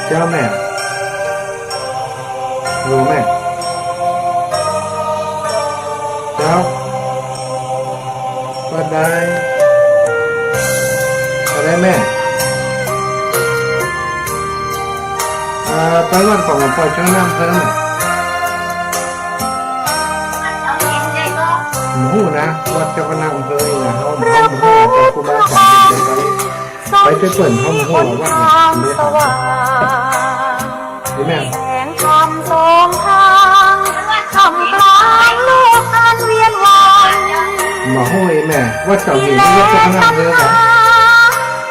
เจ้าแม่รู้แม่เจ้าก็ได้ก็ได้แม่ไปวันของหลวงพ่อเจ้าน้ำเพิ่มหมูนะวัดเจ้าพนักอำเภอนะเขาหมูแต่ครูบาอาจารย์เด็กไปเปิดเขาหมูวัดเนี่ยไม่ได้ดีแม่แสงธรรมสองทางทำกลางโลกอันเวียนวันหมอห้อยแม่วัดเสาหินที่วัดเจ้าพนักอำเภอนะ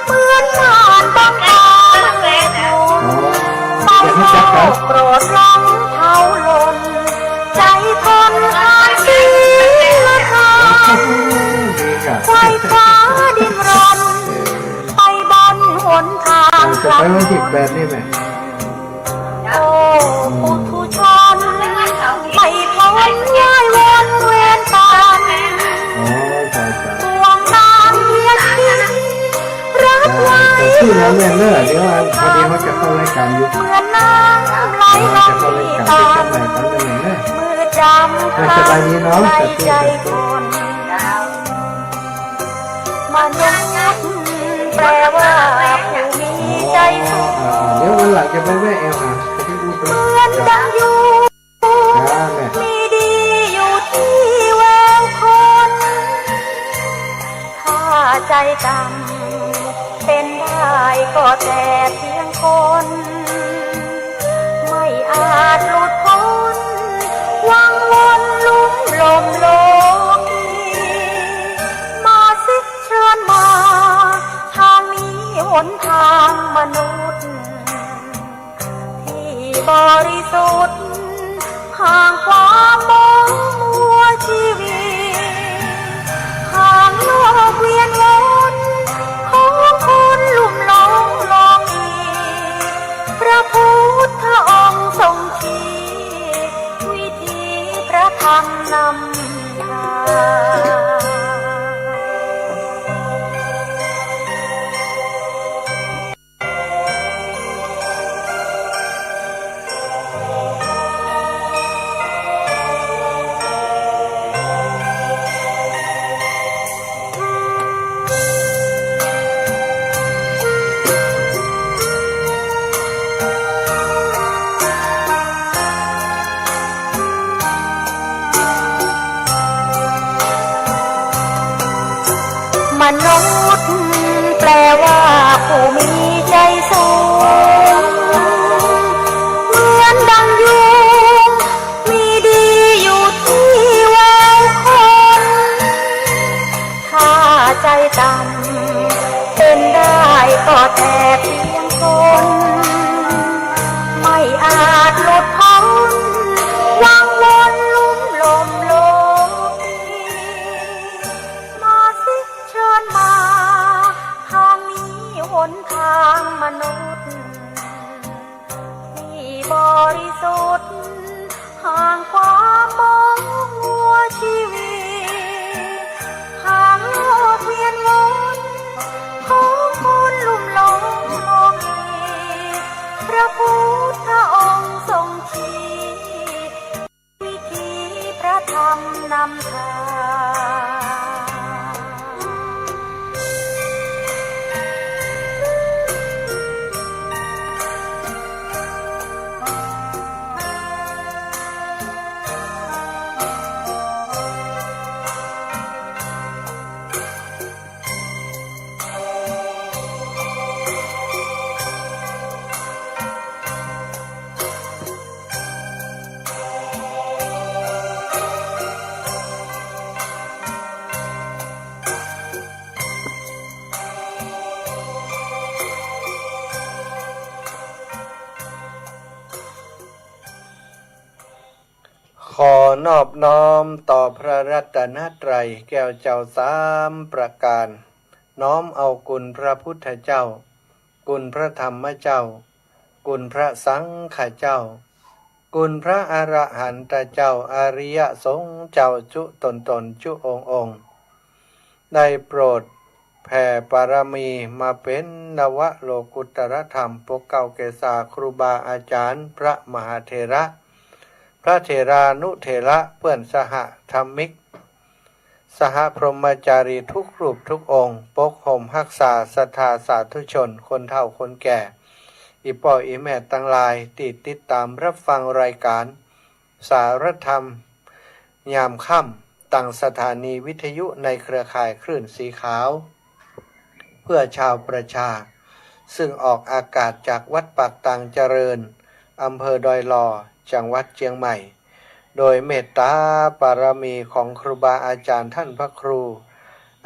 เหมือนผ่านบางตาเวทมนต์ต้องโปรดร้องเท้าลนใจทนอ่านศีลธรรมไฟฟ้าดินรนไปบนหนทางจะไปวันที่8นี่แม่โอ้ปุถุชนไม่พ้นย้ายวนเวียนตามดวงนางเยียดทิ้งรักไว้ชื่อแล้วแม่เลิศเดี๋ยวพอดีเขาจะเข้ารายการอยู่เหมือนน้ำไหลจะเข้ารายการที่เชียงใหม่ตอนนี้แม่มือจำสบายดีเนาะใจคนมนุษย์แปลว่าผู้มีใจสูงเดี๋ยววันหลังจะไปแวะที่อู่ตัวเหมือนดังอยู่มีดีอยู่ที่แววคนถ้าใจดำเป็นได้ก็แต่เพียงคนไม่อาจหลุดพ้นวังวนลุ่มลมโลกมาสิเชิญมาทางนี้หนทางมนุษย์ที่บริสุทธิ์ห่างความมองมัวชีวิตห่างโลกเวียนวนของคนลุ่มหลงโลกีพระพุทธองค์ทรงชี้วิธีพระธรรมนำทางมนุษย์แปลว่าผู้มีใจสูงเหมือนดังยุงมีดีอยู่ที่แววคนถ้าใจต่ำเป็นได้ก็แต่เพียงคนไม่อาจหลุดพ้นวังวนลุ่มลมโลเชิญมาทางนี้หนทางมนุษย์ที่บริสุทธิ์ห่างความมองมัวชีวิตห่างโลกเวียนวนของคนลุ่มหลงโลกีพระพุทธองค์ทรงชี้วิธีพระธรรมนำทางขอนอบน้อมต่อพระรัตนตรัยแก้วเจ้า3ประการน้อมเอาคุณพระพุทธเจ้าคุณพระธรรมเจ้าคุณพระสังฆเจ้าคุณพระอรหันตเจ้าอริยสงฆ์เจ้าจุตนจุองค์ได้โปรด แผ่ปารมีมาเป็นนวโลกุตรธรรมปกเก่าเกษาครูบาอาจารย์พระมหาเถระพระเถรานุเถระเพื่อนสหธรรมิกสหพรหมจารีทุกรูปทุกองค์ปกห่มรักษาศรัทธาสาธุชนคนเฒ่าคนแก่อีป่ออีแม่ตั้งหลายติดตามรับฟังรายการสารธรรมยามค่ำตั้งสถานีวิทยุในเครือข่ายคลื่นสีขาวเพื่อชาวประชาซึ่งออกอากาศจากวัดปากตังเจริญอำเภอดอยหล่อจังหวัดเชียงใหม่โดยเมตตาปารมีของครูบาอาจารย์ท่านพระครู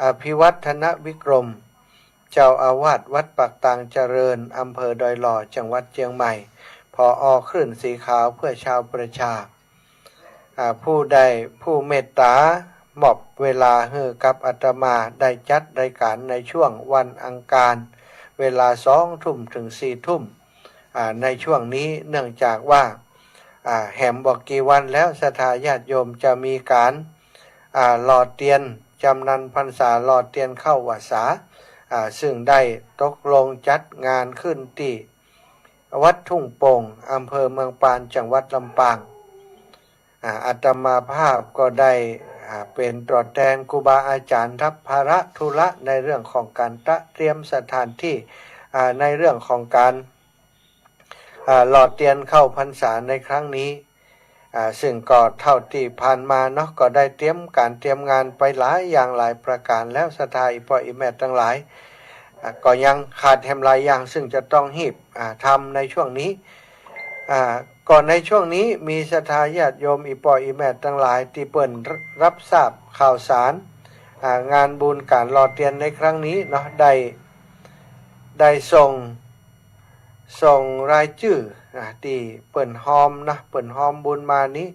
อภิวัฒนวิกรมเจ้าอาวาสวัดปากตังเจริญอำเภอดอยหล่อจังหวัดเชียงใหม่ผอ.คลื่นสีขาวเพื่อชาวประชาผู้ใดผู้เมตตามอบเวลาให้กับอาตมาได้จัดรายการในช่วงวันอังคารเวลา20:00 นถึง4:00 นในช่วงนี้เนื่องจากว่าแหมบอกกี่วันแล้วศรัทธาญาติโยมจะมีการหล่อเตียนจำนันพรรษาหล่อเตียนเข้าวสาซึ่งได้ตกลงจัดงานขึ้นที่วัดทุ่งโป่งอำเภอเมืองปานจังหวัดลำปางอาตมาภาพก็ได้เป็นตัวแทนครูบาอาจารย์รับภาระธุระในเรื่องของการเตรียมสถานที่ในเรื่องของการหล่อเตียนเข้าพรรษาในครั้งนี้ซึ่งก็เท่าที่ผ่านมาเนาะก็ได้เตรียมงานไปหลายอย่างหลายประการแล้วศรัทธาอีพ่ออีแม่ทั้งหลายก็ยังขาดแถมหลายอย่างซึ่งจะต้องหีบทำในช่วงนี้ก่อนในช่วงนี้มีศรัทธาญาติโยมอีพ่ออีแม่ทั้งหลายที่เปิ่นรับทราบข่าวสารงานบุญการหล่อเตียนในครั้งนี้เนาะได้ส่งรายชื่อที่เปิ่นหอมบุญมานี้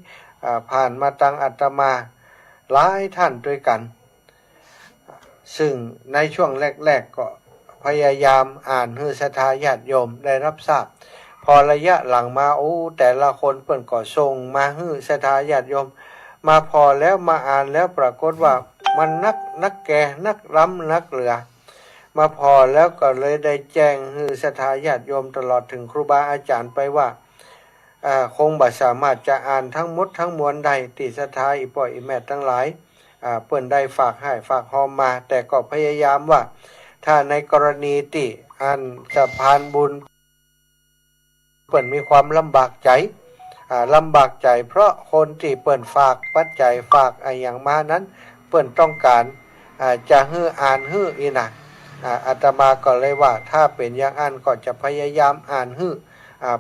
ผ่านมาตังอาตมาหลายท่านด้วยกันซึ่งในช่วงแรกๆก็พยายามอ่านให้ศรัทธาญาติโยมได้รับทราบพอระยะหลังมาแต่ละคนเปิ่นก็ส่งมาให้ศรัทธาญาติโยมมาพอแล้วมาอ่านแล้วปรากฏว่ามันนักแก่นักล้ำนักเหลือมาพอแล้วก็เลยได้แจ้งให้ศรัทธาญาติโยมตลอดถึงครูบาอาจารย์ไปว่าคงบ่สามารถจะอ่านทั้งหมดทั้งมวลใดที่ศรัทธาอีพ่ออีแม่ทั้งหลายเปิ้นได้ฝากหอมมาแต่ก็พยายามว่าถ้าในกรณีที่อ่านสะพานบุญเปิ้นมีความลำบากใจเพราะคนที่เปิ้นฝากปัจจัยฝากอย่างมานั้นเปิ้นต้องการจะให้อ่านให้อีนะอาตมาก็เลยว่าถ้าเป็นอย่างอันก็จะพยายามอ่านให้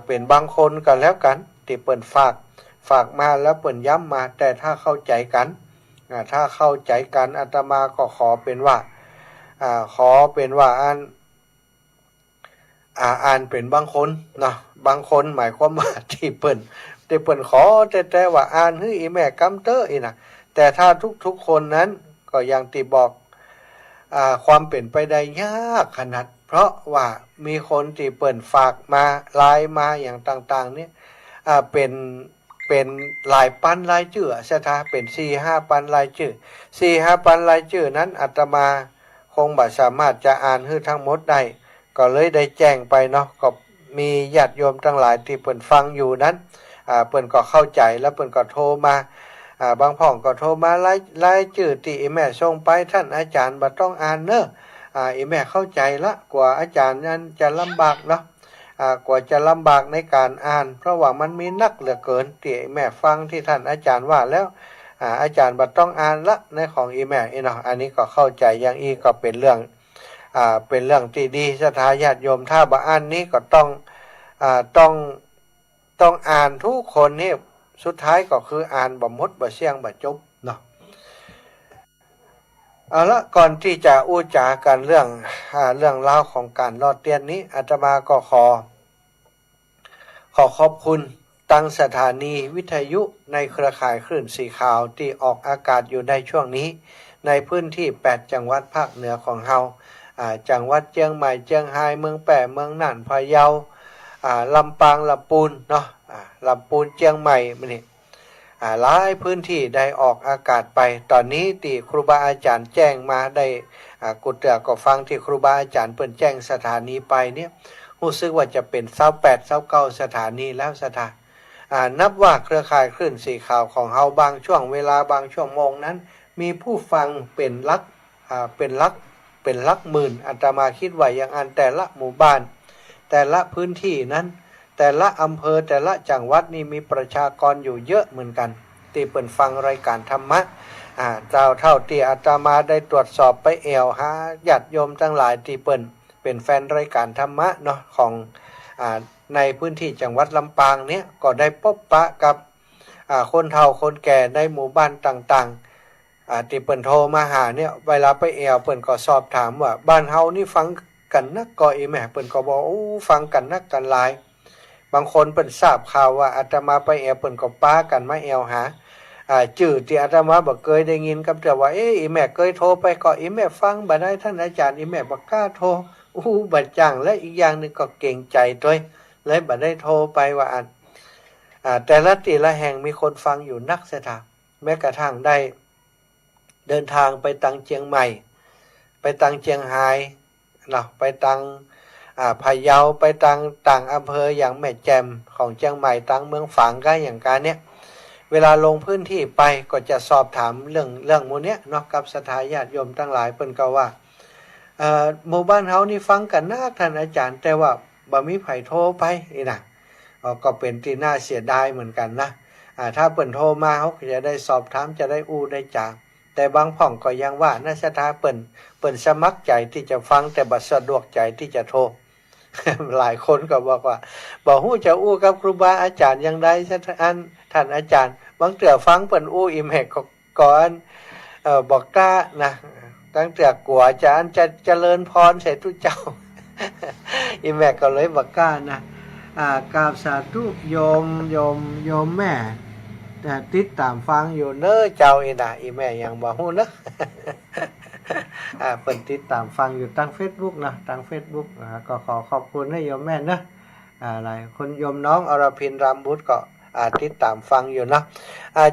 เป็นบางคนก็แล้วกันที่เปิ้นฝากมาแล้วเปิ้นย้ำมาแต่ถ้าเข้าใจกันอาตมาก็ขอเป็นว่าอ่านเป็นบางคนเนาะบางคนหมายความว่าที่เปิ้นขอแต่ว่าอ่านให้อีแม่กำเตออีนะแต่ถ้าทุกคนนั้นก็อย่างที่บอกความเป็นไปได้ยากขนาดเพราะว่ามีคนที่เปิ่นฝากมาไลน์มาอย่างต่างๆเนี่ยเป็นหลายปันรายชื่อศรัทธาเป็น 4-5 ปันรายชื่อ 4-5 ปันรายชื่อนั้นอาตมาคงบ่สามารถจะอ่านให้ทั้งหมดได้ก็เลยได้แจ้งไปเนาะก็มีญาติโยมทั้งหลายที่เปิ่นฟังอยู่นั้นเปิ่นก็เข้าใจแล้วเปิ่นก็โทรมาบางพ่องก็โทรมาไล่ชื่อที่อีแม่ส่งไปท่านอาจารย์บ่ต้องอ่านเนอะอีแม่เข้าใจละกว่าอาจารย์นั้นจะลำบากเนาะกว่าจะลำบากในการอ่านเพราะว่ามันมีนักเหลือเกินที่อีแม่ฟังที่ท่านอาจารย์ว่าแล้วอาจารย์บ่ต้องอ่านละในของอีแม่เนาะอันนี้ก็เข้าใจอย่างอีก็เป็นเรื่องที่ดีศรัทธาญาติโยมถ้าบ่อ่านนี้ก็ต้องอ่านทุกคนนี่สุดท้ายก็คืออ่านบ่หมดบ่เสี่ยงบ่จบเนาะเอาละก่อนที่จะอู้จากันเรื่องราวของการลอดเตียนนี้อาตมาก็ขอขอบคุณตั้งสถานีวิทยุในเครือข่ายคลื่นสีขาวที่ออกอากาศอยู่ในช่วงนี้ในพื้นที่8จังหวัดภาคเหนือของเฮาจังหวัดเชียงใหม่เชียงรายเมืองแปะเมืองน่านพะเยาลำปางลำพูนเนาะลำพูนเชียงใหม่นี่หลายพื้นที่ได้ออกอากาศไปตอนนี้ที่ครูบาอาจารย์แจ้งมาได้ กูเตือก็ฟังที่ครูบาอาจารย์เปิ่นแจ้งสถานีไปเนี่ยรู้สึกว่าจะเป็น28 29สถานีแล้วนับว่าเครือข่ายคลื่นสีขาวของเฮาบางช่วงเวลาบางช่วงโมงนั้นมีผู้ฟังเป็นลักหมื่นอาตมาคิดว่าอย่างอันแต่ละหมู่บ้านแต่ละพื้นที่นั้นแต่ละอำเภอแต่ละจังหวัดนี่มีประชากรอยู่เยอะเหมือนกันที่เปิ่นฟังรายการธรรมะเท่าที่อาตมาได้ตรวจสอบไปแอวหาญาติโยมทั้งหลายที่เปิ่นเป็นแฟนรายการธรรมะเนาะของในพื้นที่จังหวัดลำปางเนี่ยก็ได้พบปะกับคนเฒ่าคนแก่ในหมู่บ้านต่างๆที่เปิ่นโทรมาหาเนี่ยเวลาไปแอวเปิ่นก็สอบถามว่าบ้านเฮานี่ฟังกันนักก็อีแม่เปิ่นก็บอกฟังกันนักกันหลายบางคนเปิ่นทราบข่าวว่าอาตมาไปแอวเปิ่นก็ป้ากันมาแอวหาจื่อที่อาตมาบอกเคยได้ยินกับแต่ว่าอีแม่เคยโทรไปก็อีแม่ฟังบ่ได้ท่านอาจารย์อีแม่บ่กล้าโทรบัดจังและอีกอย่างนึงก็เกรงใจด้วยเลยบ่ได้โทรไปว่าแต่ละที่ละแห่งมีคนฟังอยู่นักเสียถาแม้กระทั่งได้เดินทางไปตังเชียงใหม่ไปตังเชียงรายเนาะไปตังพะเยาไปต่างอำเภออย่างแม่แจ่มของเชียงใหม่ตังเมืองฝางก็อย่างการเนี้ยเวลาลงพื้นที่ไปก็จะสอบถามเรื่องหมู่เนี้ยเนาะกับศรัทธาญาติโยมทั้งหลายเพิ่นก็ว่าหมู่บ้านเฮานี่ฟังกันนักท่านอาจารย์แต่ว่าบ่มีไผโทรไปนะก็เป็นที่น่าเสียดายเหมือนกันนะถ้าเพิ่นโทรมาเขาก็จะได้สอบถามจะได้ได้จางแต่บางพ่องก็ยังว่าน่าศรัทธาเปิ้นสมัครใจที่จะฟังแต่บ่สะดวกใจที่จะโทร หลายคนก็บอกว่าบ่ฮู้จะกับครูบาอาจารย์อย่างใดท่านอาจารย์บางเทื่อฟังเปิ้นอีแม่ก็ก่อนบอกกล้านะตั้งแต่กลัวอาจารย์จะเจริญพรใส่ทุกเจ้า อีแม่ก็เลยบอกกล้านะกราบสาธุโยมแม่แต่ติดตามฟังอยู่เน้อเจ้าอีแม่ยังบ่ฮู้เนอะ เปิดติดตามฟังอยู่ทาง Facebook นะทาง Facebook ก็ขอขอบคุณให้โยมแม่นะหลายคนโยมน้องอรพินรามบุตรก็ติดตามฟังอยู่นะ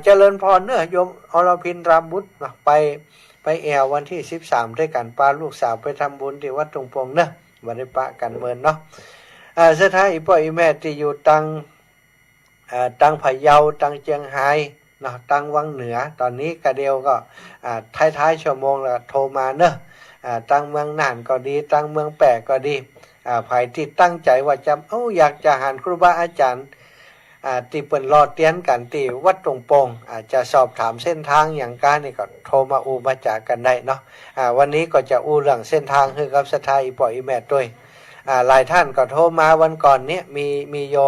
เจริญพรเนอะโยมอรพินรามบุตรนะไปแอววันที่13ด้วยกันพาลูกสาวไปทำบุญที่วัดตรงปงเนอะวันนี้ปะกันเมินเนาะสุดท้ายอีพ่ออีแม่ที่อยู่ตังพะเยาตังเชียงรายเนาะตังวังเหนือตอนนี้กระเดียวก็ท้ายชั่วโมงแล้วโทรมาเนอะตังเมืองน่านก็ดีตังเมืองแปะก็ดีภายที่ตั้งใจว่าจะอยากจะหาครูบาอาจารย์ที่เปิ่นรอเตียนกันที่วัดตรงปงจะสอบถามเส้นทางอย่างการนี่ก็โทรมามาจากกันได้เนาะวันนี้ก็จะเรื่องเส้นทางคือกับศรัทธาอีปออีแม่ด้วยหลายท่านก็โทรมาวันก่อนเนี้ยมีโย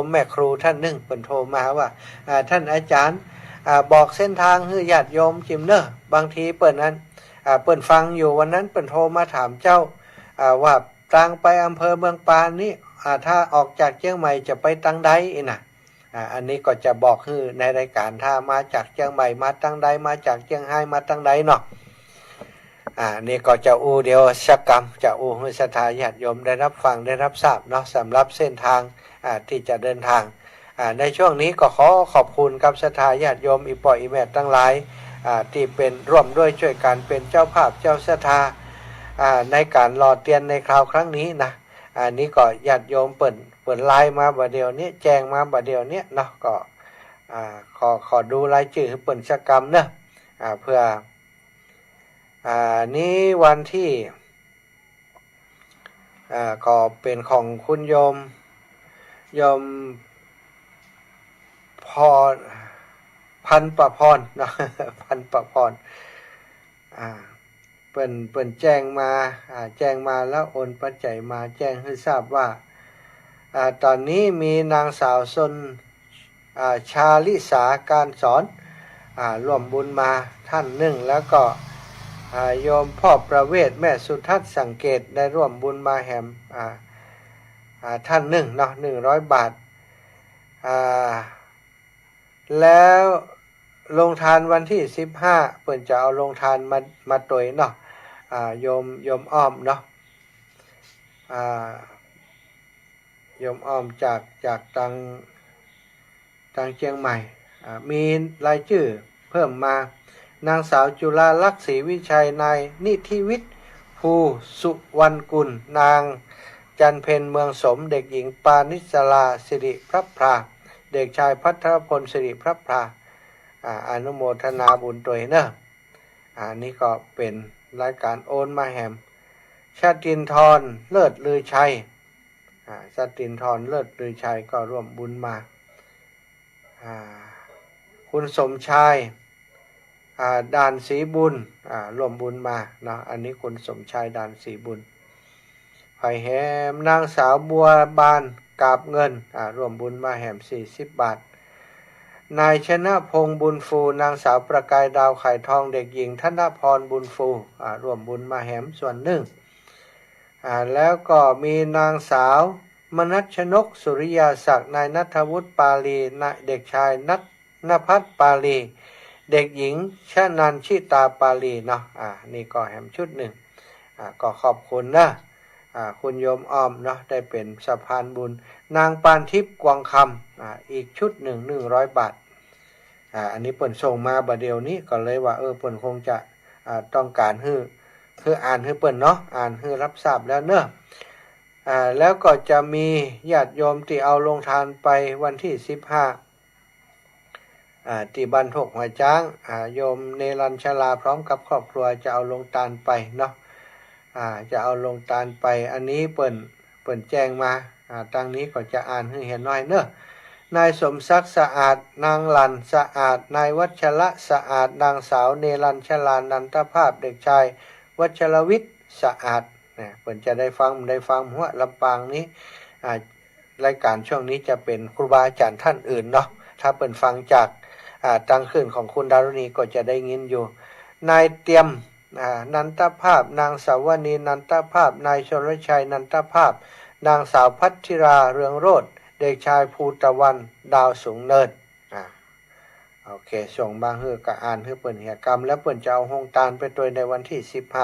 มแม่ครูท่านหนึ่งเปิ่นโทรมาว่าท่านอาจารย์บอกเส้นทางให้ญาติโยมจิมเนอร์บางทีเปิ่นนั้นเปิ่นฟังอยู่วันนั้นเปิ่นโทรมาถามเจ้าว่าทางไปอำเภอเมืองปานนี้ถ้าออกจากเชียงใหม่จะไปตังใดนะอันนี้ก็จะบอกคือในรายการถ้ามาจากเชียงใหม่มาตังใดมาจากเชียงรายมาตังใดเนาะนี่ก็จะเดี๋ยวสักกรรมจะให้ศรัทธาญาติโยมได้รับฟังได้รับทราบเนาะสำหรับเส้นทางที่จะเดินทางในช่วงนี้ก็ขอบคุณกับศรัทธาญาติโยมอีปออีแม่ทั้งหลายที่เป็นร่วมด้วยช่วยกันเป็นเจ้าภาพเจ้าศรัทธาในการหล่อเตียนในคราวครั้งนี้นะอันนี้ก็ญาติโยมเปิดไลน์มาบัดเดียวนี้แจ้งมาบัดเดียวนี้เนาะก็ขอดูรายชื่อเปิดสักกรรมเนาะเพื่อนี้วันที่ก็เป็นของคุณโยมพรพันประพรนะพันประพรเปิ่นแจ้งมาแล้วโอนปัจจัยมาแจ้งให้ทราบว่าตอนนี้มีนางสาวสนชาลิสาการสอนร่วมบุญมาท่านหนึ่งแล้วก็โยมพ่อประเวศแม่สุทัศน์สังเกตได้ร่วมบุญมาแหมท่านหนึ่งเนาะ100 บาทแล้วลงทานวันที่15เปิ่นจะเอาลงทานมาตวยเนาะโยมอ้อมเนาะโยมอ้อมจากทางเชียงใหม่มีรายชื่อเพิ่มมา นางสาวจุฬาลักษณ์ศรีวิชัยนายนิธิวิทย์ภูสุวรรณกุลนางจันเพ็ญเมืองสมเด็กหญิงปานิสลาสิริพระพราเด็กชายพัทรพลสิริพระพราอนุโมทนาบุญตัวเนอะนี่ก็เป็นรายการโอนมาแหมชาตินทรเลิศลือชัยชาตินทรเลิศลือชัยก็ร่วมบุญมาคุณสมชายด่านศรีบุญร่วมบุญมาเนาะอันนี้คุณสมชายด่านศรีบุญไผ่แหมนางสาวบัวบานกาบเงินร่วมบุญมาแหม40 บาทนายชนะพงษ์บุญฟูนางสาวประกายดาวไข่ทองเด็กหญิงธนพรบุญฟูร่วมบุญมาแหมส่วนหนึ่งแล้วก็มีนางสาวมนัชนกสุริยาศักดิ์นายณัฐวุฒิปาลีเด็กชายณภัทรปาลีเด็กหญิงชนันชิตาปาลีเนาะนี่ก็แหมชุดหนึ่งก็ขอบคุณนะคุณโยมอ้อมเนาะได้เป็นสะพานบุญนางปานทิพย์กวางคำอีกชุดหนึ่ง100 บาทอันนี้เปิ่นส่งมาบัดเดียวนี้ก็เลยว่าเปิ่นคงจะต้องการให้อ่านให้เปิ่นเนาะอ่านให้รับทราบแล้วเนอะแล้วก็จะมีญาติโยมที่เอาลงทานไปวันที่15ที่บ้านทกหัวจ้างโยมเนรัญชลาพร้อมกับครอบครัวจะเอาลงทานไปเนาะจะเอาลงทานไปอันนี้เปิ่นแจ้งมาทางนี้ก็จะอ่านให้เห็นหน่อยเนอะนายสมศักดิ์สะอาดนางลันสะอาดนายวัชระสะอาดนางสาวเนรัญชลานันทภาพเด็กชายวัชรวิทย์สะอาดเนี่ยเปิ่นจะได้ฟังหัวลำปางนี้รายการช่วงนี้จะเป็นครูบาอาจารย์ท่านอื่นเนาะถ้าเปิ่นฟังจากตั้งขึ้นของคุณดารุณีก็จะได้ยินอยู่นายเตรียมนันทภาพนางสาวนีนันทภาพนายชลชัยนันทภาพนางสาวพัทธิราเรืองโรจน์เด็กชายภูตะวันดาวสูงเนินโอเคส่งบางฮือกะอ่านฮือเปิ่นเหียกรรมและเปิ่นจะเอาหงตาลไปตัวในวันที่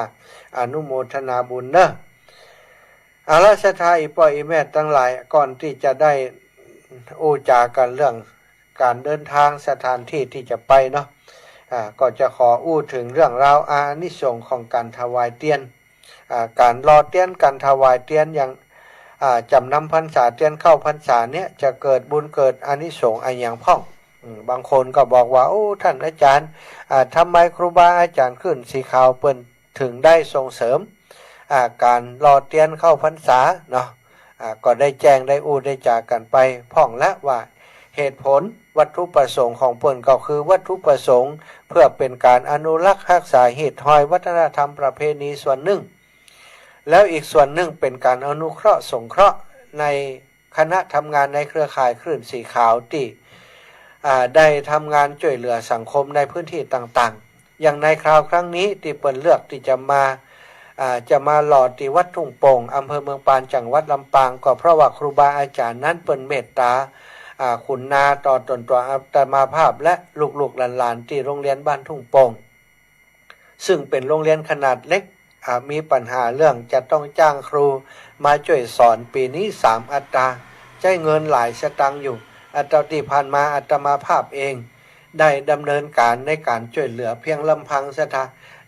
15อนุโมทนาบุญเนอะอาราชทาอีป่ออีแม่ทั้งหลายก่อนที่จะได้อู้จากันเรื่องการเดินทางสถานที่ที่จะไปเนาะก็จะขออู้ถึงเรื่องราวอานิสงส์ของการถวายเตียนการรอเตียนการถวายเตียนอย่างจำนำพรรษาเตียนเข้าพรรษาเนี่ยจะเกิดบุญเกิดอานิสงส์อย่างพ่องบางคนก็บอกว่าโอ้ท่านอาจารย์ทำไมครูบาอาจารย์ขึ้นสีขาวเปิ้นถึงได้ส่งเสริมการรอเตียนเข้าพรรษาเนาะก็ได้แจ้งได้อู้ได้จากกันไปพ่องและว่าเหตุผลวัตถุประสงค์ของเปิ้นก็คือวัตถุประสงค์เพื่อเป็นการอนุรักษ์รักษาเหตุหอยวัฒนธรรมประเพณีส่วนหนึ่งแล้วอีกส่วนหนึ่งเป็นการอนุเคราะห์สงเคราะห์ในคณะทำงานในเครือข่ายคลื่นสีขาวที่ได้ทำงานช่วยเหลือสังคมในพื้นที่ต่างๆอย่างในคราวครั้งนี้ที่เปิ้นเลือกที่จะมาหล่อที่วัดทุ่งโป่งอำเภอเมืองปานจังหวัดลำปางก็เพราะว่าครูบาอาจารย์นั้นเปิ้นเมตตาขุนนาต่อตนตัวอัตมาภาพและลูกๆหลานๆที่โรงเรียนบ้านทุ่งโป่งซึ่งเป็นโรงเรียนขนาดเล็กมีปัญหาเรื่องจะต้องจ้างครูมาช่วยสอนปีนี้3 อัตราใช้เงินหลายสตางค์อยู่อัตราที่ผ่านมาอัตมาภาพเองได้ดำเนินการในการช่วยเหลือเพียงลำพังสถา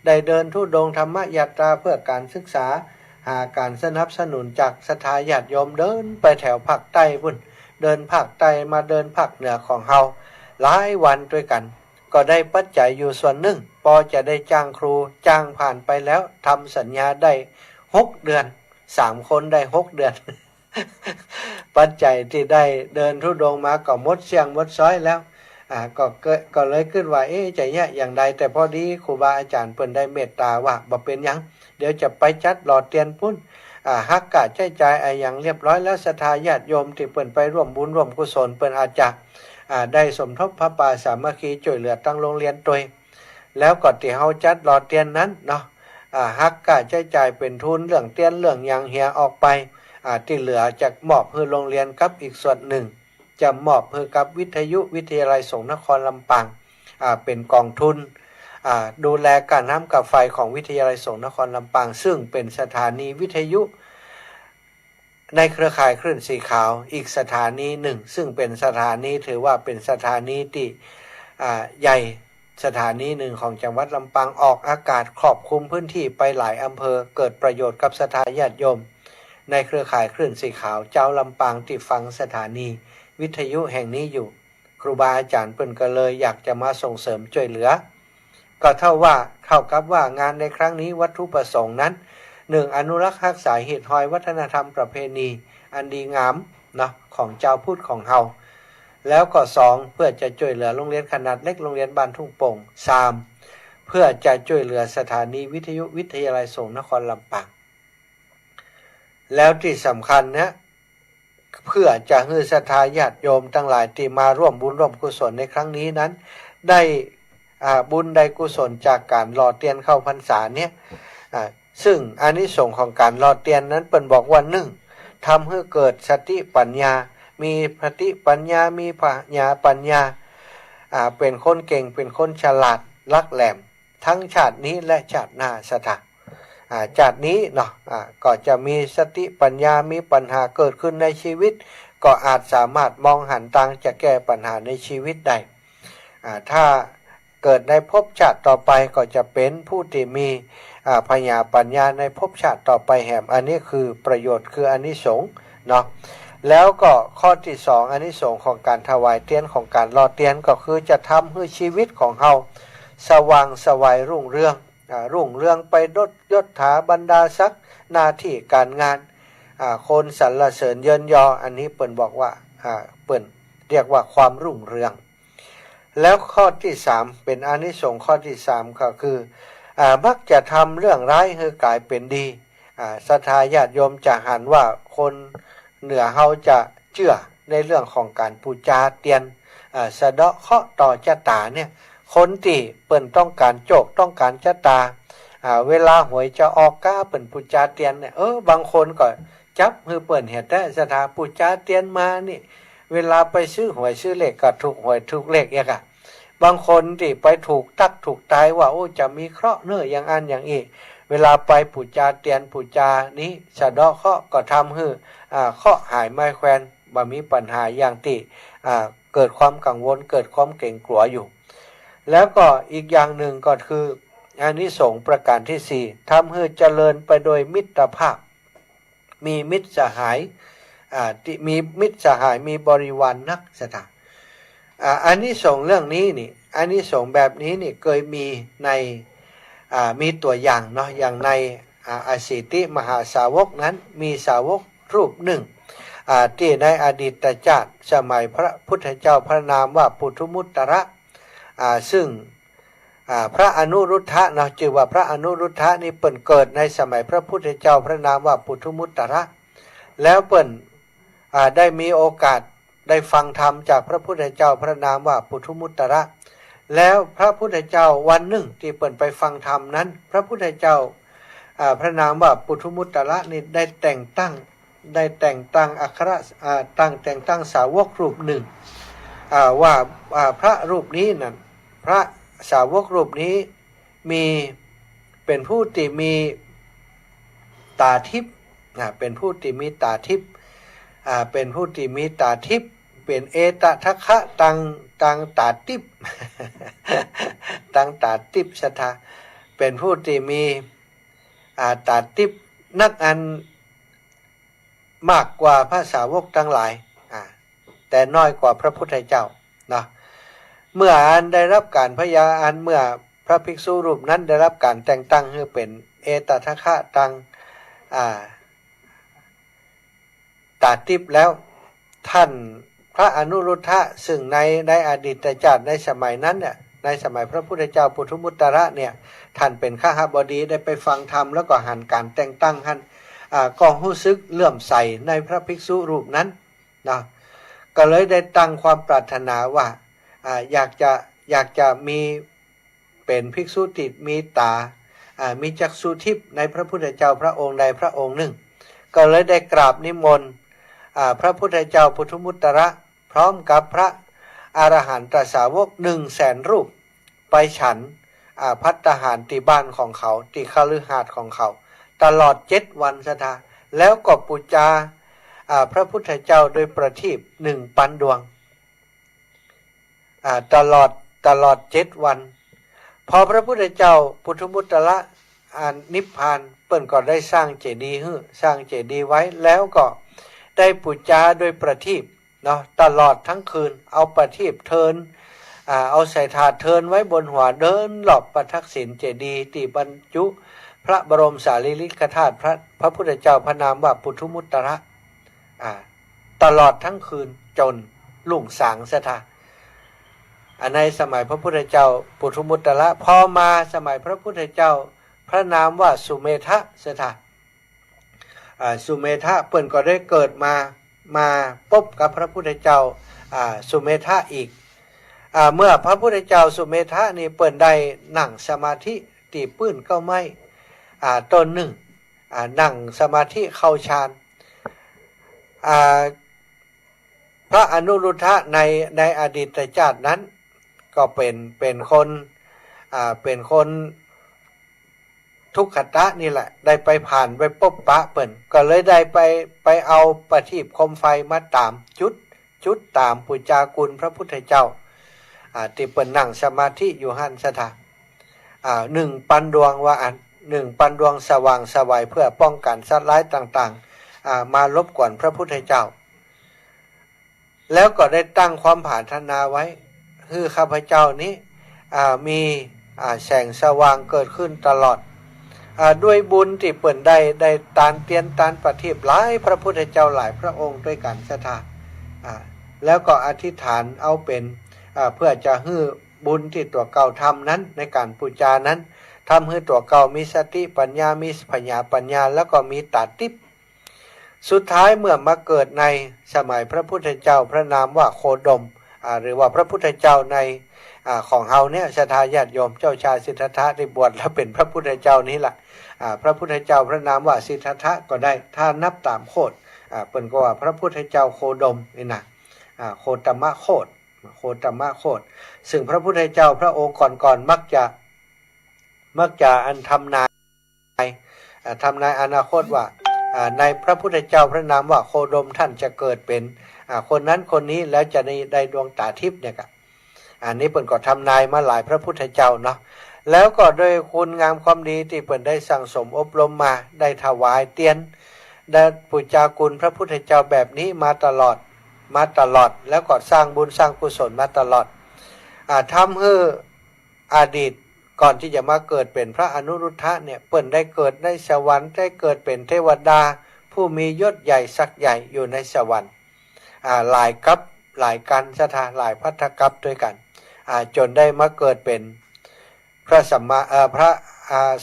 ได้เดินธุดงค์ธรรมยาตราเพื่อการศึกษาหาการสนับสนุนจากสถาญาติโยมเดินไปแถวภาคใต้พุ่นเดินภาคใต้มาเดินภาคเหนือของเฮาหลายวันด้วยกันก็ได้ปัจจัยอยู่ส่วนหนึ่งพอจะได้จ้างครูจ้างผ่านไปแล้วทำสัญญาได้6 เดือน3 คนได้6 เดือน ปัจจัยที่ได้เดินธุดงค์มาก็หมดเสียงหมดซ้อยแล้วก็เลยขึ้นว่าจะแย่อย่างใดแต่พอดีครูบาอาจารย์เพิ่นได้เมตตาว่าบ่เป็นหยังเดี๋ยวจะไปจัดหล่อเตียนพุ่นฮักกะใช้จ่ายอย่างเรียบร้อยแล้วศรัทธาญาติโยมที่เปิ้นไปร่วมบุญร่วมกุศลเปิ้นอาจจะได้สมทบพระป่าสามัคคีช่วยเหลือตั้งโรงเรียนตัวแล้วก็ที่เฮาจัดหล่อเตียนนั้นเนาะฮักกะใช้จ่ายเป็นทุนเรื่องเตียนเรื่องหยังเหียออกไปที่เหลือจะมอบให้โรงเรียนกับอีกส่วนหนึ่งจะมอบให้กับวิทยาลัยสงฆ์นครลำปางเป็นกองทุนดูแลการน้ำกับไฟของวิทยาลัยสงฆ์นครลำปางซึ่งเป็นสถานีวิทยุในเครือข่ายคลื่นสีขาวอีกสถานีหนึ่งซึ่งเป็นสถานีถือว่าเป็นสถานีที่ใหญ่ สถานีหนึ่งของจังหวัดลำปางออกอากาศครอบคลุมพื้นที่ไปหลายอำเภอเกิดประโยชน์กับศรัทธาญาติโยมในเครือข่ายคลื่นสีขาวเจ้าลำปางที่ฟังสถานีวิทยุแห่งนี้อยู่ครูบาอาจารย์เปิ้นก็เลยอยากจะมาส่งเสริมช่วยเหลือก็เท่ากับว่างานในครั้งนี้วัตถุประสงค์นั้น1อนุรักษ์รักษาหีดหอยวัฒนธรรมประเพณีอันดีงามเนาะของเจ้าพุทธของเฮาแล้วก็2เพื่อจะช่วยเหลือโรงเรียนขนาดเล็กโรงเรียนบ้านทุ่งโป่ง3เพื่อจะช่วยเหลือสถานีวิทยุวิทยาลัยสงฆ์นครลำปางแล้วที่สำคัญนะเพื่อจะให้ศรัทธาญาติโยมทั้งหลายที่มาร่วมบุญร่วมกุศลในครั้งนี้นั้นได้บุญได้กุศลจากการหล่อเตียนเข้าพรรษาเนี่ยซึ่งอานิสงส์ของการหล่อเตียนนั้นเป็นบอกว่า1ทำให้เกิดสติปัญญามีสติปัญญามีปัญญาเป็นคนเก่งเป็นคนฉลาดลักแหลมทั้งชาตินี้และชาติหน้าสถาชาตินี้เนาะก็จะมีสติปัญญามีปัญหาเกิดขึ้นในชีวิตก็อาจสามารถมองหันทางจะแก้ปัญหาในชีวิตได้ถ้าเกิดในภพชาติต่อไปก็จะเป็นผู้ที่มีปัญญาในภพชาติต่อไปแหมอันนี้คือประโยชน์คืออานิสงส์เนาะแล้วก็ข้อที่2อานิสงส์ของการถวายเทียนของการหล่อเทียนก็คือจะทำให้ชีวิตของเฮาสว่างไสวรุ่งเรืองไปยศถาบรรดาศักดิ์หน้าที่การงานคนสรรเสริญเยินยออันนี้เปิ้นบอกว่าเปิ้นเรียกว่าความรุ่งเรืองแล้วข้อที่3เป็นอานิสงส์ข้อที่3ก็คือมักจะทำเรื่องร้ายให้กลายเป็นดีศรัทธาญาติโยมจะหันว่าคนเหนือเฮาจะเชื่อในเรื่องของการปูจาเตียนสะเดาะเคราะห์ต่อชะตาเนี่ยคนที่เปิ้นต้องการโชคต้องการชะตาเวลาหวยจะออกก้าเปิ้นปูจาเตียนเนี่ยบางคนก็จับมือเปิ้นเฮ็ดแต่สถาปูจาเตียนมานี่เวลาไปซื้อหวยซื้อเลขก็ถูกหวยถูกเลขอีกบางคนที่ไปถูกตักถูกตายว่าจะมีเคราะห์เน้ออย่างอันอย่างอีกเวลาไปปูจาเตียนปูจานี้สะเดาะเคราะห์ก็ทำให้เคราะห์หายไม่แควนบ่มีปัญหาอย่างที่เกิดความกังวลเกิดความเกรงกลัวอยู่แล้วก็อีกอย่างหนึ่งก็คืออานิสงส์ประการที่4ทำให้เจริญไปโดยมิตรภาพมีมิตรสหายมีมิตรสหายมีบริวารนักสถาอานิสงส์เรื่องนี้นี่อานิสงส์แบบนี้นี่เคยมีในมีตัวอย่างเนาะอย่างในอสิติมหาสาวกนั้นมีสาวกรูปหนึ่งที่ในอดีตชาติสมัยพระพุทธเจ้าพระนามว่าปุถุมุตตระซึ่งพระอนุรุทธะเนาะชื่อว่าพระอนุรุทธะนี่เปิ่นเกิดในสมัยพระพุทธเจ้าพระนามว่าปุถุมุตตระแล้วเปิ่นได้มีโอกาสได้ฟังธรรมจากพระพุทธเจ้าพระนามว่าปุถุมุตตระแล้วพระพุทธเจ้าวันหนึ่งที่เปิ่นไปฟังธรรมนั้นพระพุทธเจ้าพระนามว่าปุถุมุตตระนี่ได้แต่งตั้งอัครแต่งตั้งสาวกรูปหนึ่งว่าพระรูปนี้นั้นพระสาวกรูปนี้มีเป็นผู้ที่มีตาทิพย์เป็นผู้ที่มีตาทิพย์เป็นผู้ที่มีตาทิพย์เป็นเอตทัคคะตังตาทิพย์ ตังตาทิพย์สถาเป็นผู้ที่มีตาทิพย์นักอันมากกว่าพระสาวกทั้งหลายแต่น้อยกว่าพระพุทธเจ้านะเมื่อได้รับการพยาเมื่อพระภิกษุรูปนั้นได้รับการแต่งตั้งให้เป็นเอตทัคคะตังตาทิพย์แล้วท่านพระอนุรุทธะซึ่งในอดีตชาติในสมัยนั้นเนี่ยในสมัยพระพุทธเจ้าปุถุมุตตระเนี่ยท่านเป็นข้าบดีได้ไปฟังธรรมแล้วก็หันการแต่งตั้งท่านก็รู้สึกเลื่อมใสในพระภิกษุรูปนั้นนะก็เลยได้ตั้งความปรารถนาว่าอยากจะมีเป็นภิกษุที่มีตามีจักษุทิพย์ในพระพุทธเจ้าพระองค์ใดพระองค์หนึ่งก็เลยได้กราบนิมนต์พระพุทธเจ้าปุถุมุตตระพร้อมกับพระอรหันตสาวก100,000 รูปไปฉันภัตตาหารที่บ้านของเขาที่คฤหาสน์ของเขาตลอด7 วันสถาแล้วก็ปูจาพระพุทธเจ้าโดยประทีป1,000 ดวงตลอด7 วัน พอพระพุทธเจ้าปุถุมุตระนิพพานเปิ้นก็ได้สร้างเจดีย์สร้างเจดีย์ไว้แล้วก็ได้ปูจาโดยประทีปเนาะตลอดทั้งคืนเอาประทีปเทินเอาใส่ถาดเทินไว้บนหัวเดินหลอบประทักษิณเจดีย์ที่บรรจุพระบรมสารีริกธาตุพระพุทธเจ้าพระนามว่าปุถุมุตระตลอดทั้งคืนจนลุ่งสางสถาในสมัยพระพุทธเจ้าปุถุมุตระพอมาสมัยพระพุทธเจ้าพระนามว่าสุเมธะสถาสุเมธะเปิ้นก็ได้เกิดมาพบกับพระพุทธเจ้าสุเมธะอีกเมื่อพระพุทธเจ้าสุเมธะนี่เปิ้นได้นั่งสมาธิตีปื้นก็ไม่ตนหนึ่งนั่งสมาธิเข้าฌานพระอนุรุทธะในอดีตชาตินั้นก็เป็นคนทุกขตะนี่แหละได้ไปผ่านไปพบปะเปิ้นก็เลยได้ไปเอาประทีปโคมไฟมาตามจุดตามปุจจากุลพระพุทธเจ้าที่เปิ้นนั่งสมาธิอยู่หันสถาหนึ่งปันดวงว่าหนึ่งปันดวงสว่างสวัยเพื่อป้องกันสัตว์ร้ายต่างๆมารบกวนพระพุทธเจ้าแล้วก็ได้ตั้งความปรารถนาไว้คือข้าพเจ้านี้มีแสงสว่างเกิดขึ้นตลอดด้วยบุญที่เปิ่นได้ตานเตียนตานประทีปหลายพระพุทธเจ้าหลายพระองค์ด้วยกันสถาแล้วก็อธิษฐานเอาเป็นเพื่อจะให้บุญที่ตัวเก่าทำนั้นในการปูจานั้นทำให้ตัวเก่ามีสติปัญญามีปัญญาแล้วก็มีตาทิพย์สุดท้ายเมื่อมาเกิดในสมัยพระพุทธเจ้าพระนามว่าโคดมหรือว่าพระพุทธเจ้าในของเฮาเนี่ยศรัทธาญาติโยมเจ้าชายสิทธัตถะได้บวชแล้วเป็นพระพุทธเจ้านี้แหละพระพุทธเจ้าพระนามว่าสิทธัตถะก็ได้ถ้านับตามโคดเป็นก็ว่าพระพุทธเจ้าโคดมนี่นะโคตมะโคดซึ่งพระพุทธเจ้าพระองค์ก่อนมักจะอันทำนายอนาคตว่าในพระพุทธเจ้าพระนามว่าโคดมท่านจะเกิดเป็นคนนั้นคนนี้แล้วจะได้ดวงตาทิพย์เนี่ยครับอันนี้เปิ่นก็ทำนายมาหลายพระพุทธเจ้าเนาะแล้วก็โดยคุณงามความดีที่เปิ่นได้สั่งสมอบรมมาได้ถวายเตียนได้ปูจาคุณพระพุทธเจ้าแบบนี้มาตลอดแล้วก็สร้างบุญสร้างกุศลมาตลอดทำให้อดีตก่อนที่จะมาเกิดเป็นพระอนุรุทธะเนี่ยเปิ่นได้เกิดในสวรรค์ได้เกิดเป็นเทวดาผู้มียศใหญ่ศักย์ใหญ่อยู่ในสวรรค์หลายกัปหลายกันสถาหลายพัทธกัปด้วยกันจนได้มาเกิดเป็นพระสัมมาพระ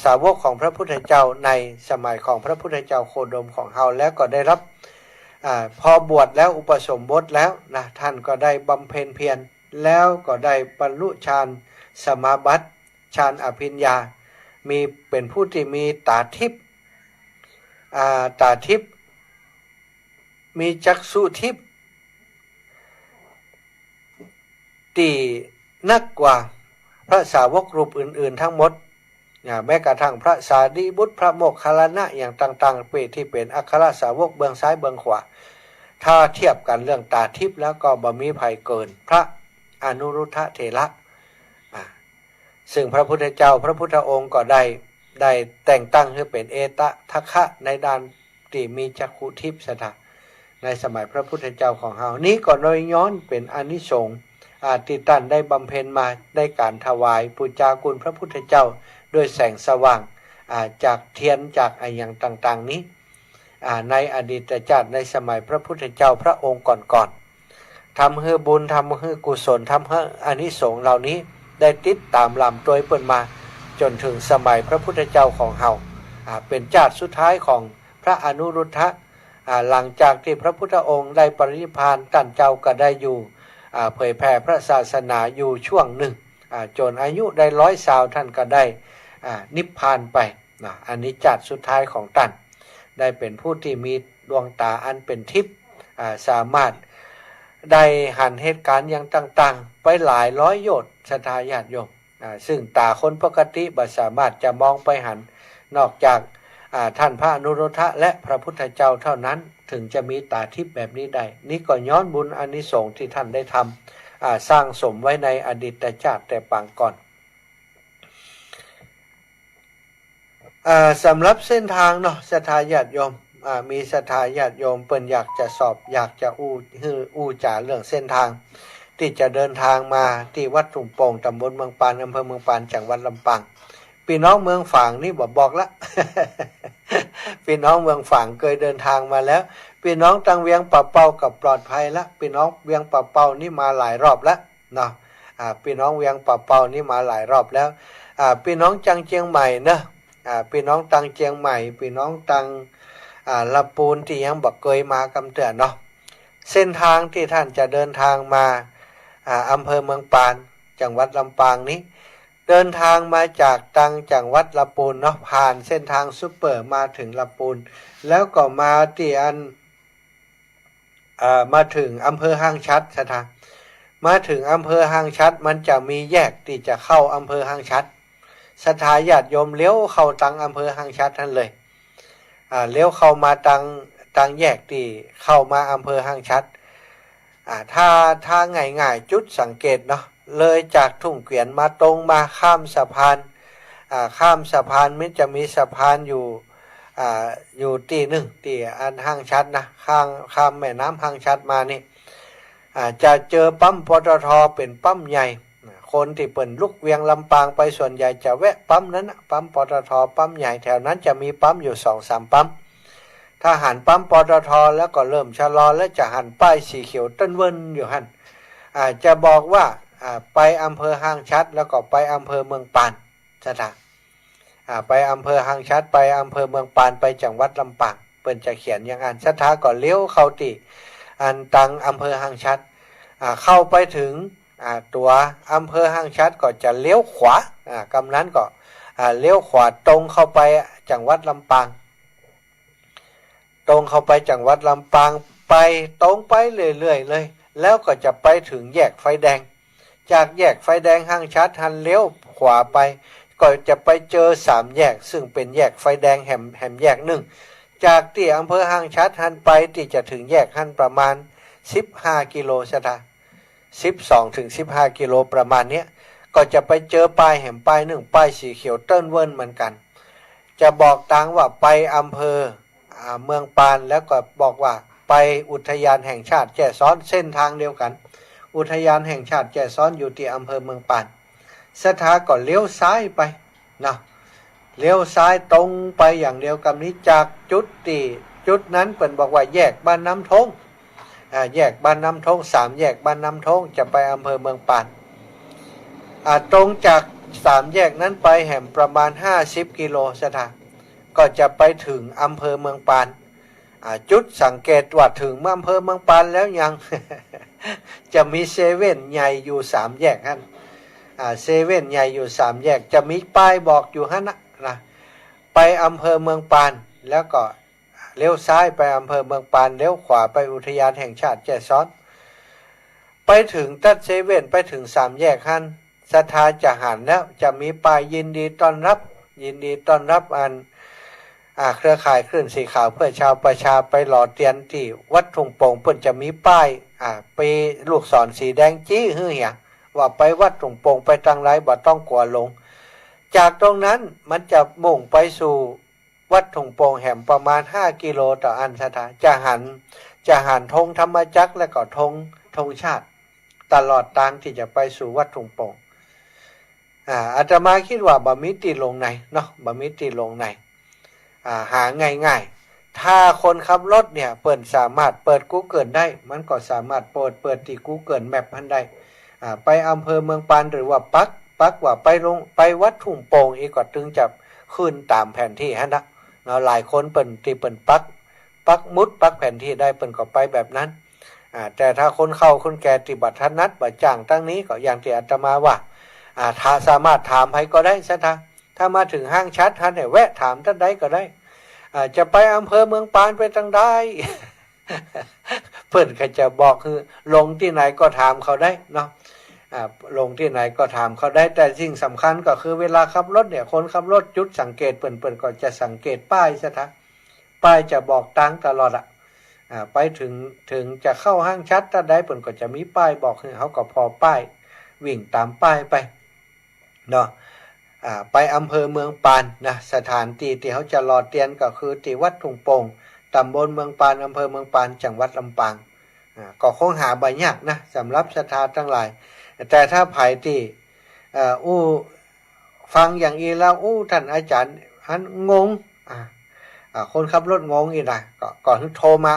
สาวกของพระพุทธเจ้าในสมัยของพระพุทธเจ้าโคดมของเฮาแล้วก็ได้รับพอบวชแล้วอุปสมบทแล้วนะท่านก็ได้บำเพ็ญเพียรแล้วก็ได้บรรลุฌานสมาบัติฌานอภิญญามีเป็นผู้ที่มีตาทิพย์มีจักษุทิพย์ที่นักกว่าพระสาวกรูปอื่นๆทั้งหมดแม้กระทั่งพระสารีบุตรพระโมคคัลลานะอย่างต่างๆที่เป็นอัครสาวกเบื้องซ้ายเบื้องขวาถ้าเทียบกันเรื่องตาทิพย์แล้วก็บ่มีภัยเกินพระอนุรุทธะเถระซึ่งพระพุทธเจ้าพระพุทธองค์ก็ได้แต่งตั้งให้เป็นเอตทัคคะในด้านที่มีจักขุทิพย์สถาในสมัยพระพุทธเจ้าของเฮานี้ก็โดยย้อนเป็นอานิสงส์ที่ท่านได้บำเพ็ญมาได้การถวายปูจาคุณพระพุทธเจ้าด้วยแสงสว่างจากเทียนจากอย่างต่างๆนี้ในอดีตชาติในสมัยพระพุทธเจ้าพระองค์ก่อนๆทำให้บุญทำให้กุศลทำให้อานิสงส์เหล่านี้ได้ติดตามลำตัวเปิ้นมาจนถึงสมัยพระพุทธเจ้าของเฮาเป็นชาติสุดท้ายของพระอนุรุทธะหลังจากที่พระพุทธองค์ได้ปรินิพพานท่านเจ้าก็ได้อยู่เผยแผ่พระศาสนาอยู่ช่วงหนึ่งจนอายุได้100 ศาวท่านก็ได้นิพพานไปอันนี้ชาติสุดท้ายของท่านได้เป็นผู้ที่มีดวงตาอันเป็นทิพย์สามารถได้หันเหตุการณ์อย่างต่างๆไปหลายร้อยโยชน์ศรัทธาญาติโยมซึ่งตาคนปกติบ่สามารถจะมองไปหันนอกจากท่านพระอนุรุทธะและพระพุทธเจ้าเท่านั้นถึงจะมีตาทิพย์แบบนี้ได้นี่ก็ย้อนบุญอานิสงส์ที่ท่านได้ทำสร้างสมไว้ในอดีตชาติแต่ปางก่อน สำหรับเส้นทางเนาะศรัทธาญาติโยมมีศรัทธาญาติโยมเปิ้นอยากจะสอบอยากจะอู้จ่าเรื่องเส้นทางที่จะเดินทางมาที่วัดถุงโป่งตำบลเมืองปานอำเภอเมืองปานจังหวัดลำปางพี่น้องเมืองฝางนี่บอกละ พี่น้องเมืองฝางเคยเดินทางมาแล้วพี่น้องตังเวียงป่าเป้ากับปลอดภัยละพี่น้องเวียงป่าเป้านี่มาหลายรอบแล้วเนาะพี่น้องเวียงป่าเป้านี่มาหลายรอบแล้วพี่น้องจังเจียงใหม่เนอะพี่น้องตังเจียงใหม่พี่น้องตังลำปูนที่ยังบอกเคยมากำเตือนเนาะเส้นทางที่ท่านจะเดินทางมาอำเภอเมืองปานจังหวัดลำปางนี้เดินทางมาจากตังจังหวัดลำปูนเนาะผ่านเส้นทางซุปเปอร์มาถึงลำปูนแล้วก็มาที่มาถึงอำเภอห้างชัดสถานมาถึงอำเภอห้างชัดมันจะมีแยกที่จะเข้าอำเภอห้างชัดสถาญาติโยมเลี้ยวเข้าตังอำเภอห้างชัดท่านเลยเลี้ยวเข้ามาตังแยกที่เข้ามาอำเภอห้างชัดถ้าง่ายๆจุดสังเกตเนาะเลยจากทุ่งเกวียนมาตรงมาข้ามสะพานข้ามสะพานมันจะมีสะพานอยู่ที่หนึ่งที่อันห้างชัดนะข้ามแม่น้ำห้างชัดมานี่จะเจอปั๊มปตทเป็นปั๊มใหญ่คนที่เปิ่นลุกเวียงลำปางไปส่วนใหญ่จะแวะปั๊มนั้นปั๊มปตทปั๊มใหญ่แถวนั้นจะมีปั๊มอยู่ 2-3 ปั๊มถ้าหันปั๊มปตทแล้วก็เริ่มชะลอแล้วจะหันป้ายสีเขียวต้นเวินอยู่หันจะบอกว่าไปอำเภอห้างชัดแล้วก็ไปอำเภอเมืองปานสถานไปอำเภอห้างชัดไปอำเภอเมืองปานไปจังหวัดลำปางเปิ้นจะเขียนอย่างนั้นสถานก่อนเลี้ยวเข้าติอันตังอำเภอห้างชัดเข้าไปถึงตัวอำเภอห้างชัดก็จะเลี้ยวขวากำนั้นก็เลี้ยวขวาตรงเข้าไปจังหวัดลำปางตรงเข้าไปจังหวัดลำปางไปตรงไปเรื่อยๆเลยแล้วก็จะไปถึงแยกไฟแดงจากแยกไฟแดงห้างชัดหันเลี้ยวขวาไปก็จะไปเจอ3แยกซึ่งเป็นแยกไฟแดงแหมแยกหนึ่งจากที่อำเภอห้างชัดหันไปที่จะถึงแยกหันประมาณ15 กิโลสถาน12-15 กิโลประมาณเนี้ยก็จะไปเจอป้ายแหมป้ายหนึ่งป้ายสีเขียวเติ้นเวินเหมือนกันจะบอกตังว่าไปอำเภอเมืองปานแล้วก็บอกว่าไปอุทยานแห่งชาติแจ้ซ้อนเส้นทางเดียวกันอุทยานแห่งชาติแจ้ซ้อนอยู่ที่อำเภอเมืองปานสถาก็เลี้ยวซ้ายไปนะเลี้ยวซ้ายตรงไปอย่างเดียวกับนี้จากจุดนั้นเปิ่นบอกว่าแยกบ้านน้ำทงแยกบ้านน้ำทง3แยกบ้านน้ำทงจะไปอำเภอเมืองปานตรงจาก3แยกนั้นไปแห่มประมาณ50 กิโลสถานก็จะไปถึงอำเภอเมืองปานจุดสังเกตว่าถึงอำเภอเมืองปานแล้วยัง จะมีเซเว่นใหญ่อยู่3แยกนั่นเซเว่นใหญ่อยู่3แยกจะมีป้ายบอกอยู่หั่นนะไปอำเภอเมืองปานแล้วก็เลี้ยวซ้ายไปอำเภอเมืองปานเลี้ยวขวาไปอุทยานแห่งชาติแจ้ซ้อนไปถึงตัดเซเว่นไปถึง3แยกหั่นศรัทธาจะหันแล้วจะมีป้ายยินดีต้อนรับเครือข่ายคลื่นสีขาวเพื่อชาวประชาไปหล่อเตียนที่วัดทุ่งโป่งเพิ่นจะมีป้ายไปลูกศรสีแดงจี้ฮือเหียว่าไปวัดทุ่งโป่งไปทางไรบ่ต้องกลัวลงจากตรงนั้นมันจะมุ่งไปสู่วัดทุ่งโป่งแห่มประมาณ5 กิโลต่ออันสถานจะหันธงธรรมจักรและก็ธงชาติตลอดทางที่จะไปสู่วัดทุ่งโป่งอาตมาคิดว่าบ่มีติลงไหนเนาะบ่มีติลงไหนหาง่ายๆถ้าคนขับรถเนี่ยเปิดสามารถเปิด Google ได้มันก็สามารถเปิดที่ Google Map มันได้ไปอำเภอเมืองปานหรือว่าปักว่าไปวัดทุ่งโป่งอีกก็ถึงจะขึ้นตามแผนที่ฮะนะเนาะหลายคนเปิดปักมุดปักแผนที่ได้เปิดก็ไปแบบนั้นแต่ถ้าคนเข้าคนแก่ที่บัตรทนัดบัตรจ้างตั้งนี้ก็อย่างที่อาตมาว่าถ้าสามารถถามให้ก็ได้ซะถ้ามาถึงห้างชัดท่านเนี่ยแวะถามท่านใดก็ได้จะไปอำเภอเมืองปานไปทางใด เพื่อนก็จะบอกคือลงที่ไหนก็ถามเขาได้เนาะลงที่ไหนก็ถามเขาได้แต่สิ่งสำคัญก็คือเวลาขับรถเนี่ยคนขับรถจุดสังเกตเปิ่นก็จะสังเกตป้ายซะป้ายจะบอกทางตลอดไปถึงจะเข้าห้างชัดท่านใดเปิ่นก็จะมีป้ายบอกเขาก็พอป้ายวิ่งตามป้ายไปเนาะ ไปอำเภอเมืองปานนะสถานที่ที่เขาจะหล่อเตียนก็คือที่วัดทุ่งโป่งตำบลเมืองปานอำเภอเมืองปานจังหวัดลำปางก็คงหาใบยากนะสำหรับศรัทธาทั้งหลายแต่ถ้าไผที่ฟังอย่างนี้แล้วท่านอาจารย์ท่านงงคนขับรถงงอีกนะก่อนที่โทรมา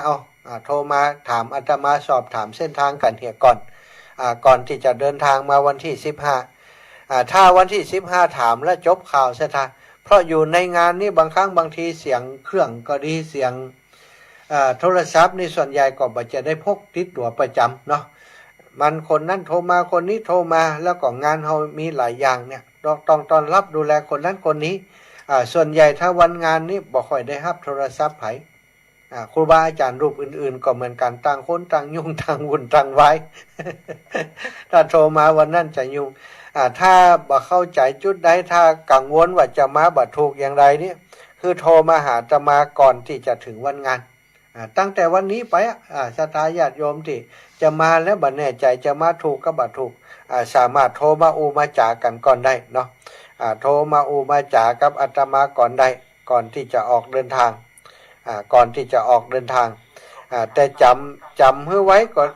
โทรมาถามอาตมาสอบถามเส้นทางกันเหียก่อนที่จะเดินทางมาวันที่15ถ้าวันที่15ถามและจบข่าวซะท่าเพราะอยู่ในงานนี้บางครั้งบางทีเสียงเครื่องก็ดีเสียงโทรศัพท์นี่ส่วนใหญ่ก็บ่จะได้พกติดตัวประจำเนาะมันคนนั้นโทรมาคนนี้โทรมาแล้วก็งานเขามีหลายอย่างเนี่ยต้องต้อนรับดูแลคนนั้นคนนี้ส่วนใหญ่ถ้าวันงานนี้บ่ค่อยได้รับโทรศัพท์ไผครูบาอาจารย์รูปอื่นๆก็เหมือนกันต่างคนต่างยุ่งต่างวุ่นต่างไว้ ถ้าโทรมาวันนั้นจะยุ่งถ้าบ่เข้าใจจุดใดถ้ากังวลว่าจะมาบ่ถูกอย่างไรเนี่ยคือโทรมาหาอาตมาก่อนที่จะถึงวันงานตั้งแต่วันนี้ไปศรัทธาญาติโยมที่จะมาแล้วบ่แน่ใจจะมาถูกก็บ่ถูกสามารถโทรมามาจากันก่อนได้เนาะโทรมามาจากับอาตมาก่อนได้ก่อนที่จะออกเดินทางก่อนที่จะออกเดินทางแต่จำให้ไว้ก่อน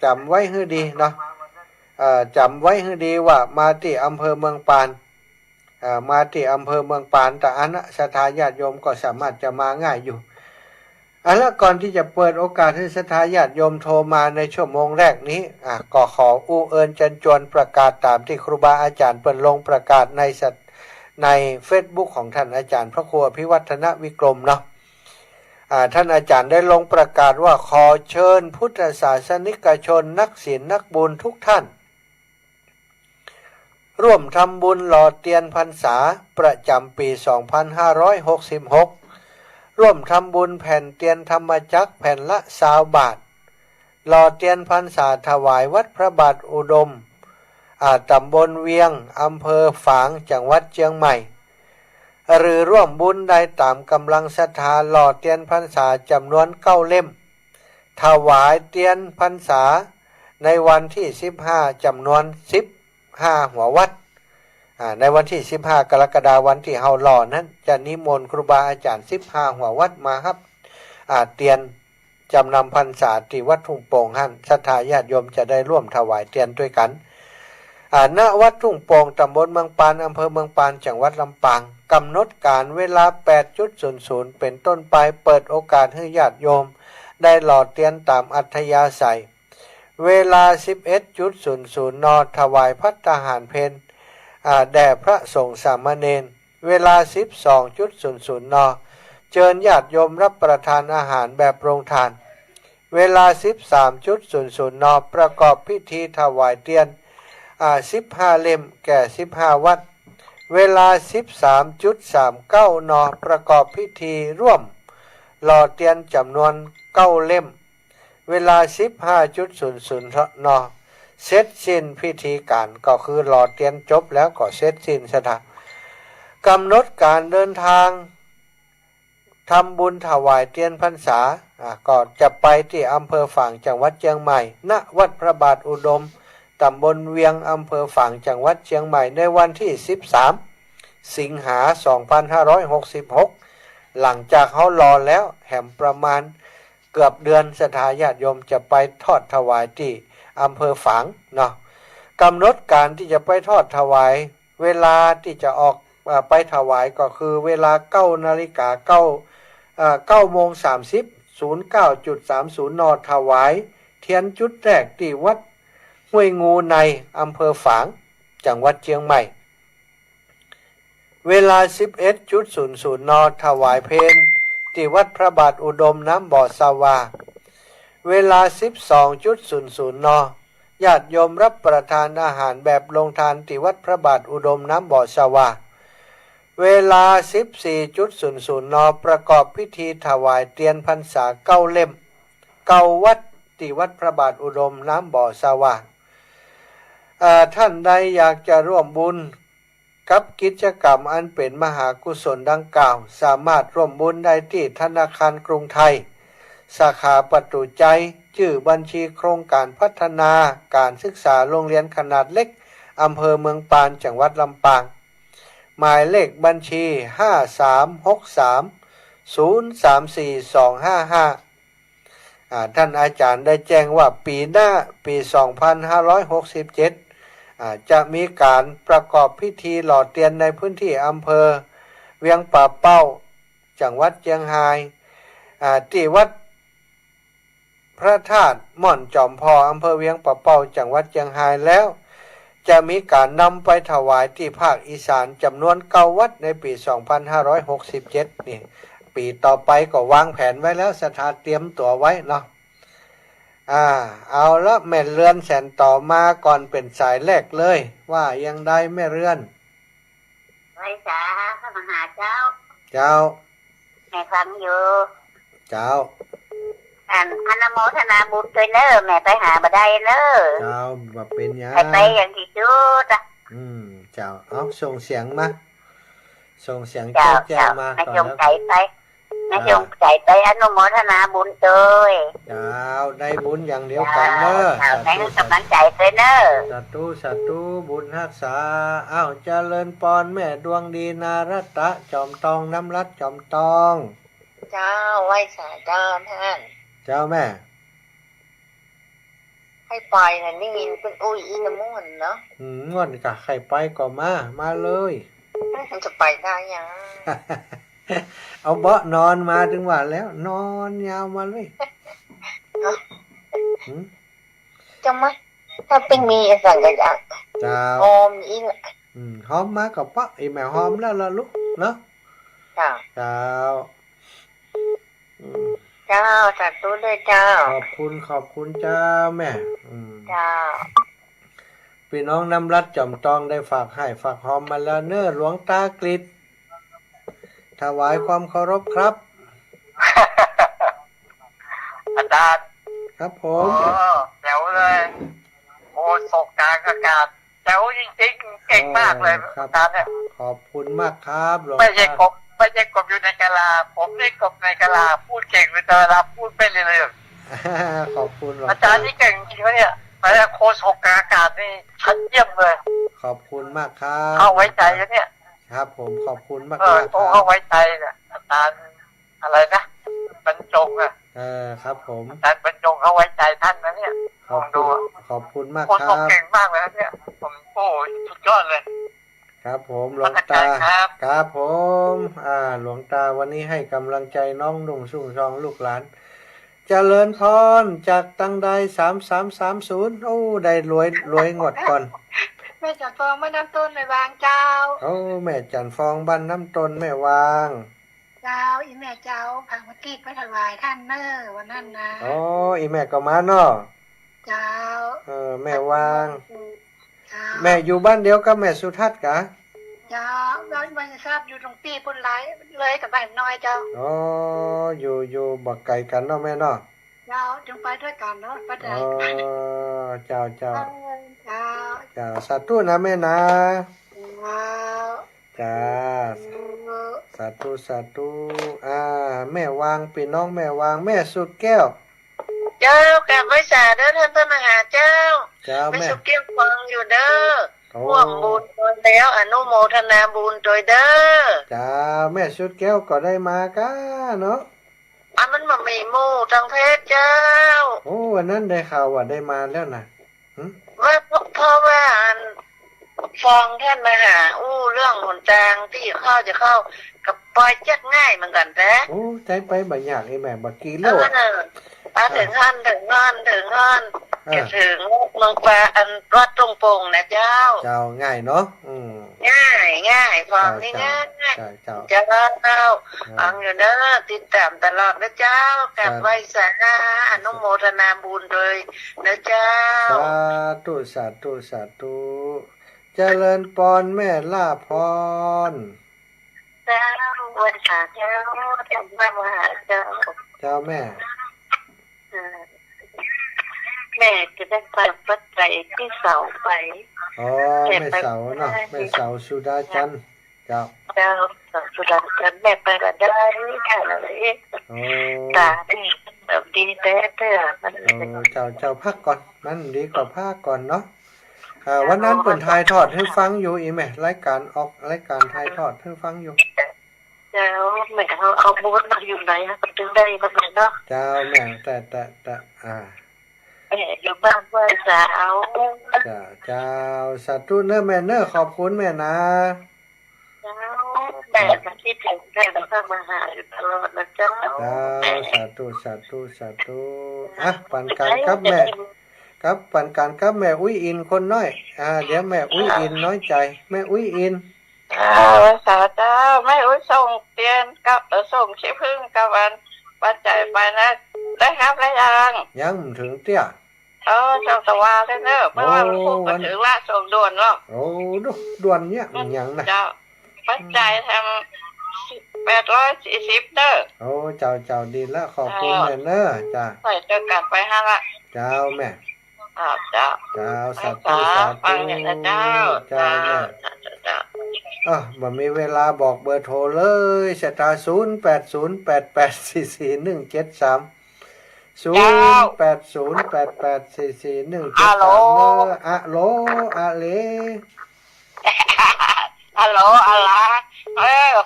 จำไว้ให้ดีเนาะจำไว้ให้ดีว่ามาที่อำเภอเมืองปานมาที่อำเภอเมืองปานแต่อันศรัทธาญาติโยมก็สามารถจะมาง่ายอยู่แล้วก่อนที่จะเปิดโอกาสให้ศรัทธาญาติโยมโทรมาในชั่วโมงแรกนี้ก็ขอเอิญเชิญชวนประกาศตามที่ครูบาอาจารย์เปิดลงประกาศใน Facebook ของท่านอาจารย์พระครูอภิวัฒนวิกรมเนาะท่านอาจารย์ได้ลงประกาศว่าขอเชิญพุทธศาสนิกชนนักศีลนักบุญทุกท่านร่วมทำบุญหล่อเทียนพรรษาประจำปี 2566 ร่วมทำบุญแผ่นเทียนธรรมจักรแผ่นละ20 บาทหล่อเทียนพรรษาถวายวัดพระบาทอุดมตำบลเวียงอำเภอฝางจังหวัดเชียงใหม่หรือร่วมบุญได้ตามกำลังศรัทธาหล่อเทียนพรรษาจำนวน9 เล่มถวายเทียนพรรษาในวันที่15จำนวน15หัววัดในวันที่15กรกฎาคมวันที่เฮาหล่อนั้นจะนิมนต์ครูบาอาจารย์15หัววัดมาครับเทียนจำนำพรรษาที่วัดทุ่งโป่งหั่นศรัทธาญาติโยมจะได้ร่วมถวายเทียนด้วยกันณวัดทุ่งโป่งตำบลเมืองปานอำเภอเมืองปานจังหวัดลำปางกำหนดการเวลา 8:00 เป็นต้นไปเปิดโอกาสให้ญาติโยมได้หล่อเทียนตามอัธยาศัยเวลา 11:00 น.ถวายภัตตาหารเพลแด่พระสงฆ์สามเณรเวลา 12:00 น.เชิญญาติโยมรับประทานอาหารแบบโรงทานเวลา 13:00 น.ประกอบพิธีถวายเทียน15 เล่มแก่15 วัดเวลา 13:39 น.ประกอบพิธีร่วมหล่อเทียนจำนวน9 เล่มเวลา 15:00 น.เสร็จสิ้นพิธีการก็คือหล่อเทียนจบแล้วก็เสร็จสิ้นสถานกำหนดการเดินทางทำบุญถวายเทียนพรรษาก็จะไปที่อำเภอฝางจังหวัดเชียงใหม่ณวัดพระบาทอุดมตำบลเวียงอำเภอฝางจังหวัดเชียงใหม่ในวันที่13สิงหา2566หลังจากเขารอแล้วแห่มประมาณเกือบเดือนศรัทธาญาติโยมจะไปทอดถวายที่อำเภอฝางเนาะกำหนดการที่จะไปทอดถวายเวลาที่จะออกไปถวายก็คือเวลา 9:30 09:30 น.ถวายเทียนจุดแรกที่วัดห้วยงูในอำเภอฝางจังหวัดเชียงใหม่เวลา 11:00 น.ถวายเพลที่วัดพระบาทอุดมน้ำบ่อสาวาเวลา 12:00 น.ญาติโยมรับประทานอาหารแบบโรงทานที่วัดพระบาทอุดมน้ำบ่อสาวาเวลา 14:00 น.ประกอบพิธีถวายเทียนพรรษา9 เล่ม9 วัดที่วัดพระบาทอุดมน้ำบ่อสาวาท่านใดอยากจะร่วมบุญกับกิจกรรมอันเป็นมหากุศลดังกล่าวสามารถร่วมบุญได้ที่ธนาคารกรุงไทยสาขาประตูใจชื่อบัญชีโครงการพัฒนาการศึกษาโรงเรียนขนาดเล็กอำเภอเมืองปานจังหวัดลำปาง หมายเลขบัญชี5363034255ท่านอาจารย์ได้แจ้งว่าปีหน้าปี2567จะมีการประกอบพิธีหล่อเทียนในพื้นที่อำเภอเวียงป่าเป้าจังหวัดเชียงรายที่วัดพระธาตุม่อนจอมพออำเภอเวียงป่าเป้าจังหวัดเชียงรายแล้วจะมีการนำไปถวายที่ภาคอีสานจำนวน9วัดในปี2567นี่ปีต่อไปก็วางแผนไว้แล้วสถานเตรียมตัวไว้เนาะเอาละแม่เรือนแสนต่อมาก่อนเป็นสายแรกเลยว่ายังได้แม่เรือนไว้จ้าข้ามาหาเจ้าแม่ฟังอยู่เจ้าอนุโมทนาบุญด้วยเนอะแม่ไปหาบ่ได้เนอะเจ้าบ่เป็นยังไปอย่างที่จุดเจ้าเอาส่งเสียงมาส่งเสียงแจ้มาก่อนแล้วนายงใจไปอนุโมทนาบุญด้วยเจ้าได้บุญอย่างเดียวกันเนอะได้กำลังใจด้วยเนอะสาธุบุญรักษาเจริญปอนแม่ดวงดีนารัตะจอมตองน้ำรัดจอมตองเจ้าไหว้สาเจ้าท่านเจ้าแม่ให้ไปนะนี่มีเป็นอุ้ยอีน้ำมันเนาะง่วนกะใครไปก็มาเลยมันจะไปได้ยังเอาเบาะนอนมาถึงว่าแล้วนอนยาวมาเลยจะไหมถ้าเป็นมีสั่งกันอ่ะจ้าหอมอีกหอมมากับปะไอแม่หอมแล้วล่ะลูกเนาะจ้าเจ้าสาธุด้วยเจ้าขอบคุณเจ้าแม่เจ้าพี่น้องน้ำรัดจอมตองได้ฝากให้ฝากหอมมาแล้วเน้อหลวงตากฤษถวายความเคารพครับอาจารย์ครับผมแจ๋วเลยโอ้ศกกลางอากาศแจ๋วจริงๆเก่งมากเลยอาจารย์เนี่ยขอบคุณมากครับหลวงตาไม่ใช่กบอยู่ในกะลาผมได้กบในกะลาพูดเก่งแต่เวลาพูดไม่เลยขอบคุณอาจารย์นี่เก่งจริงๆเนี่ยแล้วโค้ชกลางอากาศนี่ชั้นเยี่ยมเลยขอบคุณมากครับเข้าไว้ใจเนี่ยครับผมขอบคุณมากครับโตเข้าไว้ใจเนี่ยอาจารย์อะไรนะบรรจงครับผมอาจารย์บรรจงเข้าไว้ใจท่านนะเนี่ยลองดูขอบคุณมากครับเก่งมากเลยเนี่ยผมโอ้สุดยอดเลยครับผมหลวงตาครับผมหลวงตาวันนี้ให้กำลังใจน้องนุ่งสุ่งซองลูกหลานเจริญพรจากตั้งใด3330โอ้ได้รวยงดก่อนแม่จันฟองบ้านน้ำต้นแม่วางเจ้าแม่จันฟองบ้านน้ำต้นแม่วางเจ้าอีแม่เจ้าผักมะกี้ไปถวายท่านเนอวันนั้นนะอีแม่ก็มาเนาะเจ้าแม่วางแม่อยู่บ้านเดียวกับแม่สุทัศน์กะเจ้าบ้านสุทัศน์อยู่ตรงปีปุ่นไหลเลยกับบ้านน้อยเจ้าอยู่บักไก่กันเนาะแม่เนาะเจ้าจึงไปด้วยกันเนาะไปได้เจ้าสาธุนะแม่นะจ้าสาธุแม่วางพี่น้องแม่วางแม่สุดแก้วเจ้ากลับไว้สาเด้อท่านพระมหาเจ้าแม่สุดแก้วฟังอยู่เด้อร่วมบุญโดยแล้วอนุโมทนาบุญโดยเด้อจ้าแม่สุดแก้วก็ได้มาก้าเนาะมันมามีหมู่ทางเพศเจ้าวันนั้นได้ข่าวว่าได้มาแล้วนะว่าเพราะว่าฟังท่านมาหาเรื่องหนทางที่จะเข้ากับปล่อยจักง่ายเหมือนกันแต่ใจไปบ่อยากไอ้แม่บักกี้โลดถึงท่านจะถึงเมืองปลาวัดตรงโป่งนะเจ้าง่ายเนาะง่ายฟังนี่ง่ายเจ้าฟังอยู่เด้อติดตามตลอดนะเจ้ากลับไว้สาอนุโมทนาบุญโดยนะเจ้าสาธุเจริญปอนแม่ล่าพรเจ้าวันสาเจ้าจำได้ว่าเจ้าแม่จะได้ไปปัจจัยที่เสาไปแม่เสาเนาะแม่เสาสุดาจันทร์เจ้าสุดาจันทร์แม่ไปกันได้ค่ะเลยตาดีแบบดีแต่มันเจ้าพักก่อนมันดีกว่าพักก่อนเนาะ วันนั้นเปิ่นถ่ายทอดให้ฟังอยู่อีแม่รายการออกรายการถ่ายทอดให้ฟังอยู่เจ้าแม่เอาบูธมาอยู่ไหนฮะก็ถึงได้มาเป็นเนาะเจ้าแม่แต่แม่อยู่บ้านว่าสาว เจ้าสาธุเนอะแม่เนอะขอบคุณแม่นะเจ้าแม่มาคิดถึงแม่แล้วก็มาหาอยู่ตลอดนะเจ้าสาธุปันการครับแม่ครับปันการครับแม่อุ้ยอินคนน้อยเดี๋ยวแม่อุ้ยอินน้อยใจแม่อุ้ยอินสาเจ้าแม่อุ้ยส่งเตียนกับส่งขี้ผึ้งกับวันปัจจัยไปนะได้ครับได้ยังถึงเตี้ยส่งตะวันได้เนอะเพราะว่ามันพูดมาถึงว่าส่งด่วนหรอกด่วนเนี่ยยังนะเจ้าปัจจัยทำ840เด้อเจ้าดีแล้วขอบคุณแม่เนอะจ้าใส่เจอกันไปฮะละเจ้าแม่เจ้าสาธุเจ้าแม่บ่มีเวลาบอกเบอร์โทรเลยสตาร์0808844173 0808844173ฮัลโหลอะโหลอะเลฮัลโหลอะไร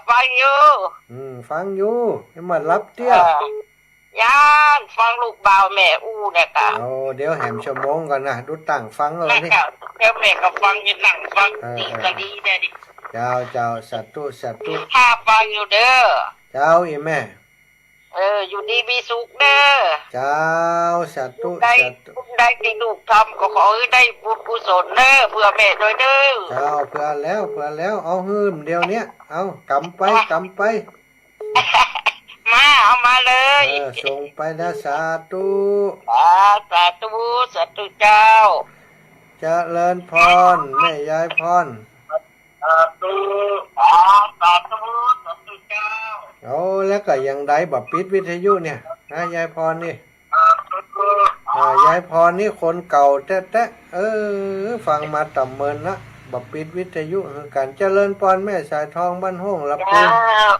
ฟังอยู่ฟังอยู่ให้มารับเตี้ยย่านฟังลูกบ่าวแม่อู้เนี่ยกะเดี๋ยวแหมชั่วโมงก่อนนะดูตั้งฟังเลยนี่เดี๋ยวแม่ก็ฟังอยู่นั่งฟังดีก็ดีเด้ดิเจ้าสาธุถ้าฟังอยู่เด้อเจ้าอีแม่อยู่ดีมีสุขเด้อเจ้าสาธุได้ที่ลูกทำก็ขอให้ได้บุญกุศลเด้อเพื่อแม่ด้วยเด้อเจ้าเพื่อแล้วเอาหืมเดียวเนี้ยเอากำไปมาเอามาเลยส่งไปแล้วสาธุสาธุเจ้าเจริญพรแม่ยายพรสาธุเจ้าแล้วก็ยังได้แบบปิดวิทยุเนี่ยนะยายพรนี่ยายพรนี่คนเก่าแท้ฟังมาต่ำเมินนะแบบปิดวิทยุคือการเจริญพรแม่สายทองบ้านห้องรับปู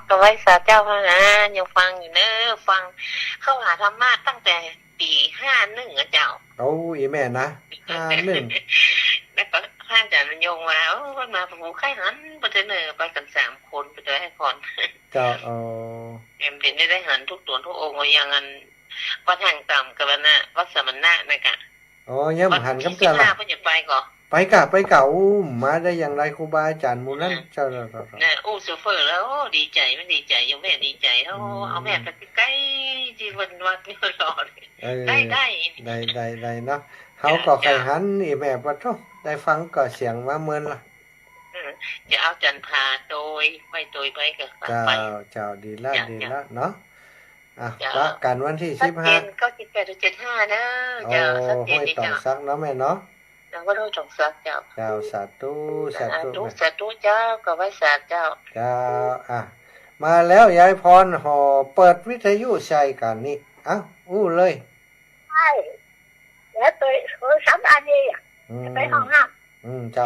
ก็ไว้สาเจ้าพระนะยังฟังอยู่เนอะฟังเข้าหาธรรมะตั้งแต่ปี51อ่ะเจ้าอีแม่นะ51แล้วก็ข้าอาจารย์มันโยงมาวันมาผูไข่หันไปเนอไปกัน3คนไปด้วยให้ก่อนเจ้าเอ็มเป็นได้หันทุกตัวทุกองค์อย่างนั้นวัดแห่งต่ำกับนะวัดสมณะนะกะยังหันกับเจ้าล่ะเพิ่นจะไปก่อนไปกะมาได้อย่างไรครูบาอาจารย์มูนั้นเจ้าน่ะโซเฟอร์แล้วดีใจไม่ดีใจยังแม่ดีใจเอาแม่ไปใกล้ที่วัดนี่รอได้เนาะเฮาก็ไข่หันอีแม่บ่ต้องได้ฟังก็เสียงว่าเมินล่ะจะเอาจันทาโดยไปก็ไปเจ้าดีละเนาะว่ากันวันที่15ก็1775นะเจ้าสักเดือนนี้ต้องซักเนาะแม่เนาะแล้วก็ต้องซักเจ้าสาธุเจ้าก็ไว้สาเจ้ามาแล้วยายพรห่อเปิดวิทยุใช้กันนี่เลยใช่แล้วตัว3 อันนี้ไปห้องน้ำเจ้า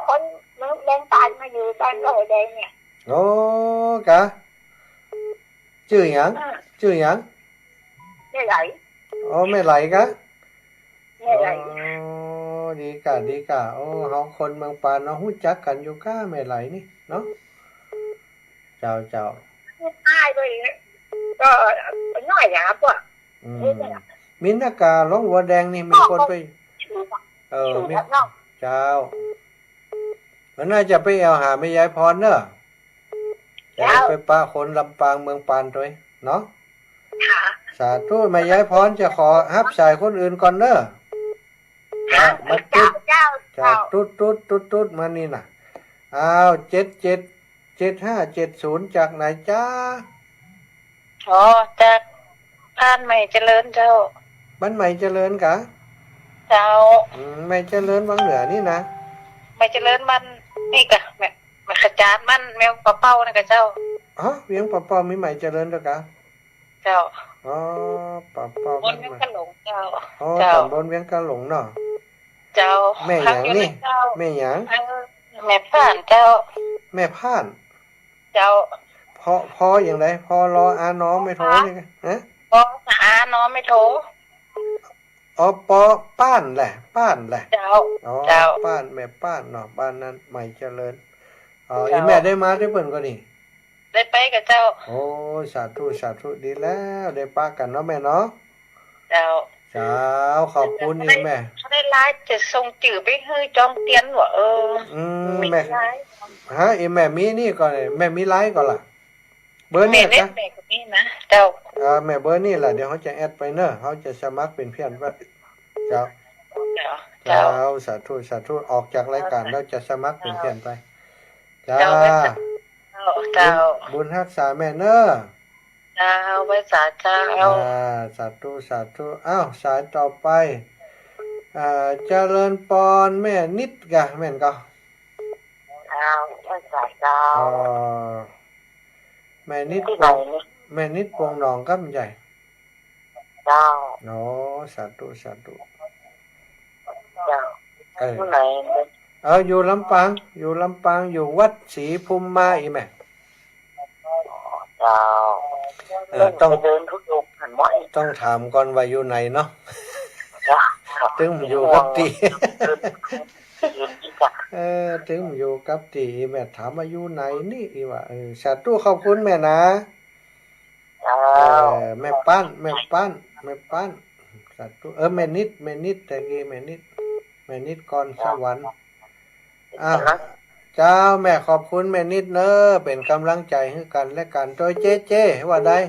คนมึงแดงตายมาอยู่บ้านก็แดงเนี่ยกะชื่อหยังไม่ไหลไม่ไหลกะไม่ไหลดีกะเฮาคนเมืองปานเนาะฮู้จักกันอยู่ก้าไม่ไหลนี่เนาะเจ้าตายไปก็น้อยอย่างพวกมินากาหลวงหัวแดงนี่มีคนไปมีเจ้ามันน่าจะไปเอาหาแม่ยายพรเนอะจะไปป้าคนลำปางเมืองปานตัวเนาะสาธุแม่ยายพรจะขอฮับสายคนอื่นก่อนเนอะมาตุ๊ดมานี่น่ะ777570จากไหนจ้าจากบ้านใหม่เจริญเจ้าบ้านใหม่เจริญกะเจ้าไม่เจริญวังเหนือนี่นะไม่เจริญมันนี่กะแม่ขจานมันแมวปะเป้านะกะเจ้าเวียงปะเป้ามีใหม่เจริญด้วยกะเจ้าปะเป้าบนเวียงกะหลงเจ้าตำบลเวียงกะหลงเนาะเจ้าแม่หยังนี่แม่หยังแม่ผ่านเจ้าแม่ผ่านเจ้าพ่ออย่างไรพ่อรออาน้องไม่โทรนี่ฮะพ่ออาน้องไม่โทร อ๋อปอป้านแหละป้านแหละเจ้าอ๋อเจ้าป้านแม่ป้านเนาะบ้านนั้นใหม่เจริญอ๋ออีเจ้าแม่ได้มาได้เปิ่นก็นี่ได้ไปกับเจ้าโอ้สาธุสาธุดีแล้วได้ปากันเนาะแม่เนาะเจ้าเจ้าขอบคุณอีแม่เขาได้ไลฟ์จะส่งจื่อไปให้จอมเตียนว่ามีแม่ไลฟ์ฮะอีแม่มีนี่ก่อนแม่มีไลน์ก่อนล่ะเบอร์แม่นี่เน็ตจ้ะแม่ก็มีนะเจ้าแม่เบอร์นี่แหละเดี๋ยวเขาจะแอดไปเนอะเขาจะสมัครเป็นเพื่อนว่าเจ้าเจ้าเจ้าเจ้าสาธุสาธุออกจากรายการแล้วจะสมัครเป็นเพื่อนไปจ้าเจ้าไว้สาเจ้าบุญรักษาแม่เนอะ เจ้าไว้สาเจ้าสาธุสาธุอ้าวสายต่อไปเจริญปอนแม่นิดกะแม่นก็เจ้าไว้สาเจ้าแม่นิดที่ปไหนงนี่แม่นิดปงหนองก็ใหญ่เจ้าโอ้สาธุสาธุเจ้าที่ไหนอยู่ลำปางอยู่ลำปางอยู่วัดศรีภูมิมาอีแม่เจ้าต้องเดินทุกยุกหันม้อยต้องถามก่อนว่าอยู่ไหนเนาะจ้าถึงอยู่กับตีถึงอยู่กับตีแม่ถามว่าอยู่ไหนนี่อีว่าสาธุขอบคุณแม่นะแม่ป้านแม่ป้านแม่ป้านสาธุแม่นิดแม่นิดแต่กี้แม่นิดก่อนสวรรค์เจ้าแม่ขอบคุณแม่นิดเนอะเป็นกำลังใจให้กันและกันโดยเจ๊ว่าได้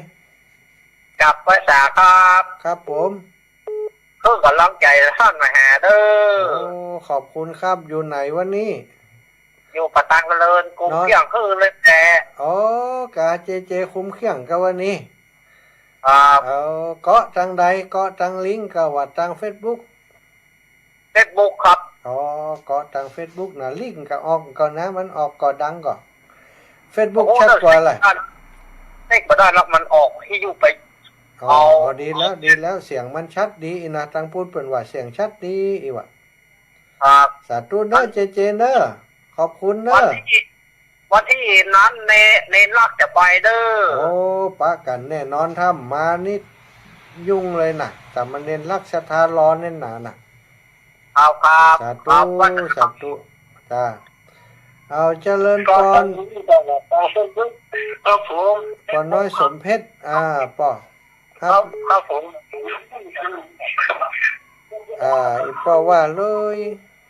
กลับภาษาครับครับผมเพื่อกำลังใจท่านมาหาเด้อโอ้ขอบคุณครับอยู่ไหนวันนี้อยู่ปะตังเลินกุมเขี่ยงคือเลยแต่อ๋อกาเจคุมเขี่ยงกันวันนี้เอาเกาะทางใดเกาะทางลิงก์กับว่าทาง Facebook ครับเกาะทาง Facebook นะลิงก์ก็ออกก่อนนะมันออกก่อนดังก่อน Facebook ชัดกว่าอะไรเล็กบ่ได้แล้วมันออกที่อยู่ไปดีแล้วเสียงมันชัดดีอีนะทางพูดเปิ้นว่าเสียงชัดดีอีว่ะครับสาธุเด้อเจเด้อขอบคุณเด้อวันที่นั้นในลักจะไปเด้อโอ้ปะกันแน่นอนถ้ามานี่ยุ่งเลยน่ะแต่มันเน้นลักษทารอนเน้นหนาน่ะเอาครับสาธุสาธุจ้าเอาเจริญพรครับผมปอน้อยสมเพชรป่อครับผมอีป่อว่าเลย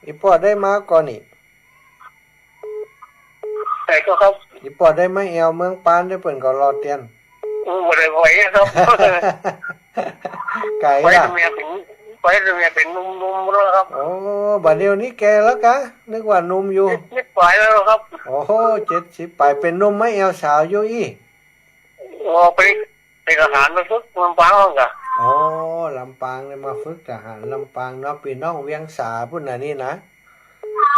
อีป่อได้มาก่อนนี่แต่ก็ครับอีป่อได้มาแอวเมืองปานได้เปิ่นก็รอเตียนบ่ได้บ่ครับไก่ล่ะไปเรียนเป็นนุ่มๆแล้วครับโอ้บัดเดี๋ยวนี้แกแล้วกะนึกว่านุ่มอยู่70 ปลายแล้วครับโอ้70 ปลายเป็นนุ่มไหมแอวสาวอยู่อีไปทหารมาฝึกลำปางกะลำปางเลยมาฝึกทหารลำปางเนาะพี่น้องเวียงสาพุ่นน่ะนี่นะ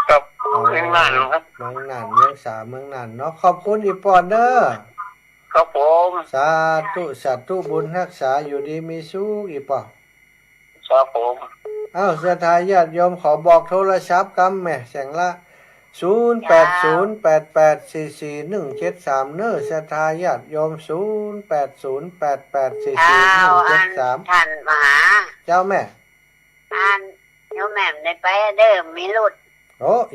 ครับเมืองน่านครับเมืองน่านเวียงสาเมืองน่านเนาะขอบคุณอีปอนเด้อครับผมสาธุบุญรักษาอยู่ดีมีสุขอีปอครับผมศรัทธาญาติโยมขอบอกโทรศัพท์กำแม่แสงละ0808844173เน้อศรัทธาญาติโยม0808844173ท่านมหาเจ้าแม่ท่านโยมแม่ได้ไปเด้อมีรถ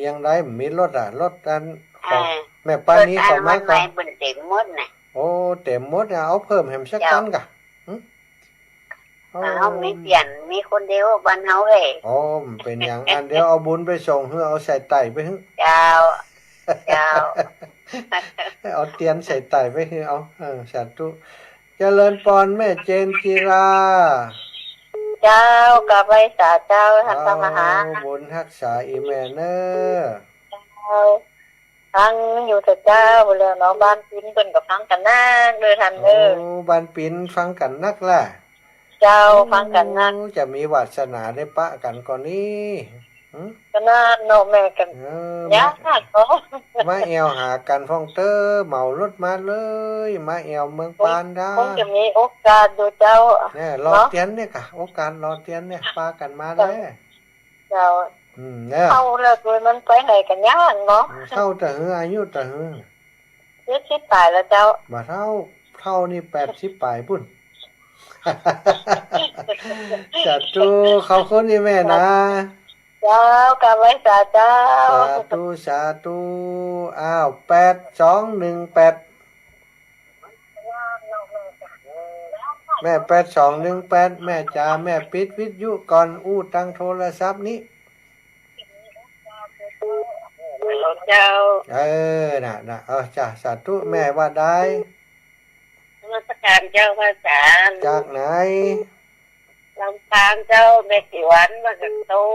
ยังไดมีรถรถอันของแม่ป้านี้เข้ามาก่อนมันเต็มหมดน่ะเต็มหมดเอาเพิ่มแฮมสักตันกะเฮามีเปลี่ยนมีคนเดียวบ้านเฮาเว้ยเป็นอย่างอันเดียวเอาบุญไปส่งเฮือเอาใส่ไต่ไปฮึเจ้าเอาเตียนใส่ไต่ไปฮึเอาสาธุเจริญพรแม่เจนจิราเจ้ากับไว้สาเจ้าท่านพระมหาบุญรักษาอีแม่เนอทั้งอยู่แต่เจ้าแล้วเนาะบ้านปิ่นเพิ่นก็ฟังกันนักเด้อท่านเด้อบ้านปิ่นฟังกันนักล่ะเจ้าฟังกันนักจะมีวาสนาได้ปะกันก่อนนี้ก็น่าโนแม่กันยากก็มาแอวหากันท่องเตอเหมารถมาเลยมาแอวเมืองปานได้คงจะมีโอกาสดูเจ้าเนี่ยรอเตียนเนี่ยค่ะโอกาสรอเตียนเนี่ยปากันมาได้เจ้าเนี่ยเข้าแล้วโดยมันไปไหนกันยากเนาะเข้าแต่อายุแต่70 ปลายแล้วเจ้าบ่เท่านี่80 ปลายพุ่น สาธุขอบคุณที่แม่นะ เจ้ากลับไว้จ้าเจ้า สาธุสาธุอ้าว8218แม่8218แม่จ๋าแม่ปิดวิทยุก่อนอู้ตั้งโทรศัพท์นี้ เจ้า น่ะจ้ะสาธุแม่ว่าได้ นมัสการเจ้าพระอาจารย์ จากไหน ลำปางเจ้าแม่สิวันมาจากตู้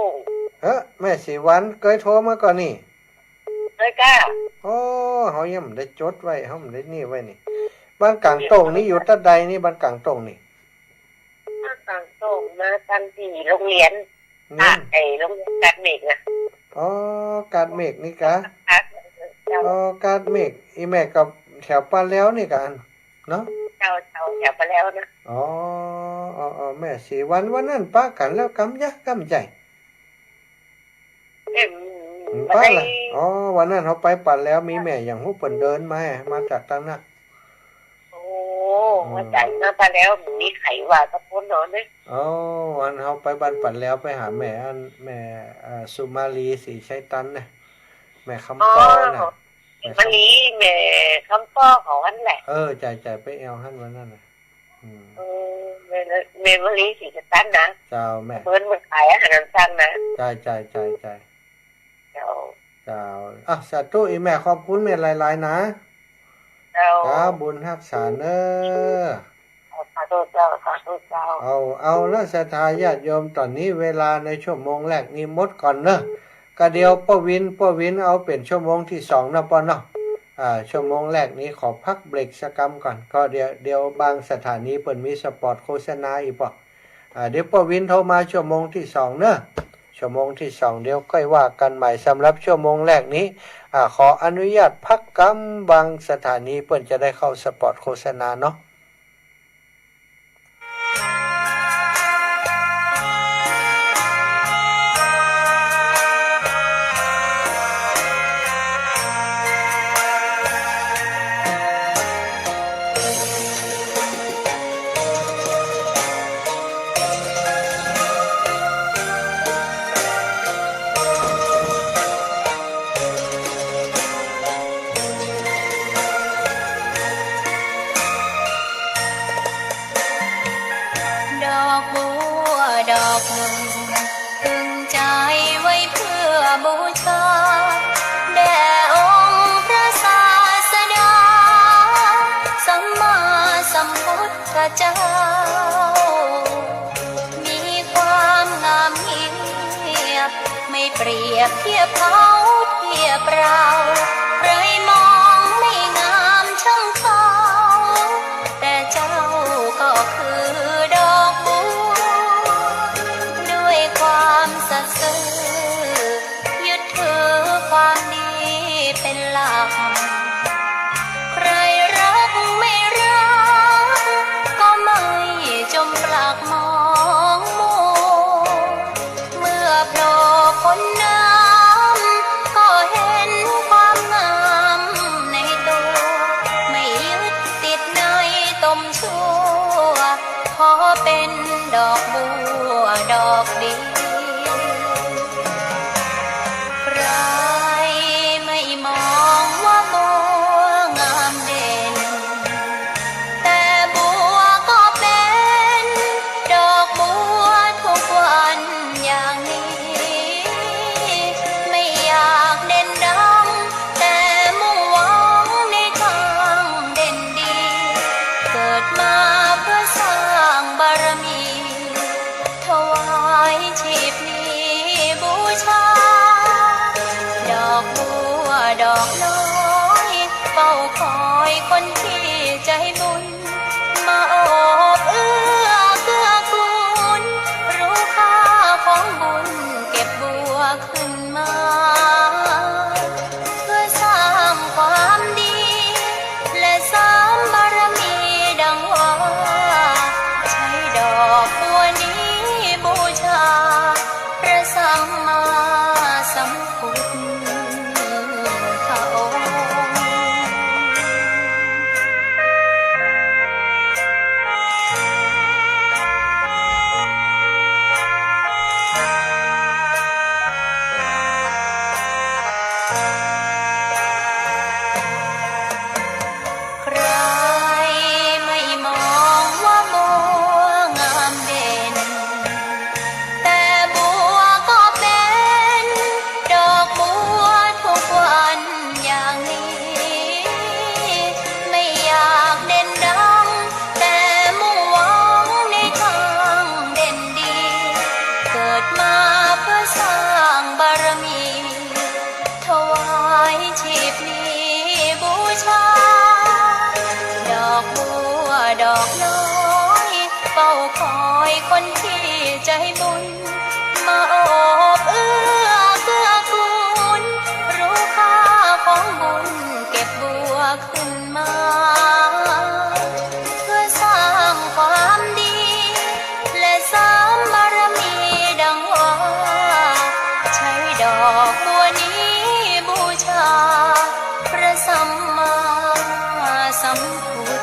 แม่สีวันเคยโทรมาก่อนนี่ เลยก้า โอ้เขายังไม่ได้จดไว้เขาไม่ได้นี่ไว้นี่บ้านกลางโต่งนี่อยู่ตัดใดนี่บ้านกลางโต่งนี่ มาต่างส่งมาตั้งที่โรงเรียน นี่ ไอโรงเรียนการเมกนะ อ๋อกาดเมฆนี่กะ เจ้า อ๋อกาดเมฆอีแม่กับแถวปานแล้วนี่กันเนาะ เจ้าอย่าไปแล้วนะ อ๋อแม่สีวันวันนั้นป้ากันแล้วกำยะกำใจ เอ็ม ป้าล่ะอ๋อวันนั้นเขาไปปั่นแล้วมีแม่อย่างหู้เปิ่นเดินมาจากตั้งนั้น โอ้มาจ่ายมาไปแล้วมีไขว่าตะพ้นนอนเลย อ๋อวันเขาไปบ้านปั่นแล้วไปหาแม่สุมาลีศรีชัยตันนะแม่คำป้อนะแม่ วันนี้แม่คำป้อของวันแหละ ใจไปแอลหั่นวันนั้นนะ แม่วันนี้สิจะตั้นนะ เจ้าแม่ เพิ่นมาขายอาหารสั่งนะ ใจ เจ้า เจ้าสาธุอีแม่ขอบคุณแม่หลายๆนะ เจ้า จ้าบุญรักษาเนอ สาธุเจ้าสาธุเจ้า เอาแล้วศรัทธาญาติโยมตอนนี้เวลาในชั่วโมงแรกนี้หมดก่อนเนอะก็เดียวป้าวินเอาเป็นชั่วโมงที่2นะป้อเนาะชั่วโมงแรกนี้ขอพักเบรกสักกำก่อนก็เดี๋ยวบางสถานีเปิดมีสปอตโฆษณาอีกป่ะเดี๋ยวป้าวินโทรมาชั่วโมงที่2เนอะชั่วโมงที่2เดี๋ยวค่อยว่ากันใหม่สำหรับชั่วโมงแรกนี้ขออนุญาตพักกำบางสถานีเปิดจะได้เข้าสปอตโฆษณาเนาะดอกบัวดอกหนึ่งตึงใจไว้เพื่อบูชาแด่องค์พระศาสดาสัมมาสัมพุทธเจ้ามีความงามเงียบไม่เปรียบเทียบเขาเทียบเราใครมองไม่งามช่างเขาแต่เจ้าก็คือดอกบัวด้วยความสัตย์ซื่อยึดถือความดีเป็นหลักใครรักไม่รักก็ไม่จมปลักมองมัวเมื่อโผล่พ้นน้ำก็เห็นความงามในตัวไม่ยึดติดในตมชั่วขอเป็นดอกบัวดอกเดียวใครไม่มองว่าบัวงามเด่นแต่บัวก็เป็นดอกบัวทุกวันอย่างนี้ไม่อยากเด่นดังแต่มุ่งหวังในทางเด่นดีเกิดมาเพื่อสร้างบารมีถวายชีพนี้บูชาดอกบัวดอกน้อยเฝ้าคอยคนที่ใจบุญมาโอบเอื้อเกื้อกูลรู้ค่าของบุญเก็บบัวขึ้นมาเพื่อสร้างความดีและสร้างบารมีดังว่า ดอกน้อยเฝ้าคอยคนที่ใจบุญมาโอบเอื้อเกื้อกูลรู้ค่าของบุญเก็บบัวขึ้นมาเพื่อสร้างความดีและสร้างบารมีดังว่าใช้ดอกบัวนี้บูชาพระสัมมาสัมพุทธ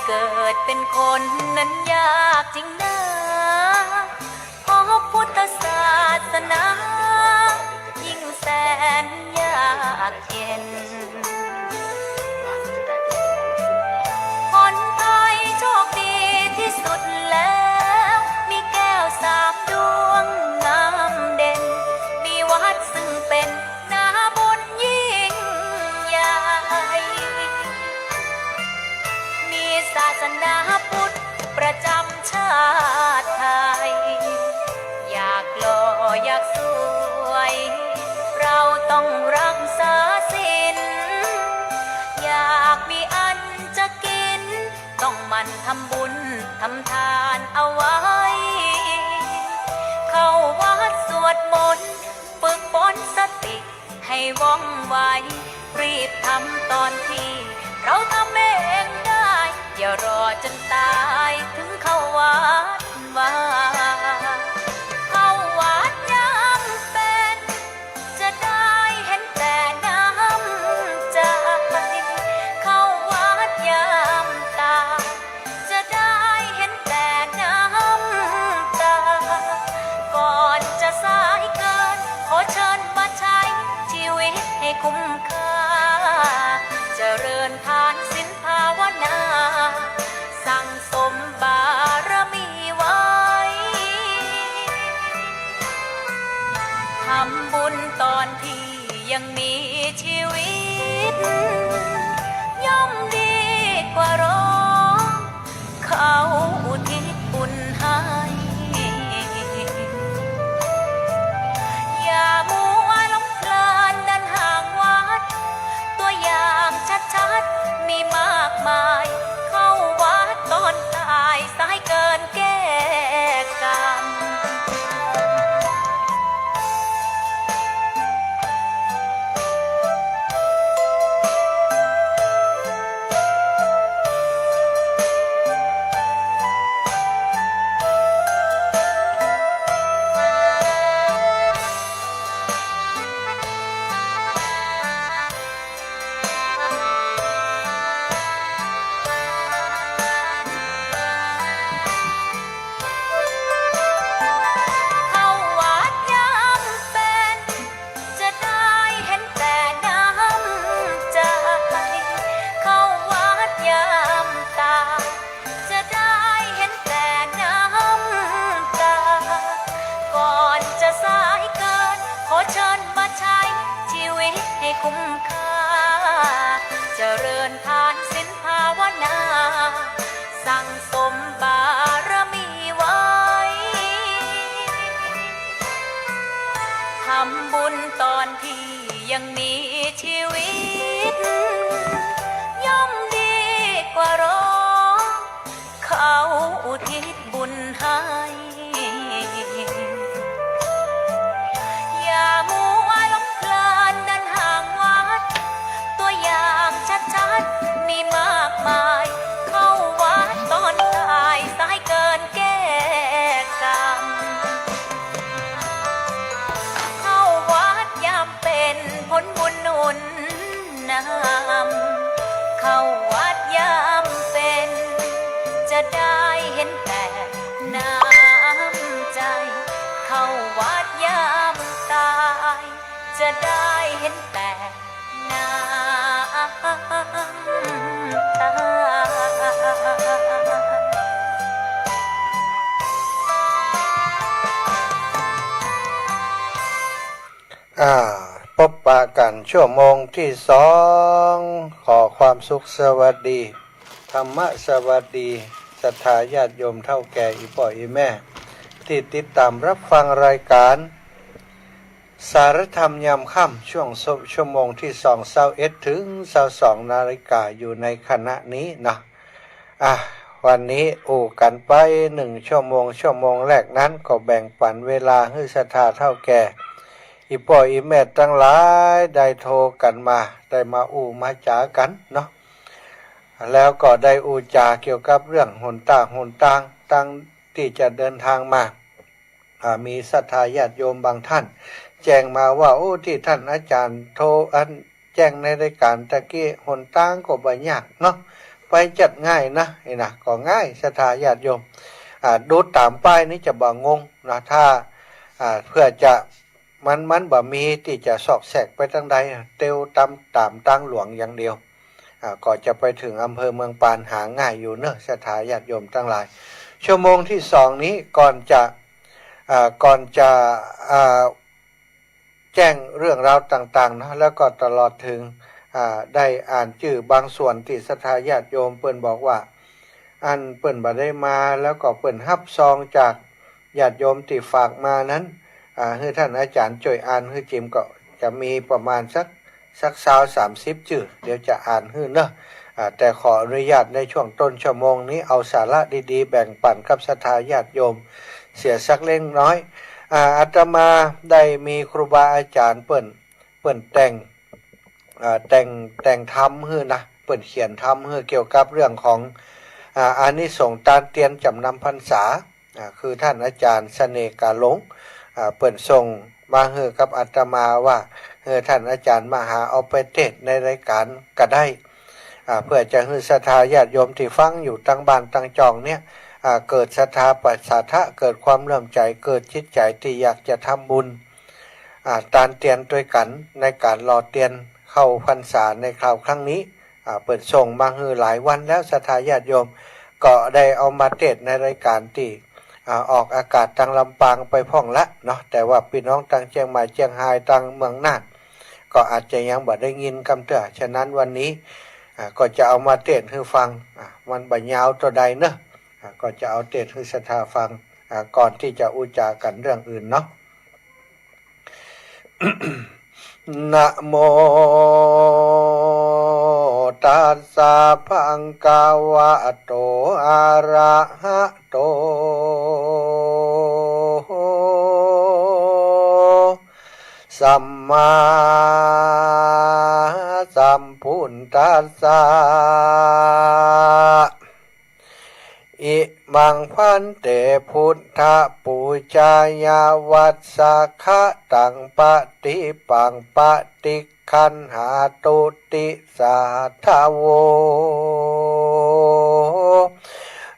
เกิดเป็นคนนั้นยากจริงนะเพราะพุทธศาสนายิ่งแสนยากเย็นคนไทยโชคดีที่สุดแล้วมีแก้ว3 ดวงงามเด่นมีวัดซึ่งเป็นนาบุญยิ่งใหญ่ศาสนาพุทธประจำชาติไทยอยากหล่ออยากสวยเราต้องรักษาศีลอยากมีอันจะกินต้องหมั่นทำบุญทำทานเอาไว้เข้าวัดสวดมนต์ฝึกฝนสติให้ว่องไวรีบทำตอนที่เราทำเองได้อย่ารอจนตายถึงเข้าวัดว่าเข้าวัดยามเป็นจะได้เห็นแต่น้ำใจเข้าวัดยามตายจะได้เห็นแต่น้ำตาก่อนจะสายเกินขอเชิญมาใช้ชีวิตให้คุ้มค่าเจริญทานศีลภาวนาสั่งสมบารมีไว้ทำบุญตอนที่ยังมีชีวิตย่อมดีกว่ารอเขาอุทิศบุญให้อย่ามัวหลงเพลินเดินห่างวัดตัวอย่างชัดๆมีมากมายเข้าวัดตอนตายสายเกินแก้กรรมคุ้มค่าเจริญทานศีลภาวนาสั่งสมบารมีไว้ทำบุญตอนที่ยังมีชีวิตย่อมดีกว่ารอเขาอุทิศบุญให้อย่ามัวหลงเพลินเดินห่างวัด จะได้เห็นแต่น้ำใจเข้าวัดยามตายจะได้เห็นแต่น้ำตา พบปะกันชั่วโมงที่สองขอความสุขสวัสดีธรรมะสวัสดีศรัทธาญาติโยมเท่าแก่อีพ่ออีแม่ที่ติดตามรับฟังรายการสารธรรมยามค่ำช่วงชั่วโมงที่21ถึง22นาฬิกาอยู่ในขณะนี้นะวันนี้กันไป1ชั่วโมงแรกนั้นก็แบ่งปันเวลาให้ศรัทธาเท่าแก่อีพ่ออีแม่ทั้งหลายได้โทรกันมาได้มามาจากันเนาะแล้วก็ได้จาเกี่ยวกับเรื่องหนทางตั้งที่จะเดินทางมามีศรัทธาญาติโยมบางท่านแจ้งมาว่าที่ท่านอาจารย์โทรแจ้งในรายการตะกี้หนทางก็บ่ยากเนาะไปจัดง่ายนะนี่นะก็ง่ายศรัทธาญาติโยมดูตามป้ายนี้จะบ่งงนะถ้าเพื่อจะมันบ่มีที่จะซอกแซกไปทางใดเตียวตามทางหลวงอย่างเดียวก็จะไปถึงอำเภอเมืองปานหาง่ายอยู่เนอะศรัทธาญาติโยมทั้งหลายชั่วโมงที่2นี้ก่อนจะแจ้งเรื่องราวต่างๆนะแล้วก็ตลอดถึงได้อ่านชื่อบางส่วนที่ศรัทธาญาติโยมเปิ้นบอกว่าเปิ้นบ่ได้มาแล้วก็เปิ้นรับซองจากญาติโยมที่ฝากมานั้นให้ท่านอาจารย์ช่วยอ่านให้จิมก็จะมีประมาณสัก30ชื่อเดี๋ยวจะอ่านให้เนอะแต่ขออนุญาตในช่วงต้นชั่วโมงนี้เอาสาระดีๆแบ่งปันกับศรัทธาญาติโยมเสียสักเล็กน้อยอาตมาได้มีครูบาอาจารย์เปิ้นแต่งธรรมให้นะเปิ้นเขียนธรรมให้เกี่ยวกับเรื่องของอานิสงส์ตานเตียนจำนำพรรษาคือท่านอาจารย์เสน่ห์กาหลงเปิ้นส่งมาให้กับอาตมาว่าท่านอาจารย์มาหาเอาไปเทศในรายการก็ได้เพื่อจะให้ศรัทธาญาติโยมที่ฟังอยู่ตั้งบ้านตั้งจองเนี่ยเกิดศรัทธาปัสสาทะเกิดความเลื่อมใจเกิดจิตใจที่อยากจะทำบุญตานเตียนด้วยกันในการรอเตียนเข้าพรรษาในคราวครั้งนี้เปิดส่งมาให้หลายวันแล้วศรัทธาญาติโยมก็ได้เอามาเทศในรายการที่ออกอากาศทางลำปางไปพ่องละเนาะแต่ว่าพี่น้องทางเชียงใหม่เชียงรายทางเมืองน่านก็อาจจะยังบ่ได้ยินคำเตือนฉะนั้นวันนี้ก็จะเอามาเทศให้ฟังมันบ่ยาวตัวใดเนอะก็จะเอาเทศให้ศรัทธาฟังก่อนที่จะจากันเรื่องอื่นเนาะ นะโมตัสสะภะคะวะโตอะระหะโตสัมมาสัมพุทธัสสะอิมังพันเตพุทธปูชายาวัสสะคะตังปฏิปังปฏิคันหาตุติสาทาโว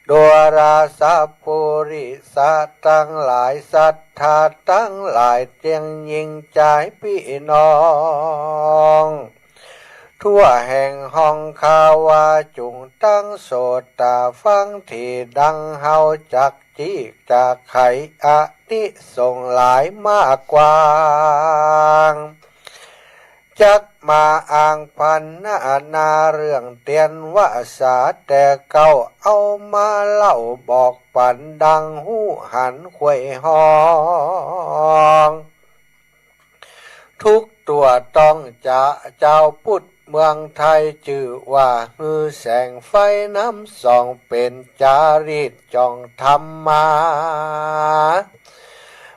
โดราสะปุริสัตตั้งหลายศรัทธาตั้งหลายเจียงยิงใจพี่น้องทั่วแห่งห้องคาวาจุงตั้งโสตาฟังที่ดังเฮาจักจีจากไขอานิส่งหลายมากกว่างจักมาอ่างพันนาเรื่องเตียนวาสาแต่เก่าเอามาเล่าบอกปันดังหูหันควยห้องทุกตัวต้องจะเจ้าพุทธเมืองไทยชื่อว่าฮือแสงไฟน้ำส่องเป็นจารีตจองธรรมา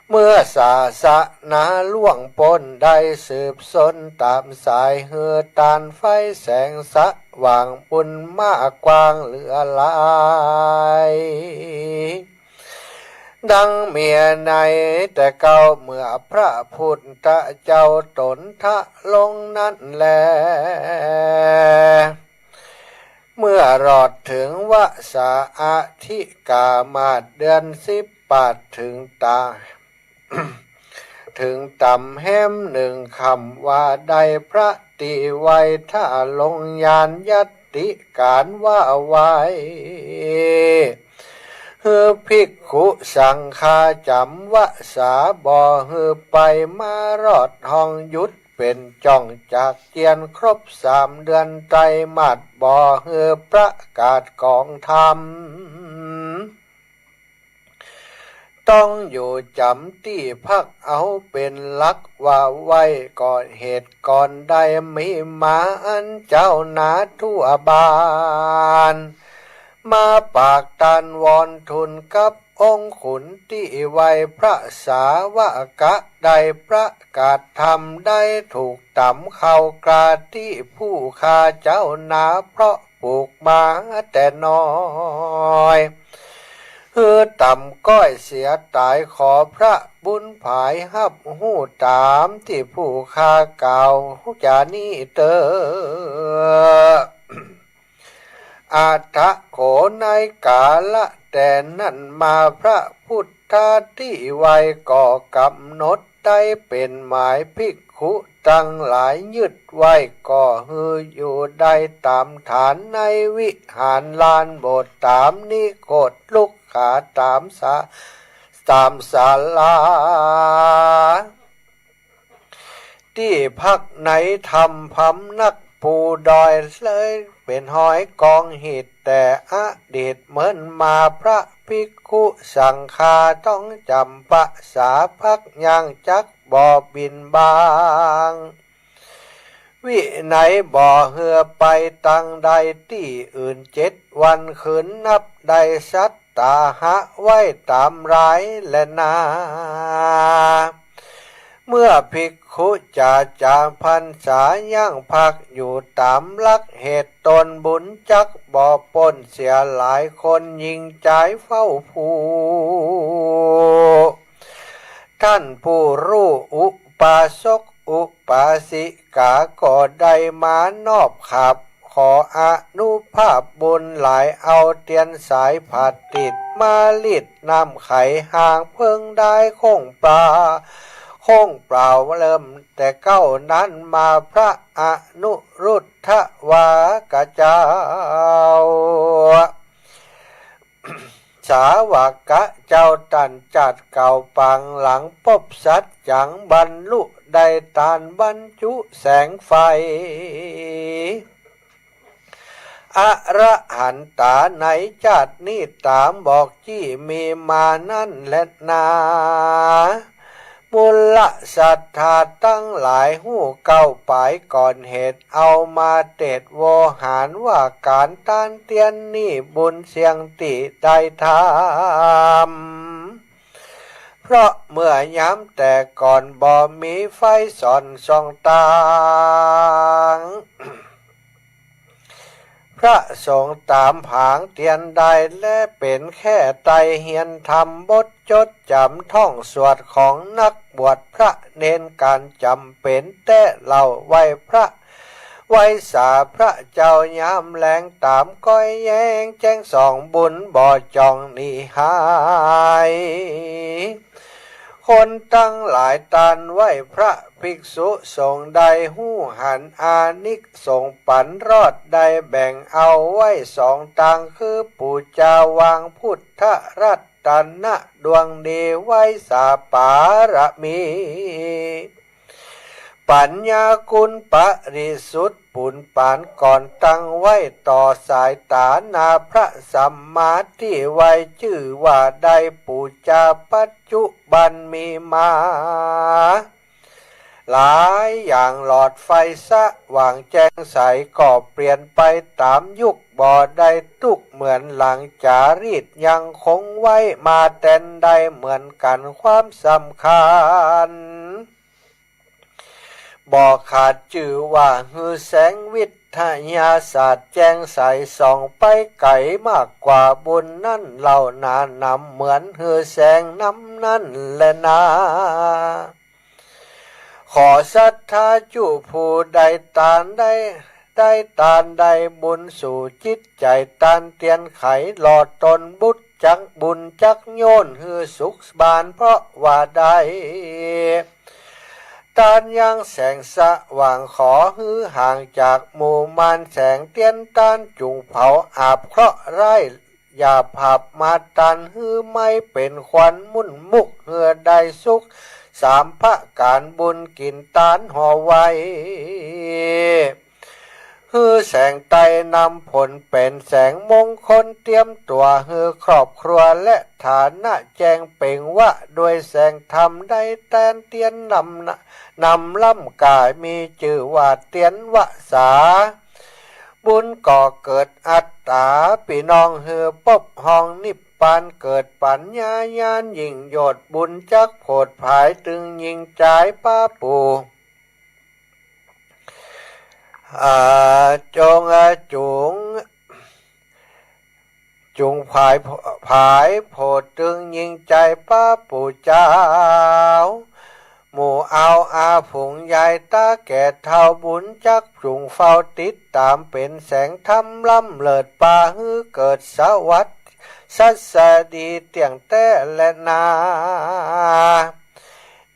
เมื่อศาสนาล่วงพ้นได้สืบสนตามสายเฮือตานไฟแสงสว่างบุญมากกว้างเหลือหลายดังเมียในแต่เก่าเมื่อพระพุทธเจ้าตนทะลงนั้นแล เมื่อรอดถึงวสาอาทิกามาศเดือน18ถึงตา ถึงต่ำแห้มหนึ่งคำว่าใดพระติไว้ถ้าลงยานยัตติการว่าไว้ฮือภิกขุสังฆาจำวสาบ่ฮือไปมารอดห้องยุดเป็นจ้องจากเจียนครบ3 เดือนไตรมาสบ่ฮือประกาศกองธรรมต้องอยู่จำที่พักเอาเป็นลักว่าไว้ก่อนเหตุก่อนได้มีมาอันเจ้านาทั่วบานมาปากตันวอนทุนกับองค์ขุนที่ไว้พระสาวกะได้ประกาศธรรมได้ถูกต่ำเข้ากราที่ผู้ข้าเจ้านาเพราะปลูกมาแต่น้อยต่ำก้อยเสียตายขอพระบุญผายหับหูตามที่ผู้ข้าเก่าจานี้เตอ อาทะโขในกาละแต่นั่นมาพระพุทธาที่ไว้ก่อกำหนดได้เป็นหมายภิกขุตั้งหลายยึดไว้ก่อฮืออยู่ได้ตามฐานในวิหารลานโบสถ์ตามนิโคตลุกขาตามศาลาที่พักในธรรมพำนักปูดอยเลยเป็นหอยกองหิตแต่อดีตเหมือนมาพระภิกขุสังฆาต้องจำปะสาพักย่างจักบ่อบินบางวิไหนบ่อเหือไปตั้งใดที่อื่น7 วันคืนนับได้สัตตาหะไว้ตามรายและนาเมื่อภิกขุจาพรรษาย่างพักอยู่ตามลักเหตุตนบุญจักบ่อปนเสียหลายคนยิงใจเฝ้าผู้ท่านผู้รู้อุปาสกอุปาสิกาก็ได้มานอบขับขออนุภาพบุญหลายเอาเตียนสายผัดติดมาลิดน้ำไข่ห่างเพิ่งได้คงปลาคงเปล่าเริ่มแต่เก้านั้นมาพระอนุรุทธวากะเจ้า สาวกะเจ้าตันจัดเก่าปังหลังพบสัจจังบรรลุได้ตานบรรจุแสงไฟอระหันตาในชาตินี้ตามบอกจี้มีมานั่นแหละนาบุญละศรัทธาตั้งหลายหูเก้าปายก่อนเหตุเอามาเตดโวหารว่าการต้านเตียนนี่บุญเสียงติได้ทำเพราะเมื่อย้ำแต่ก่อนบ่มีไฟส่องส่องตางพระสงฆ์ตามผางเตียนใดและเป็นแค่ไตเหียนทำบทจดจำท่องสวดของนักบวชพระเน้นการจำเป็นแต่เล่าไว้พระไว้สาพระเจ้ายามแรงตามก้อยแย้งแจ้งส่องบุญบ่อจองนี่หายคนตั้งหลายตันไว้พระภิกษุสงฆ์ใดหู้หันอานิกสงปันรอดได้แบ่งเอาไว้2 ตังคือปูจาวางพุทธรัตนะดวงดีไว้สาปารมีปัญญาคุณปริสุทธิ์ปุณปานก่อนตั้งไว้ต่อสายตานาพระสัมมาที่ไว้ชื่อว่าได้ปูจาปัจจุบันมีมาหลายอย่างหลอดไฟสว่างแจ้งใสก็เปลี่ยนไปตามยุคบ่ได้ทุกเหมือนหลังจารีตยังคงไว้มาแต่นใดเหมือนกันความสำคัญบ่ขาดชื่อว่าฮือแสงวิทยาศาสตร์แจ้งใสส่องไปไกลมากกว่าบุญนั่นเหล่านานำเหมือนฮือแสงน้ำนั่นแหละนาขอศรัทธาจุผู้ใดตานได้ ได้ตานได้บุญสู่จิตใจตานเตียนไขหลอดตนบุตรจักบุญจักโยนฮือสุขบานเพราะว่าได้ตานยังแสงสว่างขอฮือห่างจากหมู่มานแสงเตียนตานจุงเผาอาบเคราะห์ร้ายอย่าผับมาตันฮือไม่เป็นควันมุ่นมุกเฮือได้สุขสามพระการบุญกินตานห่อไว้ฮือแสงไตนำผลเป็นแสงมงคลเตรียมตัวฮือครอบครัวและฐานะแจ้งเป่งว่าด้วยแสงธรรมได้แตนเตียนนำล่ำกายมีชื่อว่าเตียนวสาบุญก่อเกิดอัตตาพี่น้องฮือปบห้องนิพพานเกิดปัญญาญาณยิ่งโยดบุญจักโผดภายตึงยิ่งใจป้าปูจงจุงภายโผดตึงยิ่งใจป้าปู่เจ้าหมู่เอาอาผงใหญ่ตาแก่เท่าบุญจักจุงเฝ้าติดตามเป็นแสงธรรมล้ำเลิศป่าฮือเกิดสวัสดิ์สัสดีเตียงแต่และนา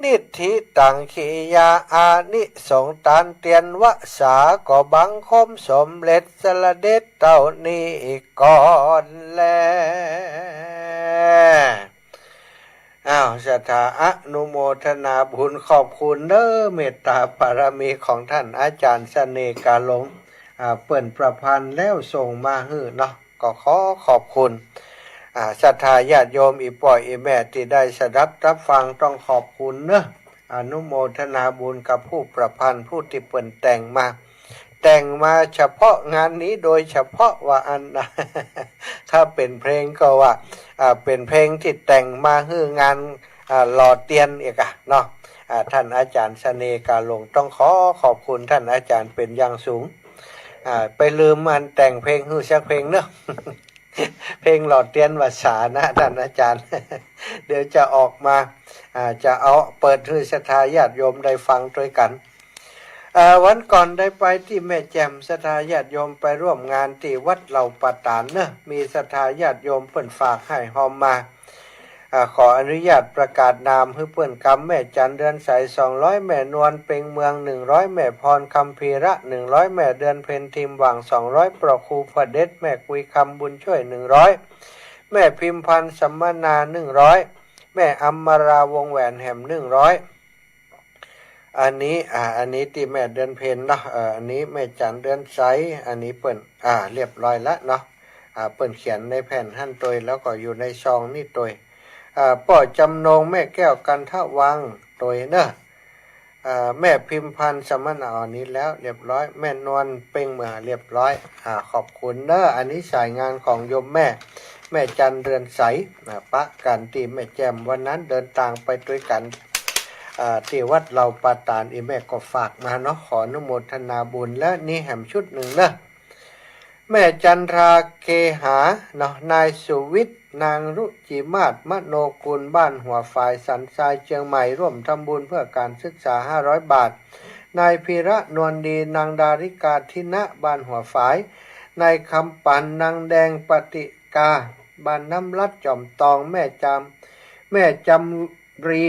นิธิตังขียาอานิสงตานเตียนวสาก็บังคมสมเร็จสละเด็จเต่านี้ก่อนแลศรัทธาอนุโมทนาบุญขอบคุณเด้อเมตตาบารมีของท่านอาจารย์เสน่ห์กาหลงเปิ่นประพันธ์แล้วส่งมาฮื้อเนาะก็ขอบคุณศรัทธาญาติโยมอีป่อยอีแม่ที่ได้สดับรับฟังต้องขอบคุณเนอะอนุโมทนาบุญกับผู้ประพันธ์ผู้ที่เปิ่นแต่งมาเฉพาะงานนี้โดยเฉพาะว่าอันถ้าเป็นเพลงก็ว่าเป็นเพลงที่แต่งมาฮื้องานหล่อเตียนอีกเนาะท่านอาจารย์เสน่ห์กาหลงต้องขอบคุณท่านอาจารย์เป็นอย่างสูงไปลืมมันแต่งเพลงฮื้อสักเพลงเนอะ เพลงหล่อเตียนวสานะท่านอาจารย์ เดี๋ยวจะออกมาจะเอาเปิดให้ศรัทธาญาติโยมได้ฟังด้วยกันวันก่อนได้ไปที่แม่แจ่มศรัทธาญาติโยมไปร่วมงานที่วัดเหล่าปะตานเนอะมีศรัทธาญาติโยมเปิ่นฝากให้หอมมาขออนุญาตประกาศนามให้เปิ่นกำแม่จันเดือนใส200แม่นวลเป่งเมือง100แม่พรคำพีระ100แม่เดือนเพ็ญทิมหวัง200ปรครูพระเดชแม่กุยคำบุญช่วย100แม่พิมพันธ์สัมมนา100แม่อัมมาราวงแหวนแหม100อันนี้ที่แม่เดือนเพ็ญเนาะอันนี้แม่จันเดือนใสอันนี้เปิ่นเรียบร้อยแล้วเนาะเปิ่นเขียนในแผ่นหั่นตัวแล้วก็อยู่ในซองนี่ตัวป่อจำนงแม่แก้วกันทะวังตัวเนอะแม่พิมพันธ์สมณะอันนี้แล้วเรียบร้อยแม่นวลเป่งเมือเรียบร้อยขอบคุณเนอะอันนี้สายงานของโยมแม่จันเรือนใสปะกันที่แม่แจ่มวันนั้นเดินทางไปด้วยกันที่วัดเราปาตานอีแม่ก็ฝากมาเนาะขออนุโมทนาบุญและนี่แหมชุดหนึ่งเนอะแม่จันทราเคหาเนาะนายสุวิทย์นางรุจิมาศมโนกุลบ้านหัวฝ่ายสันทรายเชียงใหม่ร่วมทำบุญเพื่อการศึกษา500บาทนายพีระนวลดีนางดาริกาทินะบ้านหัวฝ่ายนายคำปันนางแดงปฏิกาบ้านน้ำลัดจอมตองแม่จำรี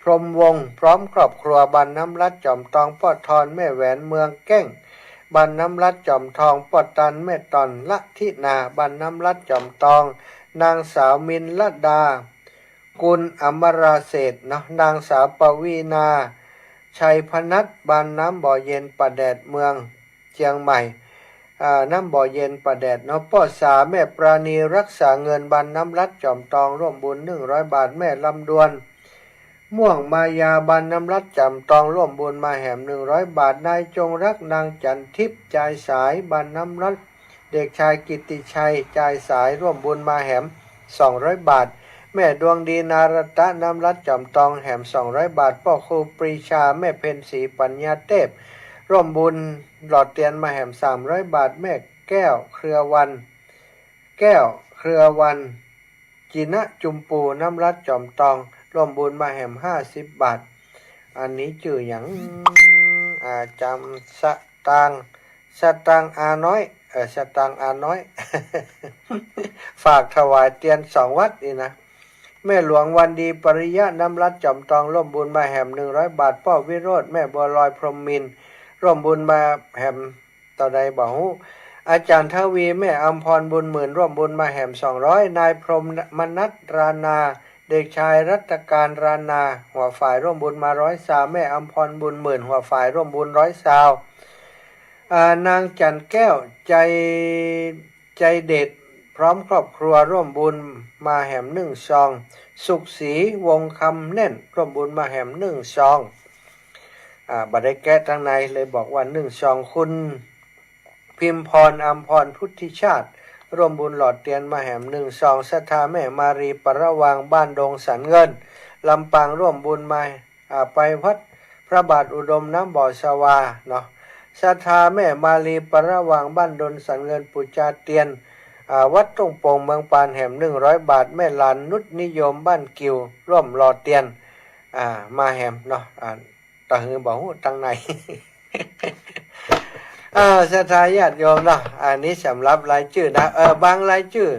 พรหมวงศ์พร้อมครอบครัวบ้านน้ำลัดจอมตองพ่อทอนแม่แหวนเมืองแก้งบ้านน้ำลัดจอมทองปอตันแม่ตอนละทินาบ้านน้ำลัดจอมตองนางสาวมินลดากุลอมราเศษเนาะนางสาวปวีนาชัยพนัสบ้านน้ำบ่อเย็นประแดดเมืองเชียงใหม่น้ำบ่อเย็นประแดดเนาะพ่อสาแม่ปราณีรักษาเงินบ้านน้ำลัดจอมตองร่วมบุญ100บาทแม่ลำดวนม่วงมายาบานน้ำรัดจำตองร่วมบุญมาแหม100บาทนายจงรักนางจันทิพย์จ่ายสายบานน้ำรัดเด็กชายกิตติชัยจ่ายสายร่วมบุญมาแหม200บาทแม่ดวงดีนารตะน้ำรัดจำตองแหม200บาทพ่อครูปรีชาแม่เพ็ญศรีปัญญาเทพร่วมบุญหลอดเตียนมาแหม300บาทแม่แก้วเครือวันจินะจุมปูน้ำรัดจอมตองร่วมบุญมาแหม50บาทอันนี้ชื่ออย่างจำสตาง สตางค์อาน้อยสตางค์อาน้อย ฝากถวายเตียน2 วัดนี่นะแม่หลวงวันดีปริยะน้ำรัดจอมทองร่วมบุญมาแหม100 บาทพ่อวิโรธแม่บัวลอยพรหมมินทร์ร่วมบุญมาแหมต่อใดบ่ฮู้อาจารย์ทวีแม่อัมพรบุญหมื่นร่วมบุญมาแหม200นายพรหมมนัสรานาเด็กชายรัตการรานาหัวฝ่ายร่วมบุญมา100 ซาวแม่อัมพรบุญหมื่นหัวฝ่ายร่วมบุญ100 ซาวนางจันแก้วใจเด็ดพร้อมครอบครัวร่วมบุญมาแหม1 ซองสุขศรีวงคำแน่นร่วมบุญมาแหม1 ซองบัดได้แก้ทางในเลยบอกว่า1 ซองคุณพิมพรอัมพรพุทธิชาติร่วมบุญหลอดเตียนมาแหม1 ซองศรัทธาแม่มารีประวังบ้านดงสันเงินลำปางร่วมบุญมาไปวัดพระบาทอุดมน้ำบ่อสวาเนาะศรัทธาแม่มาลีประวังบ้านดนสันเงินปุจจาเตียนวัดตรงโป่งเมืองปานแหม100 บาทแม่ลานนุชนิยมบ้านกิวร่วมรอเตียนมาแหมเนาะตะหือบอกฮู้ตังใน ศรัทธาญาติโยมเนาะอันนี้สำหรับรายชื่อนะบางรายชื่อ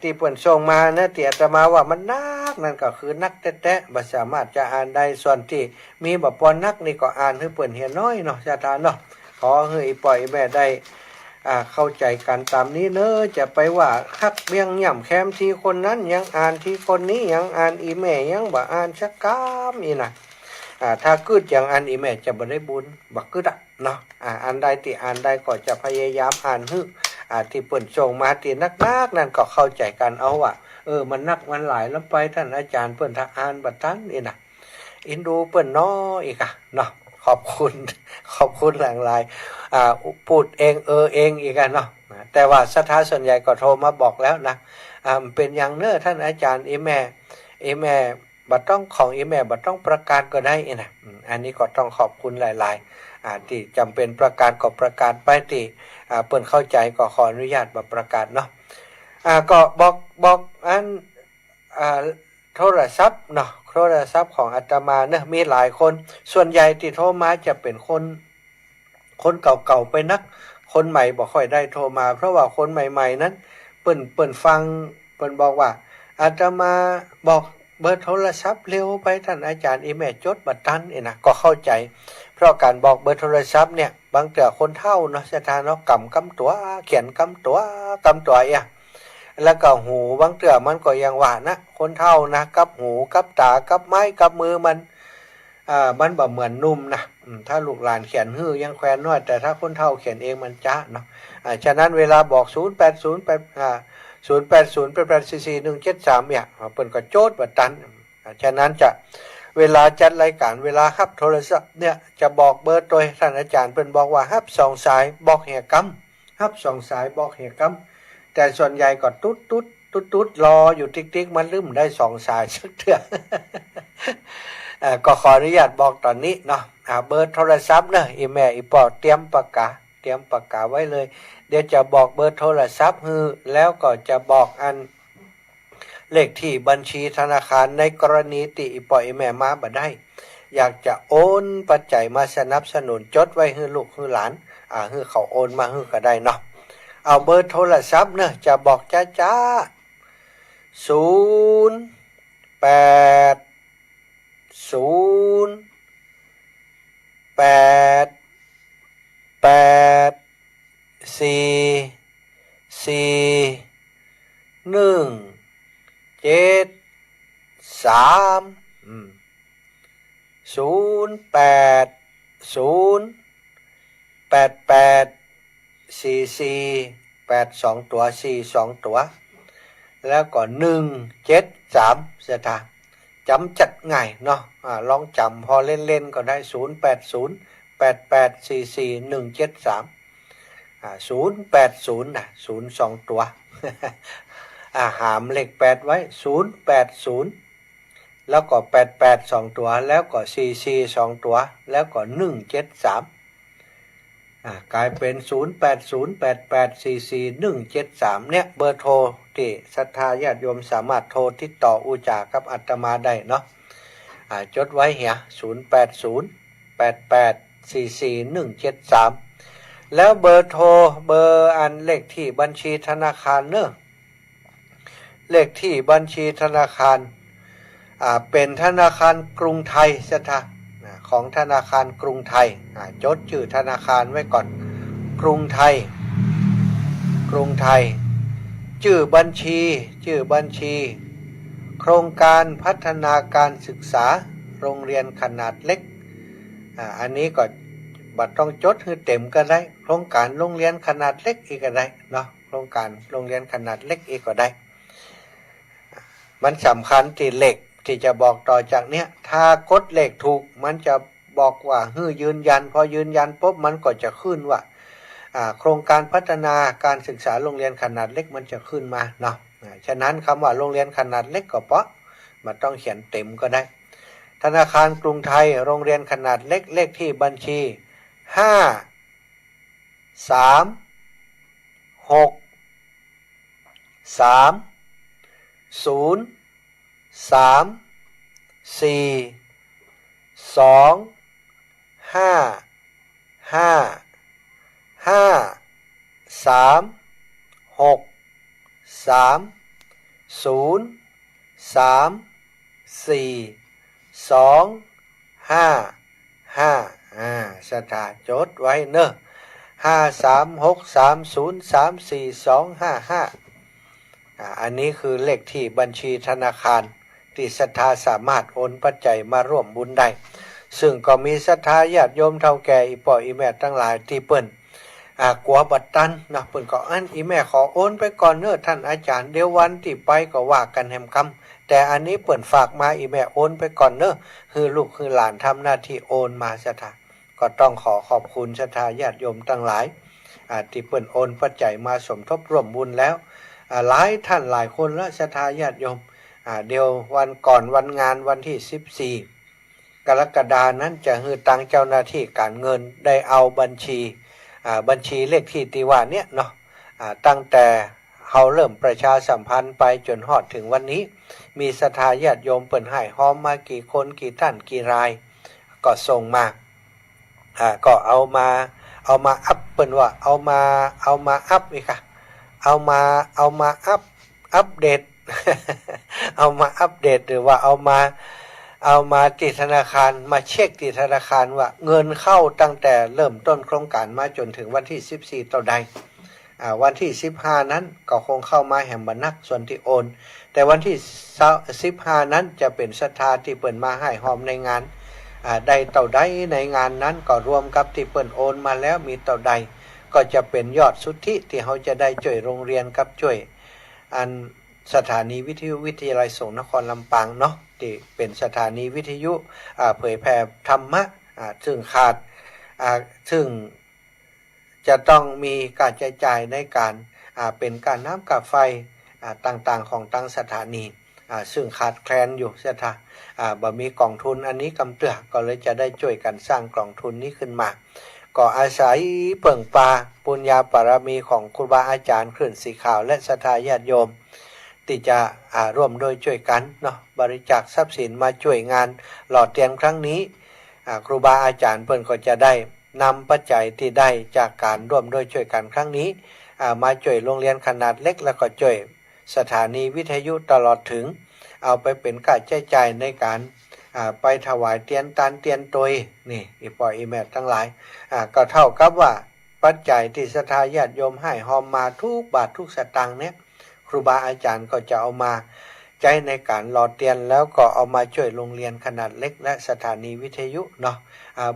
ที่เปิ่นส่งมานะที่อาตมาว่ามันนักนั่นก็คือนักแท้ๆบ่สามารถจะอ่านได้ส่วนที่มีบ่ปอนนักนี่ก็อ่านให้เปิ่นเห็นน้อยเนาะศรัทธาเนาะขอให้ปล่อยแม่ได้เข้าใจกันตามนี้เนอะจะไปว่าคักเบี้ยงย่ำแคมที่คนนั้นยังอ่านที่คนนี้ยังอ่านอีแม่ยังบ่อ่านสักกามอีน่ะถ้ากึดอย่างอ่านอีแม่จะบ่ได้บุญบ่กึดเนาะอ่านได้ที่อ่านได้ก็จะพยายามอ่านฮึที่เปิ่นส่งมาที่นักนั่นก็เข้าใจกันเอาว่ามันนักมันหลายแล้วไปท่านอาจารย์เปิ่นถ้าอ่านบัดทันนี่น่ะอินดูเปิ่นน้ออีกเนาะขอบคุณหลายหลายพูดเองเองอีกเนาะแต่ว่าศรัทธาส่วนใหญ่ก็โทรมาบอกแล้วนะเป็นอย่างเน้อท่านอาจารย์อีแม่บัดต้องของอีแม่บัดต้องประกาศก็ได้นะอันนี้ก็ต้องขอบคุณหลายๆที่จำเป็นประกาศก็ประกาศไปที่เปิ้นเข้าใจก็ขออนุญาตมาประกาศเนาะก็บอกอันโทรศัพท์เนาะโทรศัพท์ของอาตมาเนี่ยมีหลายคนส่วนใหญ่ที่โทรมาจะเป็นคนเก่าๆไปนักคนใหม่บ่ค่อยได้โทรมาเพราะว่าคนใหม่ๆนั้นเปิ้นฟังเปิ้นบอกว่าอาตมาบอกเบอร์โทรศัพท์เร็วไปท่านอาจารย์อีแม่จดบัดทันนะก็เข้าใจเพราะการบอกเบอร์โทรศัพท์เนี่ยบางเทื่อคนเฒ่าเนาะสถานเนาะกำตัวเขียนกำตัวแล้วก็หูบางเทื่อมันก็ยังว่านะคนเฒ่านะกับหูกับตากับไม้กับมือมันบ่เหมือนนุ่มนะถ้าลูกหลานเขียนฮื้อยังแควนน้อยแต่ถ้าคนเฒ่าเขียนเองมันจ๊ะเนาะฉะนั้นเวลาบอก0808444173เนี่ยเปิ้นก็โจทย์บัดตันฉะนั้นจะเวลาจัดรายการเวลารับโทรศัพท์เนี่ยจะบอกเบอร์โดยท่านอาจารย์เพิ่นบอกว่ารับ2 สายบอกแห่กำรับ2 สายบอกแห่กำแต่ส่วนใหญ่ก็ตุ๊ดรออยู่ติ๊กมันลืมได้2 สายสักเทื่อ ก็ขออนุญาตบอกตอนนี้เนาะเบอร์โทรศัพท์เนาะอีแม่อีปอเตรียมปากกาไว้เลยเดี๋ยวจะบอกเบอร์โทรศัพท์แล้วก็จะบอกอันเลขที่บัญชีธนาคารในกรณีที่อีปออีแม่มาบ่ได้อยากจะโอนปัจจัยมาสนับสนุนจดไว้ให้ลูกให้หลานให้เขาโอนมาให้ก็ได้เนาะเอาเบอร์โทรศัพท์เนาะจะบอกจ้า0808842ตัว42ตัวแล้วก็173สถาจำจัดง่ายเนาะลองจำพอเล่นๆก็ได้0808844173 080นะ02ตัวหามเลข8ไว้080แล้วก็88 2ตัวแล้วก็44 2ตัวแล้วก็173กลายเป็น0808844173เนี่ยเบอร์โทรที่ศรัทธาญาติโยมสามารถโทรติดต่ออุจากับอาตมาได้เนาะจดไว้เหี่ย0808844173 แล้วเบอร์โทรเบอร์อันเลขที่บัญชีธนาคารเนอะเลขที่บัญชีธนาคารเป็นธนาคารกรุงไทยสถาของธนาคารกรุงไทยจดชื่อธนาคารไว้ก่อนกรุงไทยชื่อบัญชีโครงการพัฒนาการศึกษาโรงเรียนขนาดเล็กอันนี้ก็บัดต้องจดให้เต็มก็ได้โครงการโรงเรียนขนาดเล็กอีกก็ได้เนาะโครงการโรงเรียนขนาดเล็กอีกก็ได้มันสำคัญที่เลขที่จะบอกต่อจากเนี้ยถ้ากดเลขถูกมันจะบอกว่ายืนยันพอยืนยันปุ๊บมันก็จะขึ้นว่าโครงการพัฒนาการศึกษาโรงเรียนขนาดเล็กมันจะขึ้นมาเนาะฉะนั้นคำว่าโรงเรียนขนาดเล็กก็เพราะมันต้องเขียนเต็มก็ได้ธนาคารกรุงไทยโรงเรียนขนาดเล็กเลขที่บัญชีสถาจดไว้เนอะ536303425อันนี้คือเลขที่บัญชีธนาคารที่ศรัทธาสามารถโอนปัจจัยมาร่วมบุญได้ซึ่งก็มีศรัทธาญาติโยมเฒ่าแก่อีพ่ออีแม่ทั้งหลายที่เปิ้นกลัวบัดตันนะเปิ้นก็อีแม่ขอโอนไปก่อนเนอะท่านอาจารย์เดี๋ยววันที่ไปก็ว่ากันแฮมคำแต่อันนี้เปิ้นฝากมาอีแม่โอนไปก่อนเนอะคือลูกคือหลานทำหน้าที่โอนมาศรัทธาก็ต้องขอบคุณศรัทธาญาติโยมทั้งหลายที่เปิ้นโอนปัจจัยมาสมทบร่วมบุญแล้วหลายท่านหลายคนและศรัทธาญาติโยมเดี๋ยววันก่อนวันงานวันที่14กรกฎานั้นจะฮือตังเจ้าหน้าที่การเงินได้เอาบัญชีเลขที่ที่ว่าเนี้ยเนาะตั้งแต่เขาเริ่มประชาสัมพันธ์ไปจนฮอดถึงวันนี้มีศรัทธาญาติโยมเปิ้นให้หอมมากี่คนกี่ท่านกี่รายก็ส่งมาก็เอามาอัพเปิ้นว่าเอามาอัพนี่ค่ะเอามาอัปเดต เอามาอัปเดตหรือว่าเอามาที่ธนาคารมาเช็คที่ธนาคารว่าเงินเข้าตั้งแต่เริ่มต้นโครงการมาจนถึงวันที่14ต่อใดวันที่15นั้นก็คงเข้ามาแหมบันนักส่วนที่โอนแต่วันที่15นั้นจะเป็นศรัทธาที่เปิ้นมาให้หอมในงานได้เต่าใดในงานนั้นก็รวมกับที่เปิ้นโอนมาแล้วมีเต่าใดก็จะเป็นยอดสุทธิที่เขาจะได้ช่วยโรงเรียนกับช่วยอันสถานีวิทยุวิทยาลัยสงฆ์นครลำปางเนาะที่เป็นสถานีวิทยุเผยแผ่ธรรมะซึ่งขาดซึ่งจะต้องมีการใช้จ่ายในการเป็นการน้ำกับไฟต่างๆของตั้งสถานีซึ่งขาดแคลนอยู่เสียท่าบ่มีกองทุนอันนี้กำเตือก็เลยจะได้ช่วยกันสร้างกองทุนนี้ขึ้นมาก็อาศัยเปิ่งปาปุญญาบารมีของครูบาอาจารย์คลื่นสีขาวและศรัทธาญาติโยมที่จะร่วมโดยช่วยกันเนาะบริจาคทรัพย์สินมาช่วยงานหล่อเตียนครั้งนี้ครูบาอาจารย์เพิ่นก็จะได้นำปัจจัยที่ได้จากการร่วมโดยช่วยกันครั้งนี้มาช่วยโรงเรียนขนาดเล็กแล้วก็ช่วยสถานีวิทยุตลอดถึงเอาไปเป็นค่าใช้จ่ายในการไปถวายเตียนตานเตียนตยนี่อีปออีแม่ทั้งหลายก็เท่ากับว่าปัจจัยที่ศรัทธาญาติโยมให้หอมมาทุกบาททุกสตางค์เนี่ยครูบาอาจารย์ก็จะเอามาใช้ในการหล่อเตียนแล้วก็เอามาช่วยโรงเรียนขนาดเล็กและสถานีวิทยุเนาะ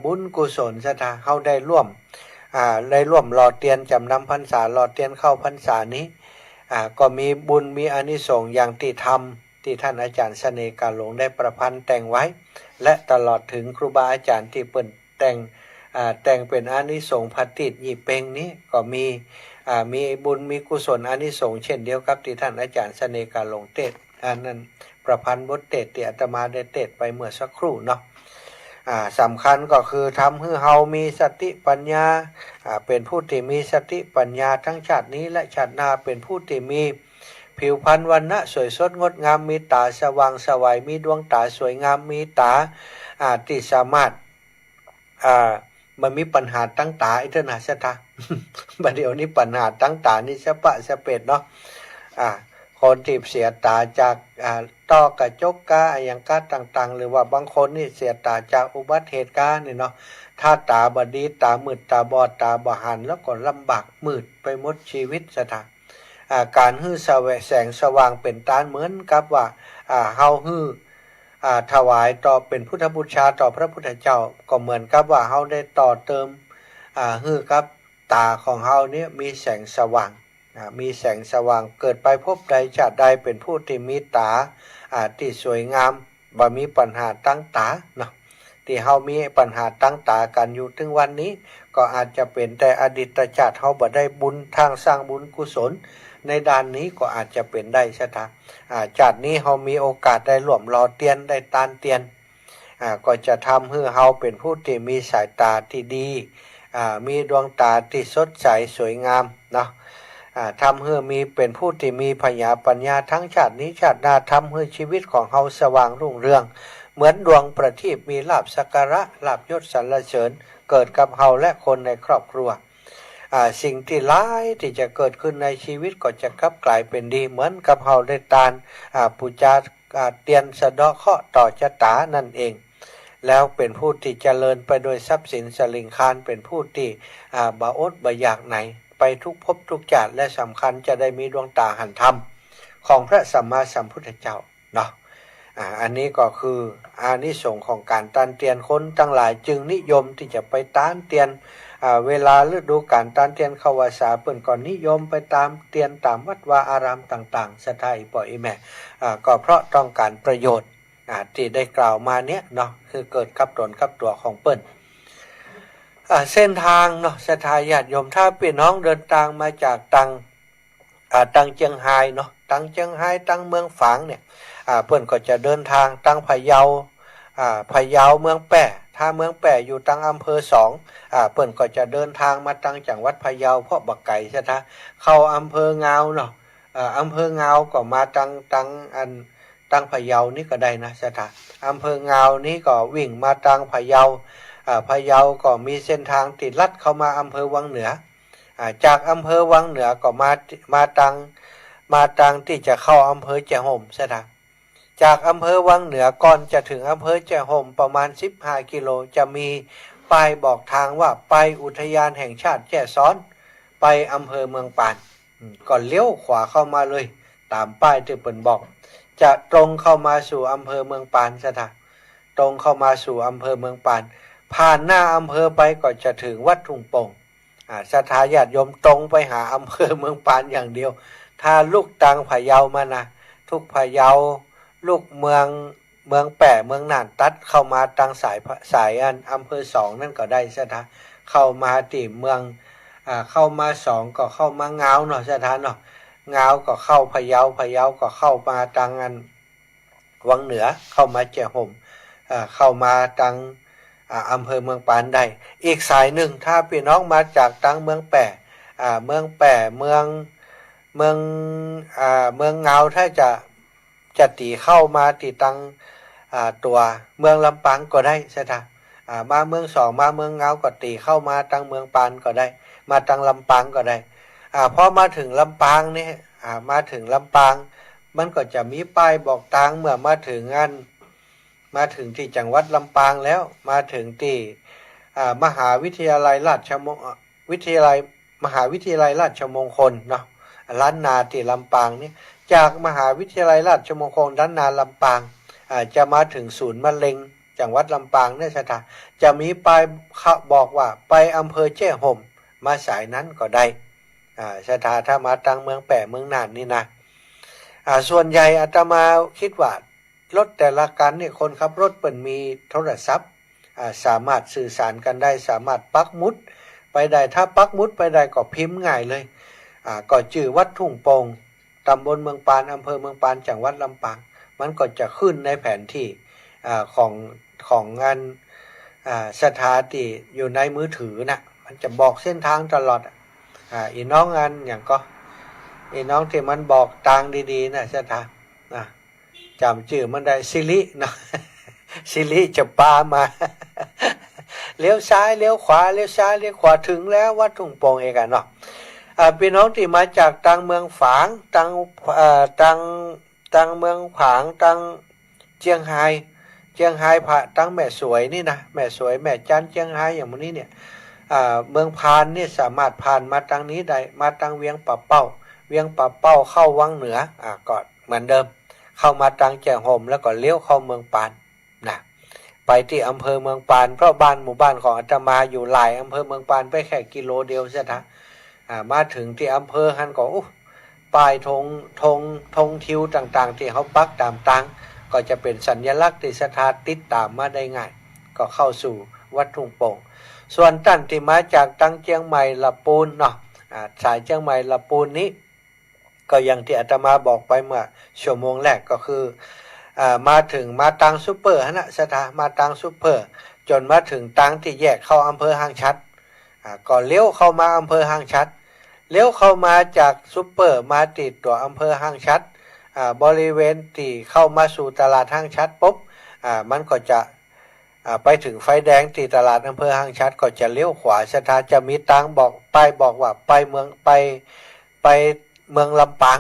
บุญกุศลศรัทธาเขาได้ร่วมหล่อเตียนจำนำพรรษาหล่อเตียนเข้าพรรษานี้ก็มีบุญมีอานิสงส์อย่างที่ทำที่ท่านอาจารย์เสน่ห์กาหลงได้ประพันธ์แต่งไว้และตลอดถึงครูบาอาจารย์ที่เปิ่นแต่งเป็นอานิสงส์พัดติดหยิบเปงนี้ก็มีบุญมีกุศลอานิสงส์เช่นเดียวกับที่ท่านอาจารย์เสน่ห์กาหลงเทศนั้นประพันธ์บทเทศที่อาตมาได้เทศไปเมื่อสักครู่เนาะสำคัญก็คือทำให้เฮามีสติปัญญาเป็นผู้ที่มีสติปัญญาทั้งชาตินี้และชาติหน้าเป็นผู้ที่มีผิวพรรณวรรณะสวยสดงดงามมีตาสว่างไสวมีดวงตาสวยงามมีตาที่สามารถมันมีปัญหาตั้งตาอิทนาสตา บัดเดี๋ยวนี้ปัญหาต่างๆนี่สะปะสะเป็ดเนาะคนที่เสียตาจากต้อกระจกกาอย่างกาต่างๆหรือว่าบางคนนี่เสียตาจากอุบัติเหตุการณ์นี่เนาะถ้าตาบดีตามืดตาบอดตาบอหันแล้วก็ลำบากมืดไปหมดชีวิตสถานการฮื้อแสงสว่างเป็นตาเหมือนกับว่าเฮาฮื้อถวายต่อเป็นพุทธบูชาต่อพระพุทธเจ้าก็เหมือนกับว่าเฮาได้ต่อเติมฮื้อกับตาของเฮาเนี่ยมีแสงสว่างมีแสงสว่างเกิดไปพบใดชาติใดเป็นผู้ที่มีตาที่สวยงามบ่มีปัญหาตั้งตาเนาะที่เฮามีปัญหาตั้งตากันอยู่ถึงวันนี้ก็อาจจะเป็นแต่อดีตชาติเฮาบ่ได้บุญทางสร้างบุญกุศลในด้านนี้ก็อาจจะเป็นได้ซะท่าชาตินี้เฮามีโอกาสได้ร่วมรอเตียนได้ตานเตียนก็จะทำให้เฮาเป็นผู้ที่มีสายตาที่ดีมีดวงตาที่สดใสสวยงามเนาะทำให้มีเป็นผู้ที่มีปัญญาทั้งชาตินี้ชาติหน้าทำให้ชีวิตของเฮาสว่างรุ่งเรืองเหมือนดวงประทีปมีลาภสักการะลาภยศสรรเสริญเกิดกับเฮาและคนในครอบครัวสิ่งที่ร้ายที่จะเกิดขึ้นในชีวิตก็จะกลับกลายเป็นดีเหมือนกับเฮาได้ตานปูชาเตียนสะเดาะเคราะห์ต่อชะตานั่นเองแล้วเป็นผู้ที่เจริญไปโดยทรัพย์สินสลิงคารเป็นผู้ที่บ่อดบ่อยากไหนไปทุกภพทุกชาติและสำคัญจะได้มีดวงตาหันธรรมของพระสัมมาสัมพุทธเจ้าเนาะอันนี้ก็คืออานิสงส์ของการตานเตียนคนทั้งหลายจึงนิยมที่จะไปตานเตียนเวลาฤดูกาลตานเตียนเข้าพรรษาเปิ้นก็นิยมไปตามเตียนตามวัดวาอารามต่างๆสถานปล่อยแม่ก็เพราะต้องการประโยชน์ที่ได้กล่าวมาเนี้ยเนาะคือเกิดกับตนกับตัวของเปิ้นเส้นทางเนาะสถานญาติโยมถ้าพี่น้องเดินทางมาจากตังเจียงไฮ้เนาะตังเจียงไฮ้ตังเมืองฝางเนี่ยเปิ้นก็จะเดินทางตังพะเยาเมืองแป่ถ้าเมืองแป่อยู่ตังอำเภอ2เปิ้นก็จะเดินทางมาตังจังหวัดพะเยาเพราะบักไก่ใช่ไหมเข้าอำเภองาวเนาะอำเภองาวก็มาตังพะเยานี่ก็ได้นะใช่ไหมอำเภองาวนี่ก็วิ่งมาตังพะเยาพะเยาก็มีเส้นทางติดลัดเข้ามาอำเภอวังเหนือจากอำเภอวังเหนือก็มาตังที่จะเข้าอำเภอแจ้ห่มใช่ไหมจากอำเภอวังเหนือก่อนจะถึงอำเภอแจ้ห่มประมาณ15 กิโลจะมีป้ายบอกทางว่าไปอุทยานแห่งชาติแจ้ซ้อนไปอำเภอเมืองปานก็เลี้ยวขวาเข้ามาเลยตามป้ายที่เปิ้นบอกจะตรงเข้ามาสู่อำเภอเมืองปานใช่ไหมตรงเข้ามาสู่อำเภอเมืองปานผ่านหน้าอำเภอไปก็จะถึงวัดทุ่งโป่งสถานญาติโยมตรงไปหาอำเภอเมืองปานอย่างเดียวถ้าลูกตังพะเยามานะทุกพะเยาลูกเมืองแป่เมืองน่านตัดเข้ามาตังสายอำเภอ2นั่นก็ได้ใช่ไหมเข้ามาที่เมืองเข้ามา2ก็เข้ามางาวเนาะใช่ไหมเนาะงาวก็เข้าพะเยาก็เข้ามาตังวังเหนือเข้ามาแจ้ห่มเข้ามาตังอำเภอเมืองปานได้อีกสายหนึ่งถ้าพี่น้องมาจากตังเมืองแป่เมืองเงาถ้าจะตีเข้ามาตีตังตัวเมืองลำปางก็ได้ใช่ไหมมาเมือง2มาเมืองเงาก็ตีเข้ามาตังเมืองปานก็ได้มาตังลำปางก็ได้พอมาถึงลำปางนี่มาถึงลำปางมันก็จะมีป้ายบอกทางเมื่อมาถึงที่จังหวัดลำปางแล้วมาถึงที่มหาวิทยาลัยราชมงคลเนาะล้านนาที่ลำปางนี่จากมหาวิทยาลัยราชมงคลล้านนาลำปางจะมาถึงศูนย์มะเร็งจังหวัดลำปางเนี่ยสถานจะมีป้ายบอกว่าไปอำเภอแจ้ห่มมาสายนั้นก็ได้สถานถ้ามาตังเมืองแป่เมืองน่านนี่นะส่วนใหญ่อาตมาคิดว่ารถแต่ละคันเนี่ยคนขับรถเปิ่นมีโทรศัพท์สามารถสื่อสารกันได้สามารถปักหมุดไปได้ถ้าปักหมุดไปได้ก็พิมพ์ง่ายเลยก็ชื่อวัดทุ่งโป่งตำบลเมืองปานอำเภอเมืองปานจังหวัดลำปางมันก็จะขึ้นในแผนที่ของงานสถานที่อยู่ในมือถือนะมันจะบอกเส้นทางตลอดอีน้องงานอย่างก็อีน้องที่มันบอกทางดีๆนะสถานจำชื่อมันได้ซิลินะซิลิจะปามา เลี้ยวซ้ายเลี้ยวขวาเลี้ยวซ้ายเลี้ยวขวาถึงแล้ววัดทุ่งโป่งเองกันเนาะพี่น้องที่มาจากตังเมืองฝางตังเมืองฝางตังเจียงไฮ้ผ่าตังแม่สวยนี่นะแม่สวยแม่จันเจียงไฮ้อย่างนี้เนี่ยเมืองพานเนี่ยสามารถผ่านมาตังนี้ได้มาตังเวียงป่าเป้าเข้าวังเหนือก็เหมือนเดิมเข้ามาตังแจ้งห่มแล้วก็เลี้ยวเข้าเมืองปานนะไปที่อำเภอเมืองปานเพราะบ้านหมู่บ้านของอาตมาอยู่หลายอำเภอเมืองปานไปแค่กิโลเดียวซะนะมาถึงที่อำเภอฮันก็ป้ายธงทิวต่างๆที่เขาปักตามตังก็จะเป็นสัญลักษณ์ที่สถานติดตามมาได้ง่ายก็เข้าสู่วัดทุ่งโป่งส่วนท่านที่มาจากตังเชียงใหม่ละปูนเนาะสายเชียงใหม่ละปูนนี้ก็อย่างที่อาตมาบอกไปเมื่อชั่วโมงแรกก็คือมาถึงมาตังซุปเปอร์นะสถานมาตังซุปเปอร์จนมาถึงตังที่แยกเข้าอำเภอห้างชัดก็เลี้ยวเข้ามาอำเภอห้างชัดเลี้ยวเข้ามาจากซุปเปอร์มาติดตัวอำเภอห้างชัดบริเวณที่เข้ามาสู่ตลาดห้างชัดปุ๊บมันก็จะไปถึงไฟแดงที่ตลาดอำเภอห้างชัดก็จะเลี้ยวขวาสถานจะมีตังบอกป้ายบอกว่าไปเมืองลำปาง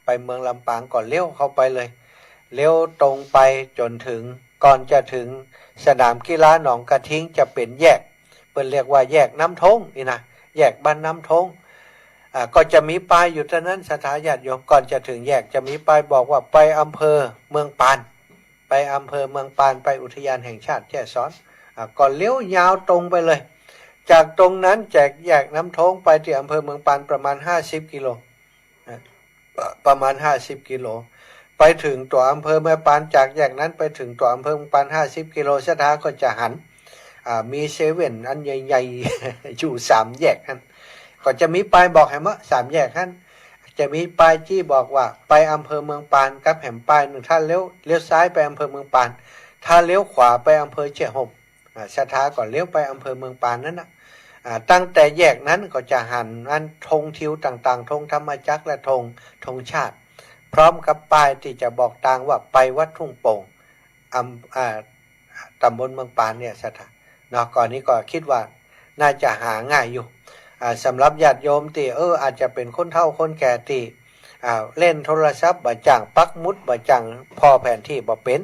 ไปเมืองลำปางก่อนเลี้ยวเข้าไปเลยเลี้ยวตรงไปจนถึงก่อนจะถึงสนามกีฬาหนองกระทิงจะเป็นแยกเพิ่นเรียกว่าแยกน้ำทงนี่นะแยกบ้านน้ำทงก็จะมีป้ายอยู่เท่านั้นสถานญาติโยมก่อนจะถึงแยกจะมีป้ายบอกว่าไปอำเภอเมืองปานไปอำเภอเมืองปานไปอุทยานแห่งชาติแจ้ซ้อนก่อนเลี้ยวยาวตรงไปเลยจากตรงนั้นจากแยกน้ำทงไปที่อำเภอเมืองปานประมาณ50 กิโลไปถึงตัวอำเภอเมืองปานจากแยกนั้นไปถึงตัวอำเภอเมืองปาน50 กิโลสถานก็จะหันมีเซเว่นอันใหญ่ๆอยู่3 แยกนั้นก็จะมีป้ายบอกให้มา3 แยกนั้นจะมีป้ายที่บอกว่าไปอำเภอเมืองปานกับแหมป้ายหนึ่งถ้าเลี้ยวซ้ายไปอำเภอเมืองปานถ้าเลี้ยวขวาไปอำเภอเชียงห่มสถานก่อนเลี้ยวไปอำเภอเมืองปานนั้นนะตั้งแต่แยกนั้นก็จะหันอันธงทิวต่างๆธงธรรมจักรและธงชาติพร้อมกับป้ายที่จะบอกทางว่าไปวัดทุ่งโป่งตำบลเมืองปานเนี่ยสถานเนาะก่อนนี้ก็คิดว่าน่าจะหาง่ายอยู่สำหรับญาติโยมที่อาจจะเป็นคนเฒ่าคนแก่ที่เล่นโทรศัพท์บ่จังปักมุดบ่จังพอแผนที่บ่เป็น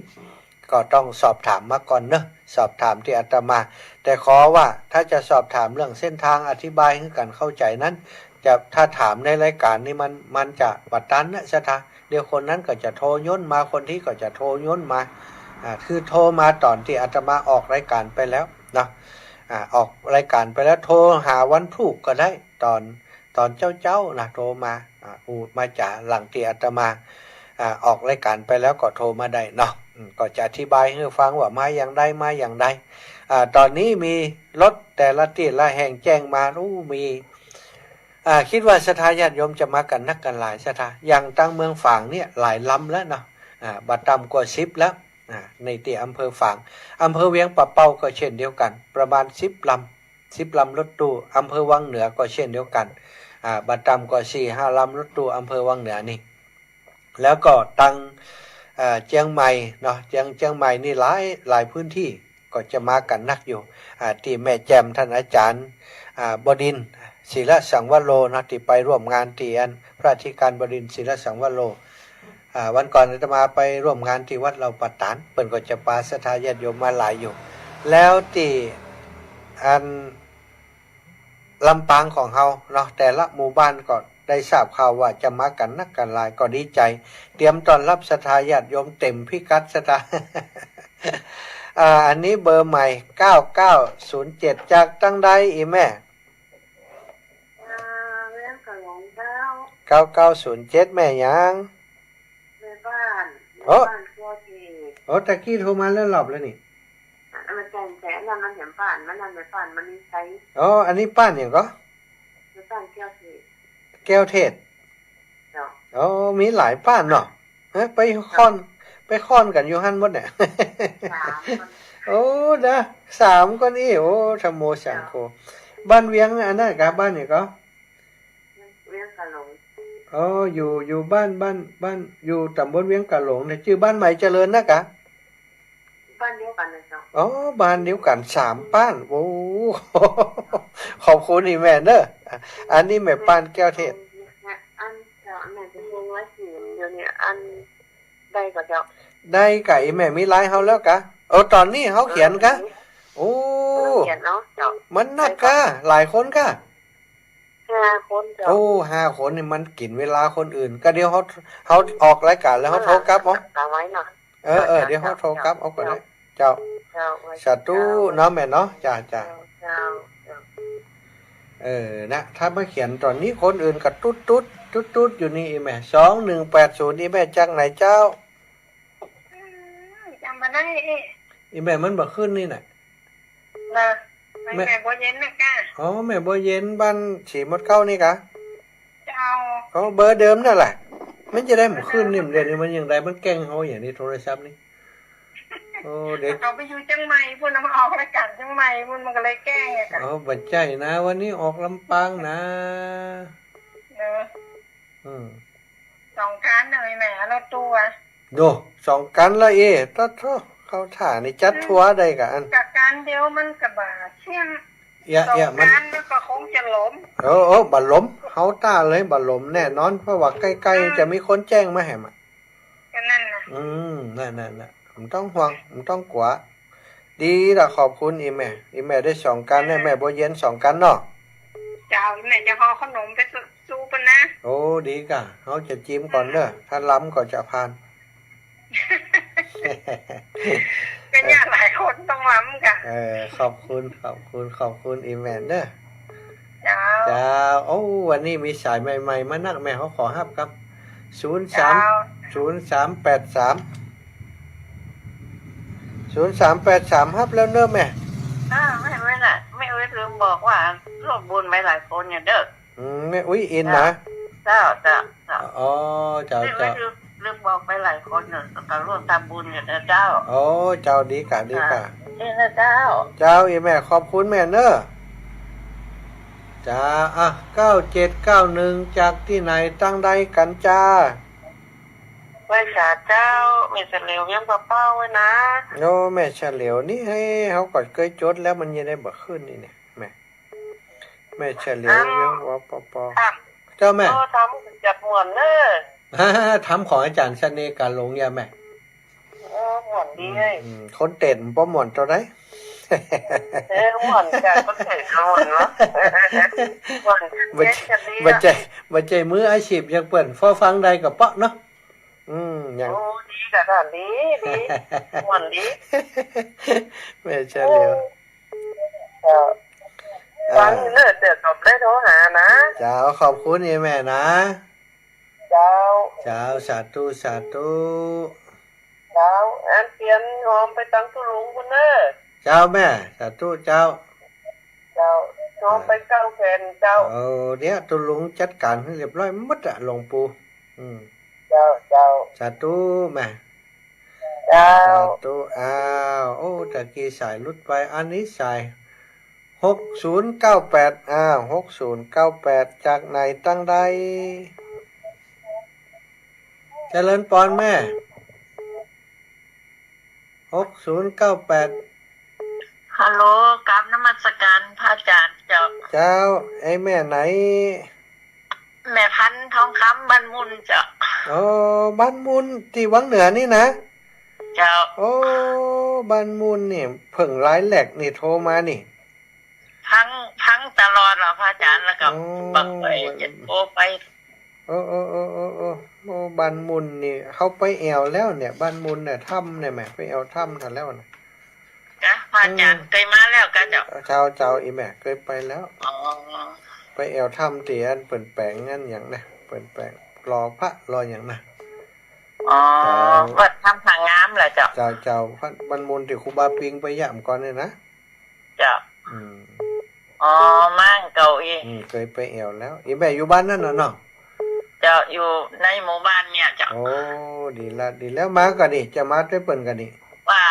ก็ต้องสอบถามมาก่อนเนอะสอบถามที่อาตมาแต่ขอว่าถ้าจะสอบถามเรื่องเส้นทางอธิบายให้กันเข้าใจนั้นจะถ้าถามในรายการนี้มันจะบัดตันนะสถาเดี๋ยวคนนั้นก็จะโทรย้นมาคนที่ก็จะโทรย้นมาคือโทรมาตอนที่อาตมาออกรายการไปแล้วนะออกรายการไปแล้วโทรหาวันพรุ่งก็ได้ตอนเจ้านะโทรมามาจากหลังที่อาตมาออกรายการไปแล้วก็โทรมาได้เนาะก็จะอธิบายให้ฟังว่ามาอย่างใดตอนนี้มีรถแต่ละที่ละแห่งแจ้งมามีคิดว่าสถานญาติโยมจะมากันนักกันหลายสถานอย่างตั้งเมืองฝางเนี่ยหลายลำแล้วเนาะบัดต่ำกว่า10แล้วในที่อำเภอฝางอำเภอเวียงป่าเป้าก็เช่นเดียวกันประมาณ10 ลำรถตู้อำเภอวังเหนือก็เช่นเดียวกันบัดต่ำกว่า 4-5 ลำรถตู้อำเภอวังเหนือนี่แล้วก็ตั้งเชียงใหม่เนาะเชียงใหม่นี่หลายพื้นที่ก็จะมากันนักอยู่ที่แม่แจ่มท่านอาจารย์บดินทร์ศิลสังวโรนะที่ไปร่วมงานที่อันพระอธิการบดินทร์ศิลสังวโรวันก่อนอาตมาไปร่วมงานที่วัดเราปัตตานเปิ้นก็จะปาศรัทธาญาติโยมมาหลายอยู่แล้วที่อันลำปางของเฮาเนาะแต่ละหมู่บ้านก็ได้ทราบข่าวว่าจะมากันนักกันหลายก็ดีใจเตรียมต้อนรับศรัทธาญาติโยมเต็มพิกัดศรัทธา อันนี้เบอร์ใหม่9907จากตั้งใดอีแม่เรื่องกระหลงเจ้า9907แม่ยังในบ้านตัวทีตะกี้โทรมาแล้วหลับแล้วนี่มันแจ้งแล้วมันเห็นบ้านมันนั่นในบ้านมันนี่ใช้อันนี้ป้านอย่างก็ในบ้านแก้วเทศมีหลายป้านเนาะไปค่อนกันอยู่หั่นหมดเนี่ยนะ3คนนี้ธัมโมสังโฆบ้านเวียงอันนั้นกะบ้านนี่ก็เวียงกะหลงอยู่บ้านอยู่ตำบลเวียงกะหลงเนี่ยชื่อบ้านใหม่เจริญนะกะบ้านเดียวกันนะเจ้า อ๋อบ้านเดียวกัน3ป้านโอ้ ขอบคุณอีแม่เนอะอันนี้แม่ป้านแก้วเทศอันเจ้าแม่จะเฮงไว้สิเดี๋ยวนี้อันได้ก็เจ้า ได้ไก่แม่มีไลน์เฮาแล้วกะตอนนี้เฮาเขียนกะโอ้ เขียนเนาะเจ้า มันนักกะหลายคนกะ 5 คนเจ้า โอ้5 คนนี่มันกินเวลาคนอื่นก็เดี๋ยวเฮาออกรายการแล้วเฮาโทรกลับเอา ตามไว้เนาะ เดี๋ยวเฮาโทรกลับเอาก็ได้เจ้า เจ้า สาธุเนาะแม่เนาะจ้า เจ้า นะถ้ามาเขียนตอนนี้คนอื่นก็ตุ๊ดอยู่นี่อีแม่2180อีแม่จากไหนเจ้า จำมาได้ อีแม่มันบ่ขึ้นนี่น่ะ นะแม่บ่เย็นนะก้า อ๋อแม่บ่เย็นบ้านฉีมดเข้านี่กะ เจ้า เขาเบอร์เดิมนั่นแหละมันจะได้บ่ขึ้นนี่เดี๋ยวนี้มันยังไดมันแกล้งเฮาอย่างนี้โทรศัพท์นี่โอ้เด็ก เอาไปอยู่จังใหม่พุ่นมาออกรายการจังใหม่พุ่นมันก็เลยแกล้งไงกัน บัดใจนะวันนี้ออกลำปางนะ อืม 2 การเลยแม่เราตัว โด2 กันละตัดโทเข้าท่านี่จัดทัวร์ได้กะอัน จากการเดียวมันก็บ่าเชี่ยง มัน การมันก็คงจะล้ม บัดล้มเฮาต้าเลยบัดล้มแน่นอนเพราะว่าใกล้ๆจะมีคนแจ้งมาให้มา ก็นั่นน่ะ นั่นผมต้องห่วงผมต้องกลัวดีล่ะขอบคุณอีแม่ได้2 กันแน่แม่บ่เย็น2 กันเนาะ เจ้าแม่จะห่อขนมไปสู้ปะนะ โอ้ดีกะเฮาจะจิ้มก่อนเด้อถ้าล้ำก็จะผ่าน เป็นญาติหลายคนต้องล้ำกัน ขอบคุณอีแม่เด้อ เจ้า จ้าโอ้วันนี้มีสายใหม่ๆมานักแม่เขาขอฮับครับ0383 ฮับแล้วเนอะแม่ ไม่น่ะไม่ลืมบอกว่าร่วมบุญไปหลายคนเนี่ยเด้อ แม่อุ้ยอินนะ เจ้า อ๋อเจ้า ไม่ลืมบอกไปหลายคนเนี่ยก็ร่วมทำบุญเนี่ยเจ้า โอ้เจ้าดีกะนี่นะเจ้า เจ้าอีแม่ขอบคุณแม่เนอะจ้า9791จากที่ไหนตั้งใดกันจ้า ไว้สาเจ้ามีเสลียวเยี่ยมเป้าไว้นะ โอ้แม่เฉลียวนี่ให้เขาก็เคยจดแล้วมันยังได้บ่ขึ้นนี่เนี่ยแม่เฉลียวเรื่องว่าปอเจ้าแม่ ทำจัดหมวนเนอะ ทำของอาจารย์เสน่ห์การลงยาแม่ หมวนดีเลย คนเต้นป้อหมอนตัวไหน หมวนจัดก็เสร็จหมวนเนาะหมวนบัจใจมืออาชีพยังเปิ่นฟ้อฟังใดกับเปาะเนาะอย่าง โอ้ดีกับด่านดีหมวนดี แม่เฉลียว วันเลิศเดือดตบได้โทรหานะ เจ้าขอบคุณแม่นะ เจ้า สาธุเจ้าอันเปลี่ยนหอมไปตั้งตุลุงคุณเนอะ เจ้าแม่สาธุเจ้าหอมไปเก้าแผ่นเจ้าเดี๋ยวตุลุงจัดการให้เรียบร้อยหมดอะหลวงปู่เจ้าสาธุแม่ เจ้า สาธุโอ้ตะกี้สายลุดไปอันนี้สาย60986098จากไหนตั้งใดเจริญปอนแม่6098ฮัลโหลกราบนมัสการพระอาจารย์เจ้าไอ้แม่ไหนแม่พันทองคำบ้านมุนเจ้าบ้านมุนที่วังเหนือนี่นะเจ้าบ้านมุนนี่เพิ่งร้ายแหลกนี่โทรมานี่พังตลอดเหรอพระอาจารย์แล้วก็บักไปเจ็ดโอไปบ้านมุนนี่เขาไปแอวแล้วเนี่ยบ้านมุนเนี่ยถ้ำเนี่ยแม่ไปแอวถ้ำทันแล้วนะจ้ะพระอาจารย์เคยมาแล้วกันเจ้าอีแม่เคยไปแล้วไปแอวถ้ำเตียนเปิ่นแปลงงั้นอย่างนะเปิ่นแปลงรอพระรออย่างนะวัดทำผางามเหรอเจ้าพระบ้านมุนที่ครูบาปิงไปย่ำก่อนเนี่ยนะเจ้ามั่งเก่าเคยไปแอวแล้วอีแม่อยู่บ้านนั่นน่ะเนาะเจ้าอยู่ในหมู่บ้านเนี่ยเจ้าดีแล้วมากันดิจะมาด้วยเปิ่นกันดิว่า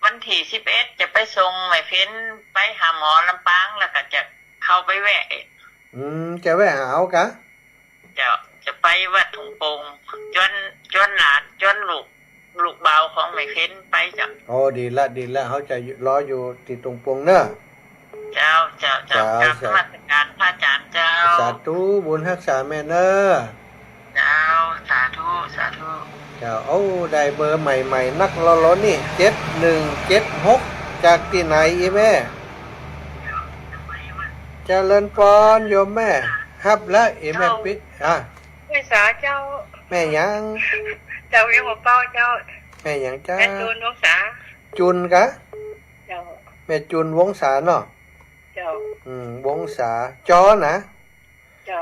วันที่11จะไปส่งแม่เพ้นไปหาหมอลำปางแล้วก็จะเข้าไปแวะจะแวะหาเอากะจะไปวัดถุงโป่งจนหลานจนลูก ลูกเบาของไม่เพ้นไปเจ้า โอ้ดีละเขาจะรออยู่ติดตรงปงเนอะ เจ้าการนมัสการพระอาจารย์เจ้า สาธุบุญรักษาแม่เนอะ เจ้าสาธุ เจ้าโอ้ได้เบอร์ใหม่ๆนักล้อนี่7176จากที่ไหนอีแม่เจริญพรโยมแม่ฮับแล้วอีแม่ปิดไม่สาเจ้า แม่หยัง เจ้ายังบ่เป้าเจ้า แม่หยังจ้า แม่ตูนน้องสา จุนกะ เจ้า แม่จุนวงศาเนาะ เจ้าว งศาจอนะ เจ้า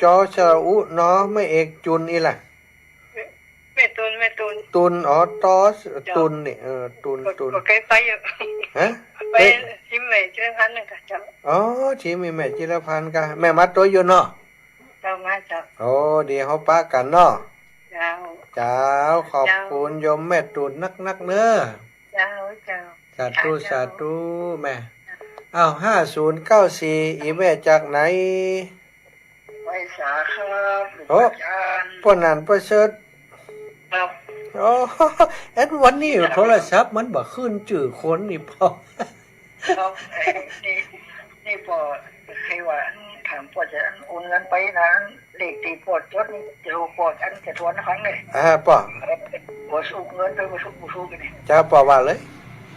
จอสระอุเนาะไม่เอกจุนอีล่ะ แม่ตูนตุนอ๋อตอสตุนนี่ตุน ก็เคยไปอยู่ ฮะ ไปชิมไปเจอพันหนึ่งค่ะเจ้า อ๋อที่มีแม่จิรพันธ์กะแม่มัดตัวอยู่เนาะ เจ้ามาเจ้า โอ้ดีเฮาปะกันเนาะ เจ้า เจ้าขอบคุณโยมแม่ตุนนักเน้อ เจ้าสาธุแม่อ้าว5094อีแม่จากไหน ไม่สาครับ โอ้ปนนั้นประเสริฐ ครับ โอ้แอดวันนี้โทรศัพท์มันบ่ขึ้นชื่อคนนี่พอ ครับนี่พอใครว่าถามพอจะโอนเงินไปนะเด็กตีปวดจดเดี๋ยวปวดอันจะทวนครั้งเลย ป่อ ปวดสูบเงินไปปวดสูบกันนี่ จ้าป่อว่าเลย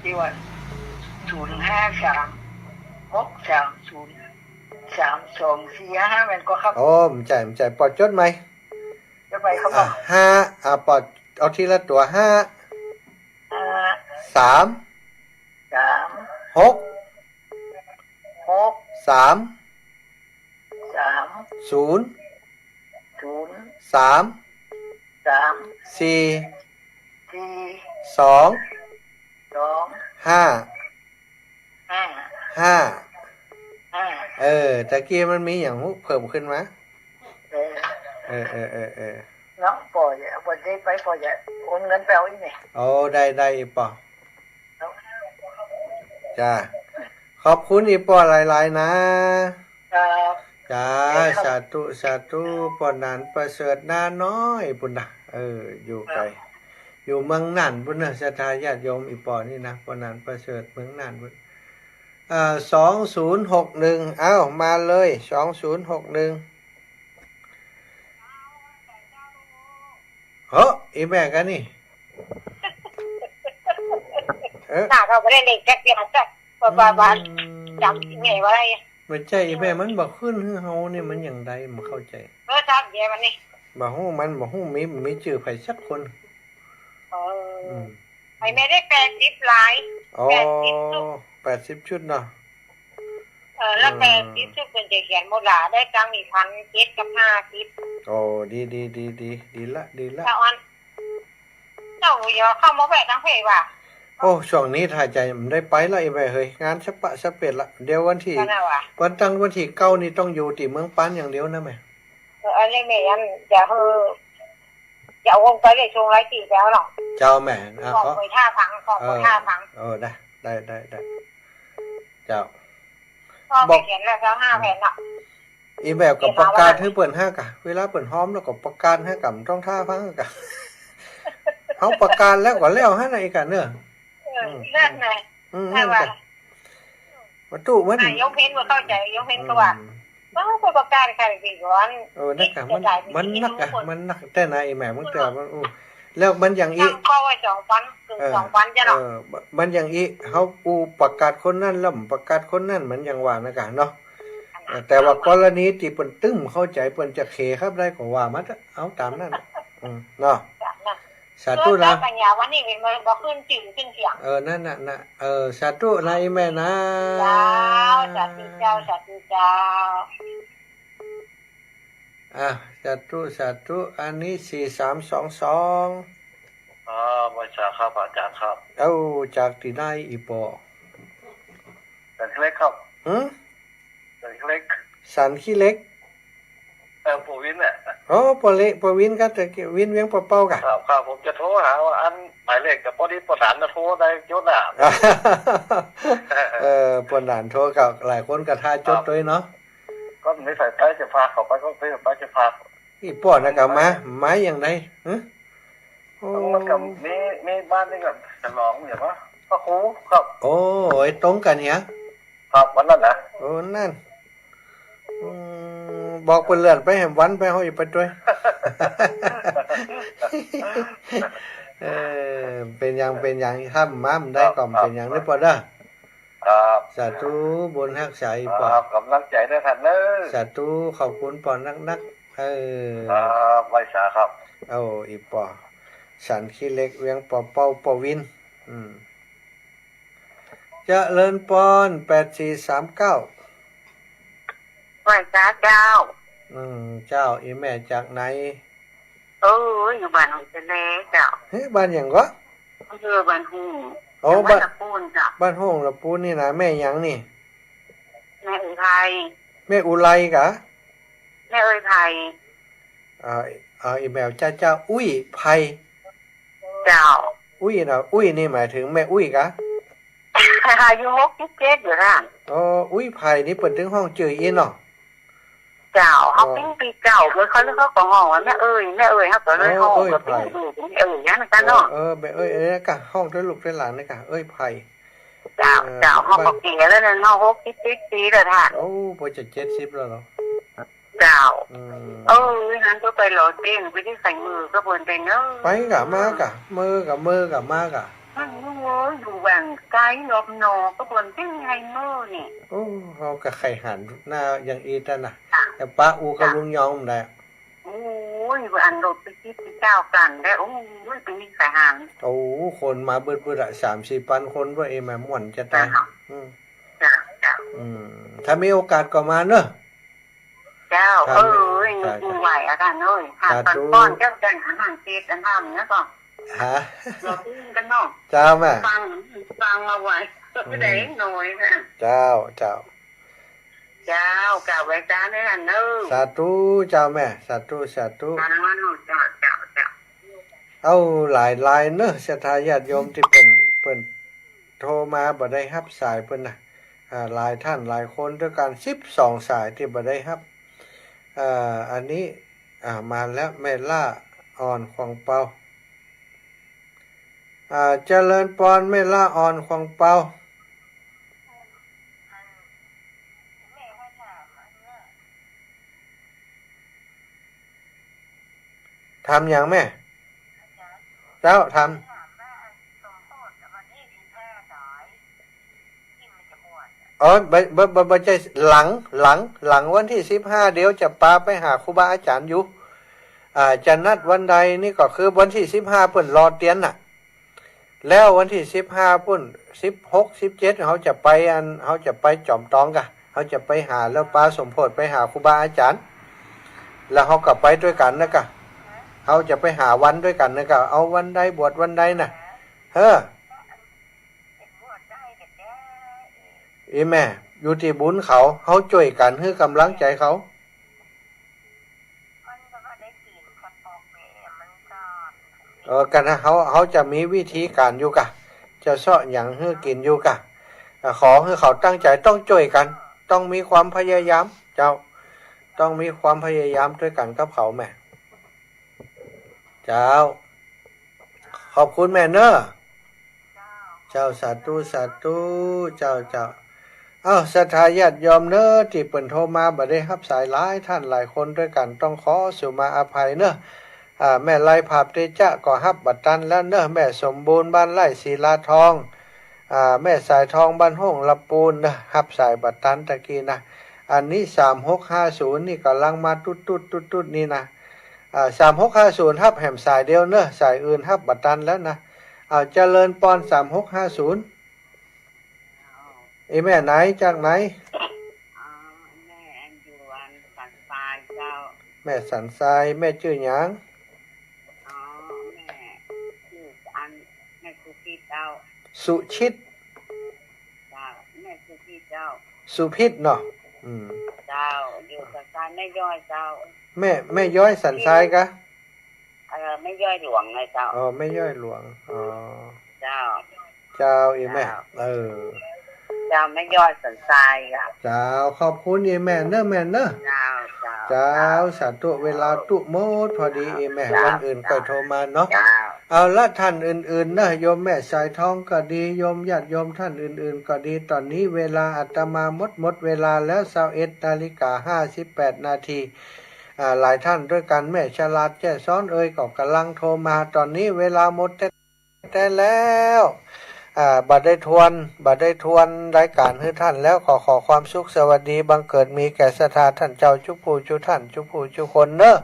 ที่ว่า053 630 3245มันก็ครับ โอ้มใจปอดจดไหม จะไปครับว่า 5ปอดเอาทีละตัว5 3 3 6 6 3 3 0 0 3 3 4 4 2 2 5 5 5ตะกี้มันมีอย่างเพิ่มขึ้นมาน้องปล่อยปล่อยได้ไปปล่อยโอนเงินไปเอาอีกนี่ โอ้ได้อีป่อจ้าขอบคุณอีป่อหลายๆนะครับจ้าสาธุปอนันประเสริฐนาน้อยปุ่นนะอยู่ไกลอยู่เมืองน่านปุ่นนะศรัทธาญาติโยมอีป่อนี่นะปอนันประเสริฐเมืองน่านปุ่น2061อ้าวมาเลย2061เฮ้ออีแม่กันนี่น่าเขาไม่ได้เล็กแค่เดียวจ้ะว่าจำที่ไงว่าอะไรมันใจอีแม่มันบอกขึ้นเฮานี่มันอย่างไรมันเข้าใจทำแย่มันนี่บอกฮู้มีชื่อไผสักคนไอ้แม่ได้80ลาย80ชุดเนาะแล้ว80ชุดเป็นจะเขียนหมดล่ะได้ตังค์อีก1,700กับ50โอ้ดีละถ้าอันเจ้าอย่าเข้ามาแวะทางเพจว่ะโอ้ช่วงนี้ถ่ายใจมันได้ไปแล้วไอ้แม่เฮ้ยงานสเปดละเดี๋ยววันที่9นี่ต้องอยู่ที่เมืองปานอย่างเดียวนะแม่อันนี้แม่ยันจะเอาวงไปเลยช่วงไรตีแล้วหรอเจ้าแม่ขอไปท่าพังได้เจ้าบอกเขียนแล้ว5แผ่นน่ะอีแบบกับประกาศให้เปิด5กะเวลาเปิดหอมแล้วก็ประกาศให้กับต้องท่าพังกะเอาประกาศแล้วก็แล้วให้ในกันเนอะนั่นไงใช่ว่าวัตถุมันยกเพ้นว่าเข้าใจยกเพ้นก็ว่าต้องไปประกาศใครดีก่อนนักกะมันนักแต่นายแม่มึงแต่มันแล้วมันอย่างอีก็ว่า2,000จะหรอมันอย่างอีเขาปูประกาศคนนั้นแล้วประกาศคนนั้นมันอย่างว่านะกะเนาะแต่ว่ากรณีที่เปิ้นตึ้มเข้าใจเปิ้นจะเคครับได้ก็ว่ามันเอาตามนั้นเนาะสาธุนะปัญญาวันนี้เป็นบ่ขึ้นจื่อขึ้นเสียงนั่นน่ะสาธุนะแม่นะสาธุเจ้าสาธุอันนี้4322บ่ทราบครับอาจารย์ครับจากที่ไหนอีปอสันขี้เล็กครับสันขี้เล็กปวินน่ะปวินก็จะวินเวียงเป้าๆกะครับผมจะโทรหาว่าอันหมายเลขกับพอดีประสานจะโทรได้ยศน่ะประสานโทรกับหลายคนก็ท่าจดด้วยเนาะก็ไม่ใส่ไปจะพาเขาไปก็ไปจะพาอีป้อนะกะมาอย่างไร โอ้ มันกับมีบ้านที่กับฉลองอย่างว่าพระครูครับ โอ้ยตรงกันเหีย ครับวันนั้นนะ โอ้นั่นอืบอกเพิ่นเลื่อนไปแห่งวันไปเฮาอีกไปด้วยเออเป็นอย่างทำม้ามได้ก่อมเป็นอย่างนี้ปอเด้อ ครับ สาธุบุญรักษาอีป ค อ รับกำลังใจด้วยท่านเนอะ สาธุขอบคุณปอนักเออ ครับไว้สาครับ เอาอีปอสันขี้เล็กเวียงปอเป้าปอวินเจริญปอน8439 ไหว้จ้าเจ้า เจ้าอีแม่จากไหน อยู่บ้านของเจเล่เจ้า เฮ้ยบ้านหยังก็ อำเภอบ้านหุ่ง โอ้ จังหวั บ้า ด น ตะปูนเจ้า บ้านห้องละปูนี่นะแม่หยังนี่ แม่อุไทย แม่อุไรกะ แม่เอ้ยไทย อีแมวเจ้าอุ้ยไพ เจ้า อุ้ยนะอุ้ยนี่หมายถึงแม่อุ้ยกะ อายุ67อยู่ท่าน อ๋ออุ้ยไพนี่เปิดถึงห้องจื่ออีเนาะ เจ้าเขาปิ้งปีเจ้าเลยเขาเรียกเขาก็ห้องว่าแม่เอ้ยเขาก็เลยห้องว่าปิ้งปีแม่เอ้ยงั้นกันเนาะ แม่กะห้องด้วยลูกด้วยหลานนี่กะไพ เจ้าห้องก็เก๋แล้วเนี่ยห้อง67ปีแล้วท่าน โอ้พอจะ70แล้วเหรอ เจ้า อืม งั้นก็ไปหล่อเต้นไปที่ใส่มือก็เปินไปเนอะ ไปกะมากะมือกะมากะ มันอยู่แหว่งไกลรอบนอกก็เปินเป็นไงเมื่อนี่ โอ้เฮากะไข่หันหน้าอย่างอีแต่น่ะแต่ป้าอูกับลุงยองได้ โอ้ยอันรถไปคิดไปเจ้ากันได้โอ้ยเป็นนิสัยหัน โอ้คนมาเบิดอะ3-4 พันคนว่าแม่ม่วนจะตาย จ้า ถ้ามีโอกาสก็มาเนอะ เจ้าดูไหวอาการเลยหาตอนป้อนเจ้าจันอาหารเศษอันทำนะก่อน ฮะ เราพูดกันเนาะ เจ้าแม่ ฟังมาไว้ไม่ได้หน่อยค่ะ เจ้า เจ้ากล่าวไว้จ้าในอันเนอะ สาธุเจ้าแม่สาธุ เจ้าเจ้า เอาหลายเนอะศรัทธาญาติโยมที่เพิ่นโทรมาบ่ได้รับสายเพิ่นน่ะหลายท่านหลายคนด้วยกัน12สายที่บ่ได้รับอันนี้มาแล้วแม่ล่าอ่อนของเปาเจริญปอนแม่ล่าอ่อนของเปาทำอย่างแม่เจ้าทำบ่ใจหลังวันที่15เดี๋ยวจะปาไปหาครูบาอาจารย์อยู่จะนัดวันใดนี่ก็คือวันที่15เพิ่นรอเตียนน่ะแล้ววันที่15พุ่น16 17เขาจะไปจอมตองกะเขาจะไปหาแล้วปาสมโพธิไปหาครูบาอาจารย์แล้วเขาก็ไปด้วยกันนะกะเขาจะไปหาวันด้วยกันนะกะเอาวันใดบวชวันใดน่ะอีแม่อยู่ที่บุญเขาช่วยกันให้กำลังใจเขากันนะเขาจะมีวิธีการอยู่กะจะเสาะอย่างให้กินอยู่กะขอให้เขาตั้งใจต้องช่วยกันต้องมีความพยายามเจ้าต้องมีความพยายามด้วยกันกับเขาแม่เจ้าขอบคุณแม่เนอะเจ้าสาธุเจ้าศรัทธาญาติโยมเนอะที่เปิ่นโทรมาบ่ได้รับสายหลายท่านหลายคนด้วยกันต้องขอสุมาอภัยเนอะแม่ไล่ภาพเตจะก็รับบัตรตันแล้วเนอะแม่สมบูรณ์บ้านไร่ศิลาทองแม่สายทองบ้านห้องลำปูนนะรับสายบัตรตันตะกี้นะอันนี้3650นี่กำลังมาตุ๊ดนี่นะ3650รับแหมสายเดียวเนอะสายอื่นรับบัตรตันแล้วนะเจริญปอน3650แม่ไหนจากไหนแม่อยู่อันสันทรายเจ้าแม่สันทรายแม่ชื่อหยังแม่ชื่ออันแม่สุพิษเจ้าสุชิตเจ้าแม่สุพิษเจ้าสุพิษเนาะเจ้าอยู่สันทรายแม่ย่อยเจ้าแม่ย้อยสันทรายกะแม่ย่อยหลวงไงเจ้าแม่ย่อยหลวงเจ้าอีแม่ เจ้าไม่ย่อยสันทรายอ่ะ เจ้าขอบคุณอีแม่เนอะแม่เนอะ เจ้า เจ้าสาธุเวลาตุโมดพอดีอีแม่วันอื่นก็โทรมาเนาะ เจ้า เอาละท่านอื่นๆนะโยมแม่สายทองก็ดีโยมญาติโยมท่านอื่นๆก็ดีตอนนี้เวลาอาตมาหมดเวลาแล้ว21:58 นาทีหลายท่านด้วยกันแม่ฉลาดแจ้ซ้อนก็กำลังโทรมาตอนนี้เวลาหมดแต่แล้วบัดได้ทวนรายการให้ท่านแล้วขอความสุขสวัสดีบังเกิดมีแก่ศรัทธาท่านเจ้าจุผู้จุท่านจุผู้จุคนเนอะ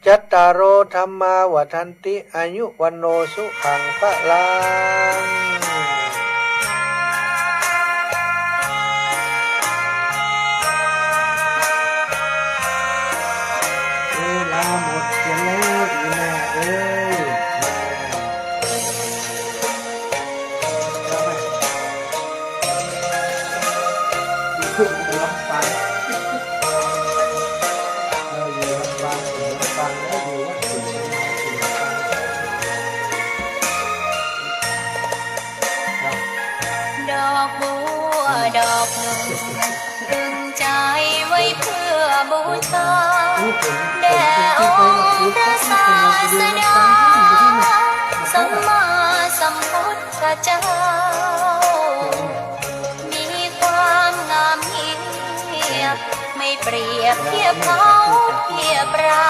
จัตตารโอธรรมาวัฏันติอายุวันโนสุขังพะลังเวลาหมดเสียแล้วอีแม่เอ้ยขึ้นลำปางเราอยู่ลำปางแล้วอยู่วัดสุนทรภาดอกบัวดอกหนึ่งดึงใจไว้เพื่อบูชาแด่องค์พระศาสดาสัมมาสัมพุทธเจ้ามีความงามยิ่งไม่เปรียบเทียบเขาเทียบเรา